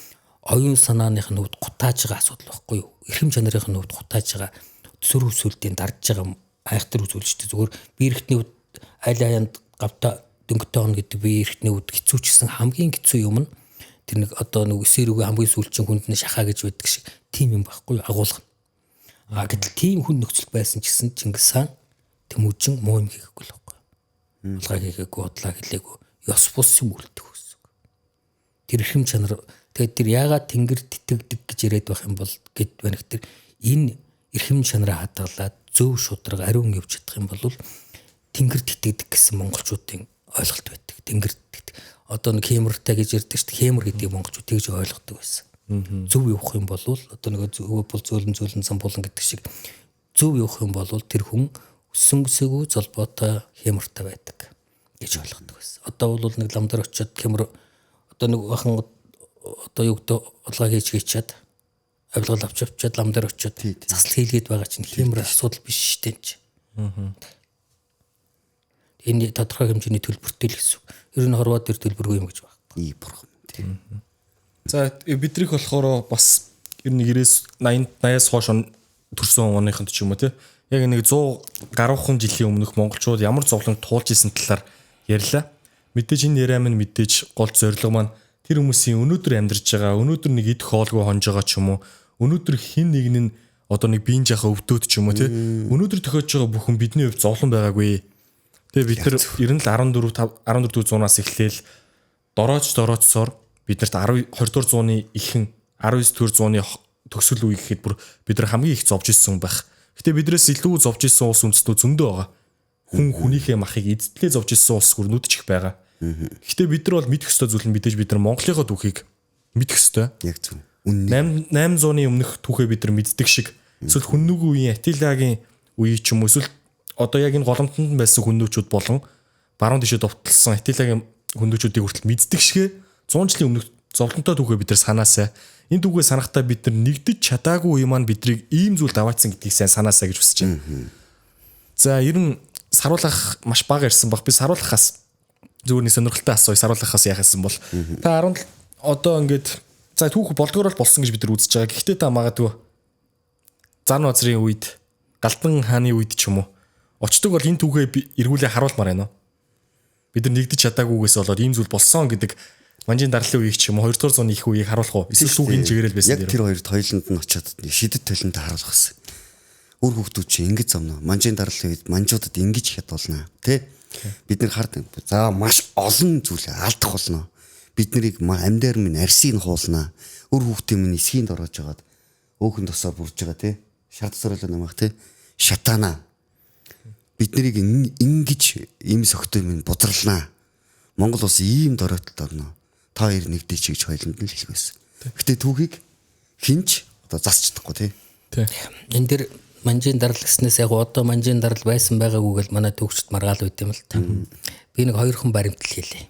оюун санааных нь хувьд гутааж байгаа асуудал байхгүй юу? Эрхэм чанарын хувьд гутааж байгаа сүр үсвэлтийн дарж байгаа айхтар үзүүлжтэй зүгээр би эрхтний хувьд айл хаяанд гавта дөнгөтэй хоног гэдэг би эрхтний хувьд хэцүүчсэн хамгийн хэцүү юм нь тэр нэг одоо нэг эсэр үгүй хамгийн сүүлчийн хүнд нь шахаа гэж байдаг шиг тийм юм байхгүй юу? Агуулга. Гэтэл тийм хүн нөхцөл байсан ч гэсэн Чингис хаан тэмүүжин муу юм хийгээгүй л байхгүй. Улгаа хийгээгүй, удлаа хэлээгүй, ёс бус юм үлдэх гэсэн. Тэр эрхэм чанар тэгээд тэр яагаад тэнгэр титэгдэг гэж яриад байх юм бол гэд байна гэхээр энэ эрхэм чанараа хадгалаад зөв шудраг ариун явж чадах юм бол тэнгэр титэгдэг гэсэн монголчуудын ойлголт байдаг. Тэнгэр титэг. Одоо нэг хэмэртэй гэж ярьдаг шүү дээ. Хэмэр гэдэг монголчууд тэгж ойлгодог байсан. Зөв явах юм бол одоо нэг бол зөөлөн самбуулан гэдэг шиг зөв явах юм бол тэр хүн өссөн гэсээгүү золбоотой хэмэртэй байдаг гэж ойлгодог байсан. Одоо бол нэг лам дээр очиод хэмэр одоо нэг бахан одоо юу гэдэг улгаа хийчгээд авилгал авчаад лам дээр очиод засал хийлгээд байгаа чинь хэмэр асуудал биш шүү дээ. Энэ тодорхой хэмжээний төлбөртэй л гэсэн. Ер нь хорвоо дээр төлбөргүй юм гэж байна.
Ий бурхан. Тийм.
За бидрийг болохоор бас ер нь 80-80-аас хойш төрсэн оныхонд ч юм уу те. Яг нэг 100 гаруйхан жилийн өмнөх монголчууд ямар зовлон туулж исэн талаар ярьлаа. Мэдээж энэ яриа минь мэдээж гол зорилго маань тэр хүмүүсийн өнөөдөр амьдарч байгаа, өнөөдөр нэг идэх хоолгүй хонж байгаа ч юм уу, өнөөдөр хин нэг нь одоо нэг биеийн жаха өвдөөд ч юм уу те. Өнөөдөр тохиож байгаа бүхэн бидний хувьд зовлон байгаагүй. Тэгээ бид нар ер нь л 14 зуунаас эхлээл дорооцсоор биднэрт 20 дугаар зууны ихэнх 19 дугаар зууны төгсгөл үе гэхэд бүр бид нар хамгийн их зовж исэн байх. Гэтэ биднээс илүү зовж исэн улс үндэстнүүд зөндөө байгаа. Хүн хүнийхээ махыг эзэдлээ зовж исэн улс гүрнүүд ч их байгаа. Гэтэ бид нар бол мэдэх ёстой зүйл нь мэдээж бид нар Монголынхоо түүхийг мэдэх ёстой.
Яг зөв.
800-ны өмнөх түүхээ бид нар мэддэг шиг эсвэл хүннүгийн үеийн Атилагийн үеийг ч юм уу эсвэл одоо яг энэ голомтонд байсан хүннүүчүүд болон баруун тишээ довтлсон Атилагийн хүннүүчүүдийг хүртэл мэддэг шигэ 100 жилийн өмнөх зовлонтой түүхээ бид нар санаасаа энэ түүхээ санахтаа бид нар нэгдэж чадаагүй юм маань бидрийг ийм зүйл даваацсан гэдгийг сайн санаасаа гэж хүсэж байна. За ер нь саруулах маш бага ирсэн баг. Би саруулахаас зүгээр нэг сонирхолтой асууя. Саруулахаас яхасан бол та 17 одоо ингээд за түүх болдгоор бол болсон гэж бид нар үзэж байгаа. Гэхдээ та магадгүй зан озрын үед Галдан хааны үед ч юм уу очдог бол энэ түүхээ эргүүлээ харуулмаар байна. Бид нар нэгдэж чадаагүйгээс болоод ийм зүйл болсон гэдэг манжийн дарлын үеийг ч юм уу 2 дугаар зууны их үеийг харуулах уу? Эсвэл түүхийн чигээрэл байсан
яг тэр хоёрт хоёуланд нь очиод шидэт толинд харуулах гэсэн. Үр хөвгтүүд чи ингэж зовно. Манжийн дарлын үед манжуудад ингэж хэд болно тий? Бид нар хард за маш олон зүйл алдах болно. Бид нарыг амьдаар минь арсыг хуулнаа. Үр хөвгтийн минь эсхийн дорож жагаад өөхөн тосоо бүрж байгаа тий? Шард сориолоо намайг тий? Шатаана. Бид нарыг ингэж ийм согтой минь будралнаа. Монгол улс ийм доройтолд орно. Та хоёр нэгдэж гэж хоёуланд нь хэлэх байсан. Гэтэ түүхийг хинч одоо засчихдаггүй тий.
Тий.
Энэ дэр манжийн дарал гэснээс яг одоо манжийн дарал байсан байгаагүй гэл манай төгсчд маргаал байт юм л та. Би нэг 2 хон баримтал хийлээ.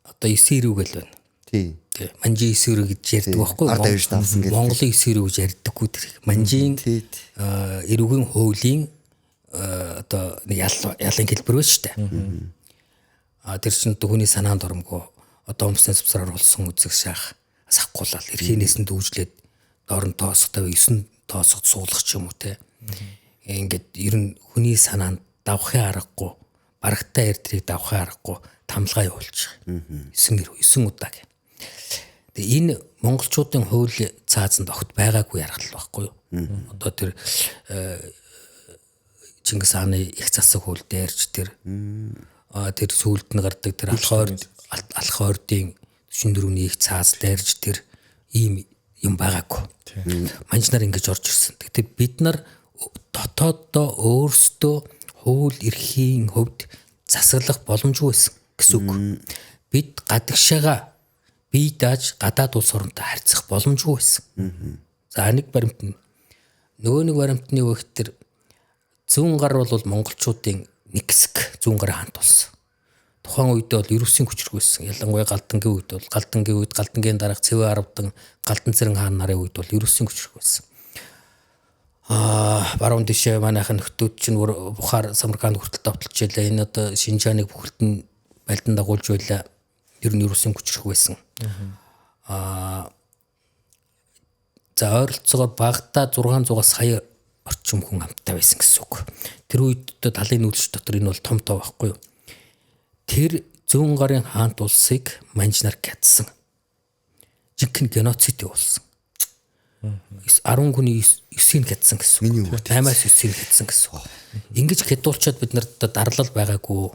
Одоо 9 ирүүгэл байна.
Тий.
Манжийн 9 ирүү гэж ярьдаг байхгүй юу?
Ард авьяаш давсан гэдэг.
Монголын 9 ирүү гэж ярьдаггүй тэр. Манжийн ирүүгийн хуулийн одоо нэг ялын хэлбэр байна шүү дээ. Тэр чинь түүний санаанд оромгүй одоо өмсний цэвсраар болсон үзэг шаах сахгуулал эрхийнээс нь дүүжлээд дорн тоосохтой 9 тоосоход суулгах ч юм уу те. Ингээд ер нь хүний санаанд давхын аргагүй барагтай эрдрийг давхын аргагүй тамлгаа явуулж байгаа. 9 удаа гэх. Тэгээ энэ монголчуудын хууль цаазанд огт байгаагүй яргал байхгүй юу? Одоо тэр Чингис хааны их засаг хууль дээрч тэр сүүлд нь гардаг тэр алх ордын 44-ний их цаас дээрж тэр ийм юм байгаагүй. Манж нар ингэж орж ирсэн. Тэгэхээр бид нар дотооддоо өөрсдөө хууль эрхийн хувьд засаглах боломжгүй байсан гэсэн үг. Бид гадагшаага бие дааж гадаад улс оронтой харьцах боломжгүй байсан. За нэг баримт нь нөгөө нэг баримтны үех тэр зүүн гар бол монголчуудын нэг хэсэг зүүн гарын хаант болсон. Тухайн үед бол ерөөсийн хүчрэг байсан. Ялангуяа Галдангийн үед бол Галдангийн дараах Цэвэ Аравдан Галдан Цэрэн хаан нарын үед бол ерөөсийн хүчрэг байсан. Баруун дэшээ манайхан нөхдүүд чинь Бухар Самарканд хүртэл давталж ялаа. Энэ одоо Шинжааныг бүхэлд нь байлдан дагуулж байлаа. Ер нь ерөөсийн хүчрэг байсан. За ойролцоогоор багада 600 сая орчим хүн амттай байсан гэсэн үг. Тэр үед талын нүүлш дотор энэ бол том тоо байхгүй юу? Тэр зүүн гарын хаант улсыг манж нар гятсан. Жинхэнэ геноцид болсон. 10 хүний 9-ийг гятсан гэсэн үг. 8-аас 9-ийг гятсан гэсэн үг. Ингэж хядуулчаад бид нарт дарлал байгаагүй.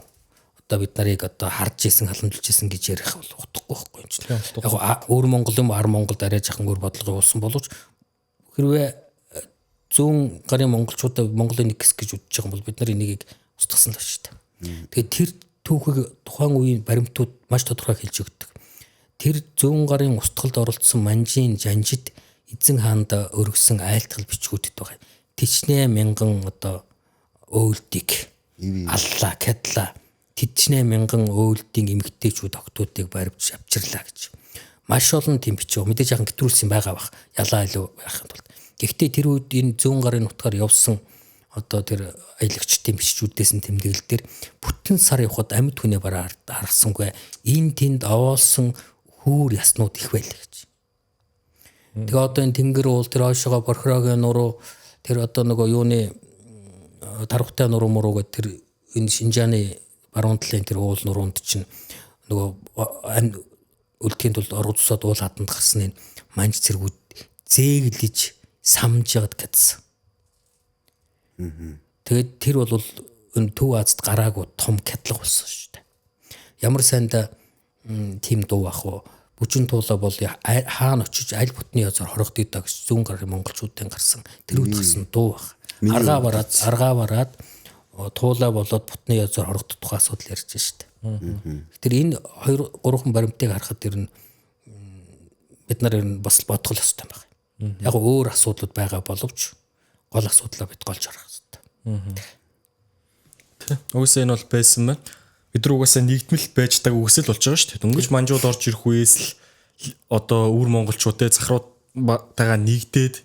Одоо бид нарыг одоо харж исэн, халамжилж исэн гэж ярих бол утгагүй байхгүй юм чинь. Яг өөр Монгол юм ар Монголд арай жахан өөр бодлого болсон боловч хэрвээ зүүн гарын монголчуудаа Монголын нэг хэсэг гэж үзэж байгаа бол бид нар энийг устгасан л байна шүү дээ. Тэгээд тэр түүхийг тухайн үеийн баримтууд маш тодорхой хэлж өгдөг. Тэр зүүн гарын устгалд оролцсон манжийн жанжид эзэн хаанд өргөсөн айлтгал бичгүүдэд байгаа. Тичнээ мянган одоо өөлдийг аллаа, кядла тичнээ мянган өөлдийн эмгтээчүүд октоодыг барьж авчирлаа гэж. Маш олон тийм бичиг мэдээж яхан гэтрүүлсэн байгаа бах. Ялаа илүү байхын тулд. Гэхдээ тэр үед энэ зүүн гарын нутгаар явсан одоо тэр аялагчдын биччүүдээс нь тэмдэглэл дээр бүтэн сар явхад амьд хүнээ бараа харсангүй энэ тэнд овоолсон хүүр яснууд их байлаа гэж. Тэгээ одоо энэ тэнгэр уул тэр ойшоогоо борхорогийн нуруу тэр одоо нөгөө юуны тархтай нуруу муруугаа тэр энэ Шинжааны баруун талын тэр уул нуруунд чинь нөгөө үлдэхийн тулд оргод усаад уул хаданд гарсан энэ манж цэргүүд зээглэж самжаад гэдсэн. Тэгээд тэр бол энэ Төв Азад гараагүй том кядлаг болсон шүү дээ. Ямар сайндаа тийм дуу ах уу? Бүжин туулаа бол хаана очиж аль бүтний язаар хорогддог гэж зүүн гарын монголчуудын гарсан тэр үед гарсан дуу ах. Аргаа бараад туулаа болоод бүтний язаар хорогдох тухай асуудал ярьж шүү дээ. Тэр энэ 2-3 баримтыг харахад тэр нь бид нар бас бодгол хэвээр байна. Яг өөр асуудлууд байгаа боловч гол асуудлаа бид голж харах хэрэгтэй.
Угсаа энэ бол байсан байна. Бид нар угаасаа нэгдмэл байж таг үгсэл болж байгаа шүү дээ. Дөнгөж манжууд орж ирэх үеэс л одоо өвөр монголчууд те захруудтайгаа нийлээд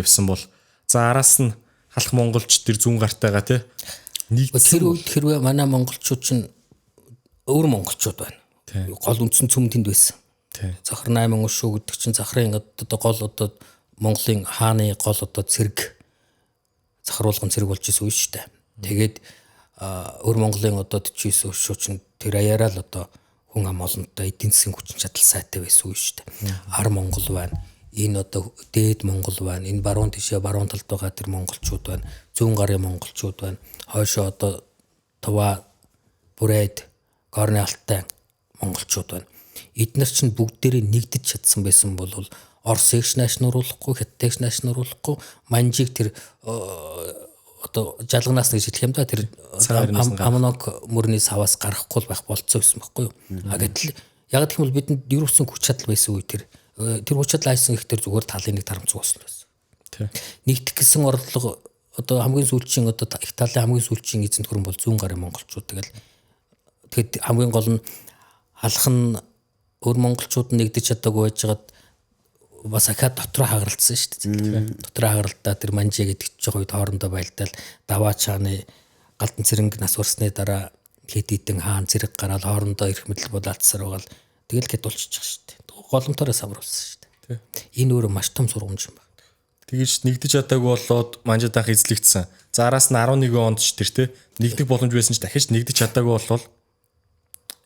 явсан бол за араас нь халах монголч тэр зүүн гартайгаа те
тэр үед хэрвээ манай монголчууд чинь өвөр монголчууд байна. Гол үндсэн цөм тэнд байсан. Захар 8 өшөө гэдэг чинь захрын одоо гол одоо Монголын хааны гол одоо цэрэг захаруулгын цэрэг болж исэн үе шүү дээ. Тэгээд өвөр Монголын одоо 49 өшөө чинь тэр аяараа л одоо хүн ам олонтой эдийн засгийн хүчин чадал сайтай байсан үе шүү дээ. Ар Монгол байна. Энэ одоо дээд Монгол байна. Энэ баруун тишээ баруун талд байгаа тэр монголчууд байна. Зүүн гарын монголчууд байна. Хойшоо одоо Тува, Бүрээд, Горны Алтай монголчууд байна. Эднэр чинь бүгдээрээ нэгдэж чадсан байсан бол Оросыг наашнууруулахгүй, Хятадыг наашнууруулахгүй, Манжийг тэр одоо жалганаас гэж хэлэх юм да тэр Амног мөрний саваас гарахгүй байх болцоо гэсэн байхгүй юу. Гэтэл яг гэх юм бол бидэнд ерөөсөн хүч чадал байсан үе тэр хүч чадал айсан ихтер зүгээр талын нэг тарамцсан болсон. Нэгдэх гэсэн орлого одоо хамгийн сүүлчийн одоо Италийн хамгийн сүүлчийн эзэнт гүрэн бол зүүн гарын монголчууд тэгэд хамгийн гол нь халах нь өөр монголчууд нэгдэж чадаагүй байжгаад бас ахаа дотроо хагаралцсан шүү дээ. Дотроо хагаралтаа тэр Манжи гэдэг ч үед хоорондоо байлдаал даваа чааны галдан цэрэнг нас урсны дараа хэд хэдэн хаан зэрэг гараад хоорондоо ирэх мэтэл болаалцсаар байгаа л тэгэл гэдүүлчихэж байгаа шүү дээ. Голомтороо самруулсан шүү дээ. Энэ өөрөө маш том сургамж юм байна.
Тэгэж нэгдэж чадаагүй болоод Манжид анх эзлэгдсэн. За араас нь 11 онд ч тэр те нэгдэх боломж байсан ч дахиж нэгдэж чадаагүй болвол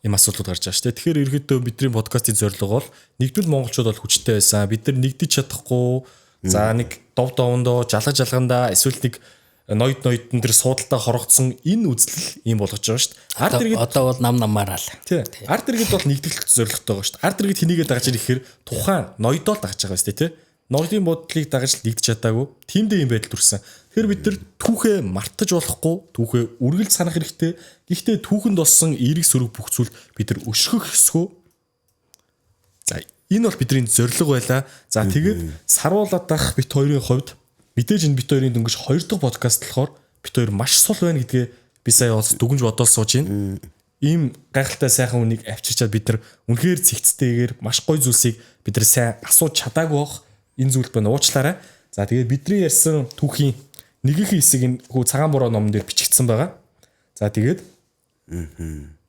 ийм асуудлууд гарч байгаа шүү дээ. Тэгэхээр ерөөдөө бидний подкастын зорилго бол нэгдвэл монголчууд бол хүчтэй байсан. Бид нар нэгдэж чадахгүй за нэг дов довондоо жалгандаа эсвэл нэг ноёд тэр суудалтаа хорогдсон энэ үзлэл ийм болгож байгаа шүү дээ. Ард иргэд
одоо бол намаараа л.
Тий. Ард иргэд бол нэгдэх зорилготой байгаа шүү дээ. Ард иргэд хэнийгээ дагаж ирэхээр тухайн ноёдоо л дагаж байгаа шүү дээ, тий. Ноёдын бодлыг дагаж нэгдэж чадаагүй. Тиймдээ юм байдал төрсэн. Тэгэхээр бид нар түүхээ мартаж болохгүй, түүхээ үргэлж санах хэрэгтэй. Гэхдээ түүхэнд болсон эерэг сөрөг бүх зүйл бид нар өшгөх ёсгүй. За, энэ бол бидний зорилго байлаа. За, тэгээд саруулаад ах бит хоёрын хувьд мэдээж энэ бит хоёрын дөнгөж 2 дахь подкаст болохоор бит хоёр маш сул байна гэдгээ би сая бас дүгнж бодоод сууж байна. Ийм гайхалтай сайхан үнийг авчирчаад бид нар үнэхээр цэгцтэйгээр маш гоё зүйлсийг бид нар сайн асууж чадаагүй бох. Энэ зүйлд байна уучлаарай. За тэгээд бидний ярьсан түүхийн нэгэн хэсэг энэ хүү цагаан бороо номон дээр бичигдсэн байгаа. За тэгээд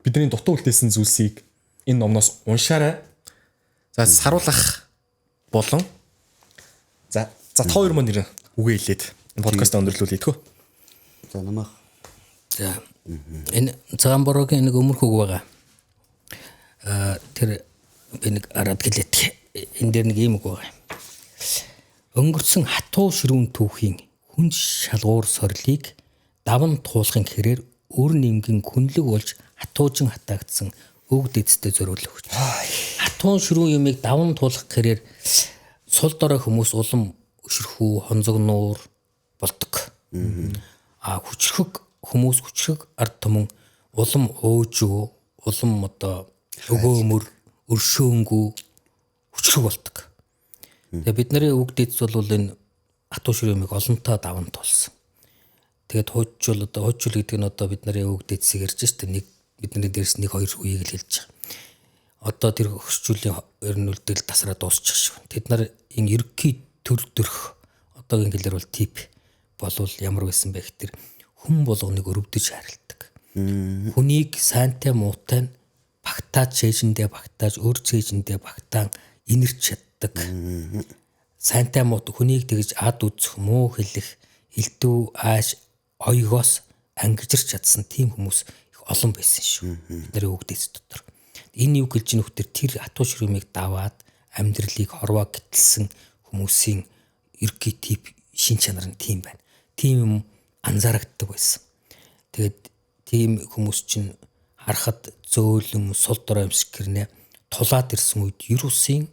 бидний дутуу үлдээсэн зүйлсийг энэ номноос уншаарай. За саруулах болон за та хоёр маань нэр үгээ хэлээд энэ подкаст өндөрлүүлээ тэхүү.
За намайг.
За энэ цагаан бороогийн нэг өмнөх үг байгаа. Тэр би нэг араад гэлээд энэ дээр нэг юм үг байгаа. Өнгөрсөн хатуу ширүүн түүхийн хүнд шалгуур сорлыг даван туулахын хэрээр өр нэмгэн күнлэг болж хатуужин хатаагдсан өг дэдстэй зориулах хүч. Хатуун ширүүн юмыг даван туулах хэрээр сул дорой хүмүүс улам өшөрхүү хонзогнуур болдог. Хүчрхэг хүмүүс хүчрхэг ард түмэн улам уужуу улам одоо өгөөмөр өршөөнгүү хүчрхэг болдог. Тэгээ бидний үг дэдс бол энэ хатуу ширүүмийг олонтоо даван туулсан. Тэгээд хуучвал гэдэг нь одоо бидний үг дэдсийг ярьж штэ нэг бидний дээрс нэг хоёр үеийг л хэлж байгаа. Одоо тэр хөшчүүлийн өрнөлдөл тасраа дуусчих шүү. Тэд нар энэ ерөнхий төр төрх одоогийн хэлээр бол тип болвол ямар байсан бэ гэхээр хүн болгоныг өрөвдөж харилдаг. Хүнийг сайнтай муутай нь багтааж чэйжэндээ багтааж өөр чэйжэндээ багтаан инэрч чаддаг. Сайнтай муут хүнийг тэгж ад үзэх, муу хэлэх, элдв ааш ойгоос ангижирч чадсан тийм хүмүүс их олон байсан шүү. Бидний үгдээс дотор. Энэ юу гэлж нөхдөр тэр хатуу ширүүмийг даваад амьдралыг хорвоо гítэлсэн хүмүүсийн ерөнхий тип шин чанар нь тийм байна. Тийм юм анзаарагддаг байсан. Тэгээд тийм хүмүүс чинь харахад зөөлөн сул дорой юмск гэрнэ тулаад ирсэн үед Юрусын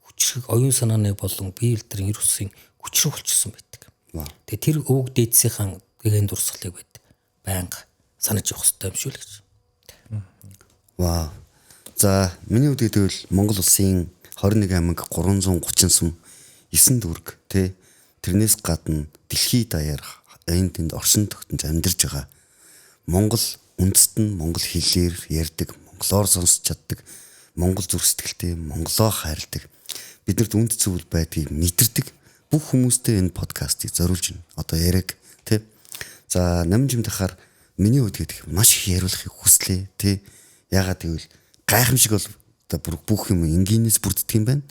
хүчрэг оюун санааны болон биелдрийн Юрусын хүчрэг болчихсон байдаг. Тэгээд тэр өвөг дээдсийн гэгэн дурсгалыг байнга санаж явах хэрэгтэй юм шүү л гэж.
Вау. За миний хувьд гэвэл Монгол улсын 21 аймаг 330 сум 9 дүүрэг тий тэрнээс гадна дэлхийд даяар энэ тэнд оршин тогтнож амьдарч байгаа Монгол үндэст нь монгол хэлээр ярьдаг, монголоор сонсч чаддаг Монгол зүрх сэтгэлтэй, Монголоо хайрладаг, биднэрт үнд цэвэр байдгийг мэдэрдэг бүх хүмүүстээ энэ подкастыг зориулж байна. Одоо яриг тий. За намжим дахаар миний хувьд гэдэг маш их яриулахыг хүслээ тий. Ягаад гэвэл гайхамшиг бол одоо бүх юм энгийнээс бүрддэг юм байна.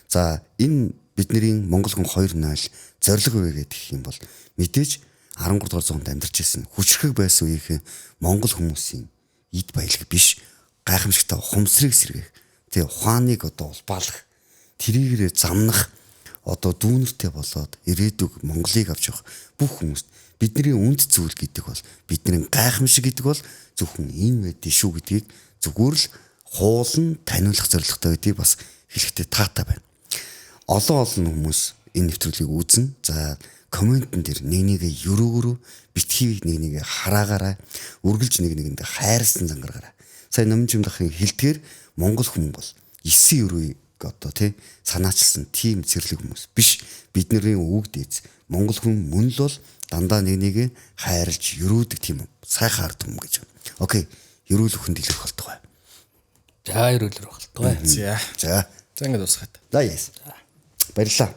За энэ бидний Монгол хүн 2.0 зорилго вэ гэх юм бол мэдээж 13 дугаар зуунд амьдарч ирсэн хүчрхэг байсан үеийн Монгол хүмүүсийн эд баялаг биш гайхамшигтай ухамсарыг сэргээх тий ухааныг одоо улбаалах тэрийгээрээ замнах одоо дүүнертэй болоод ирээдүг Монголыг авч явах бүх хүмүүст бидний үнд зүйл гэдэг бол бидний гайхамшиг гэдэг бол зөвхөн энэ байдгийг шүү гэдгийг зүгээр л хуулан таниулах зорилготой гэдгийг бас хэлэхдээ таатай байна. Олон хүмүүс энэ нэвтрүүлгийг үзнэ. За комментэн дээр нэгээ өрөөгөрөө битгий нэгээ хараагаарай. Үргэлж нэгэндээ хайрлсан зангаргаарай. Сая намжим дахын хэлдгээр Монгол хүн бол 9 өрөөийг одоо тий санаачилсан тийм зэрлэг хүмүүс биш. Бидний үг дээц Монгол хүн мөн л бол дандаа нэгээ хайрлж өрөөдөг тийм сайхан ард хүмүүс гэж байна. Окей, өрөөл өхөнд илэрх болтугай.
За эрүүлэр болтугай.
За.
За
За ингэ дуусгаад.
За яас. Баярлалаа.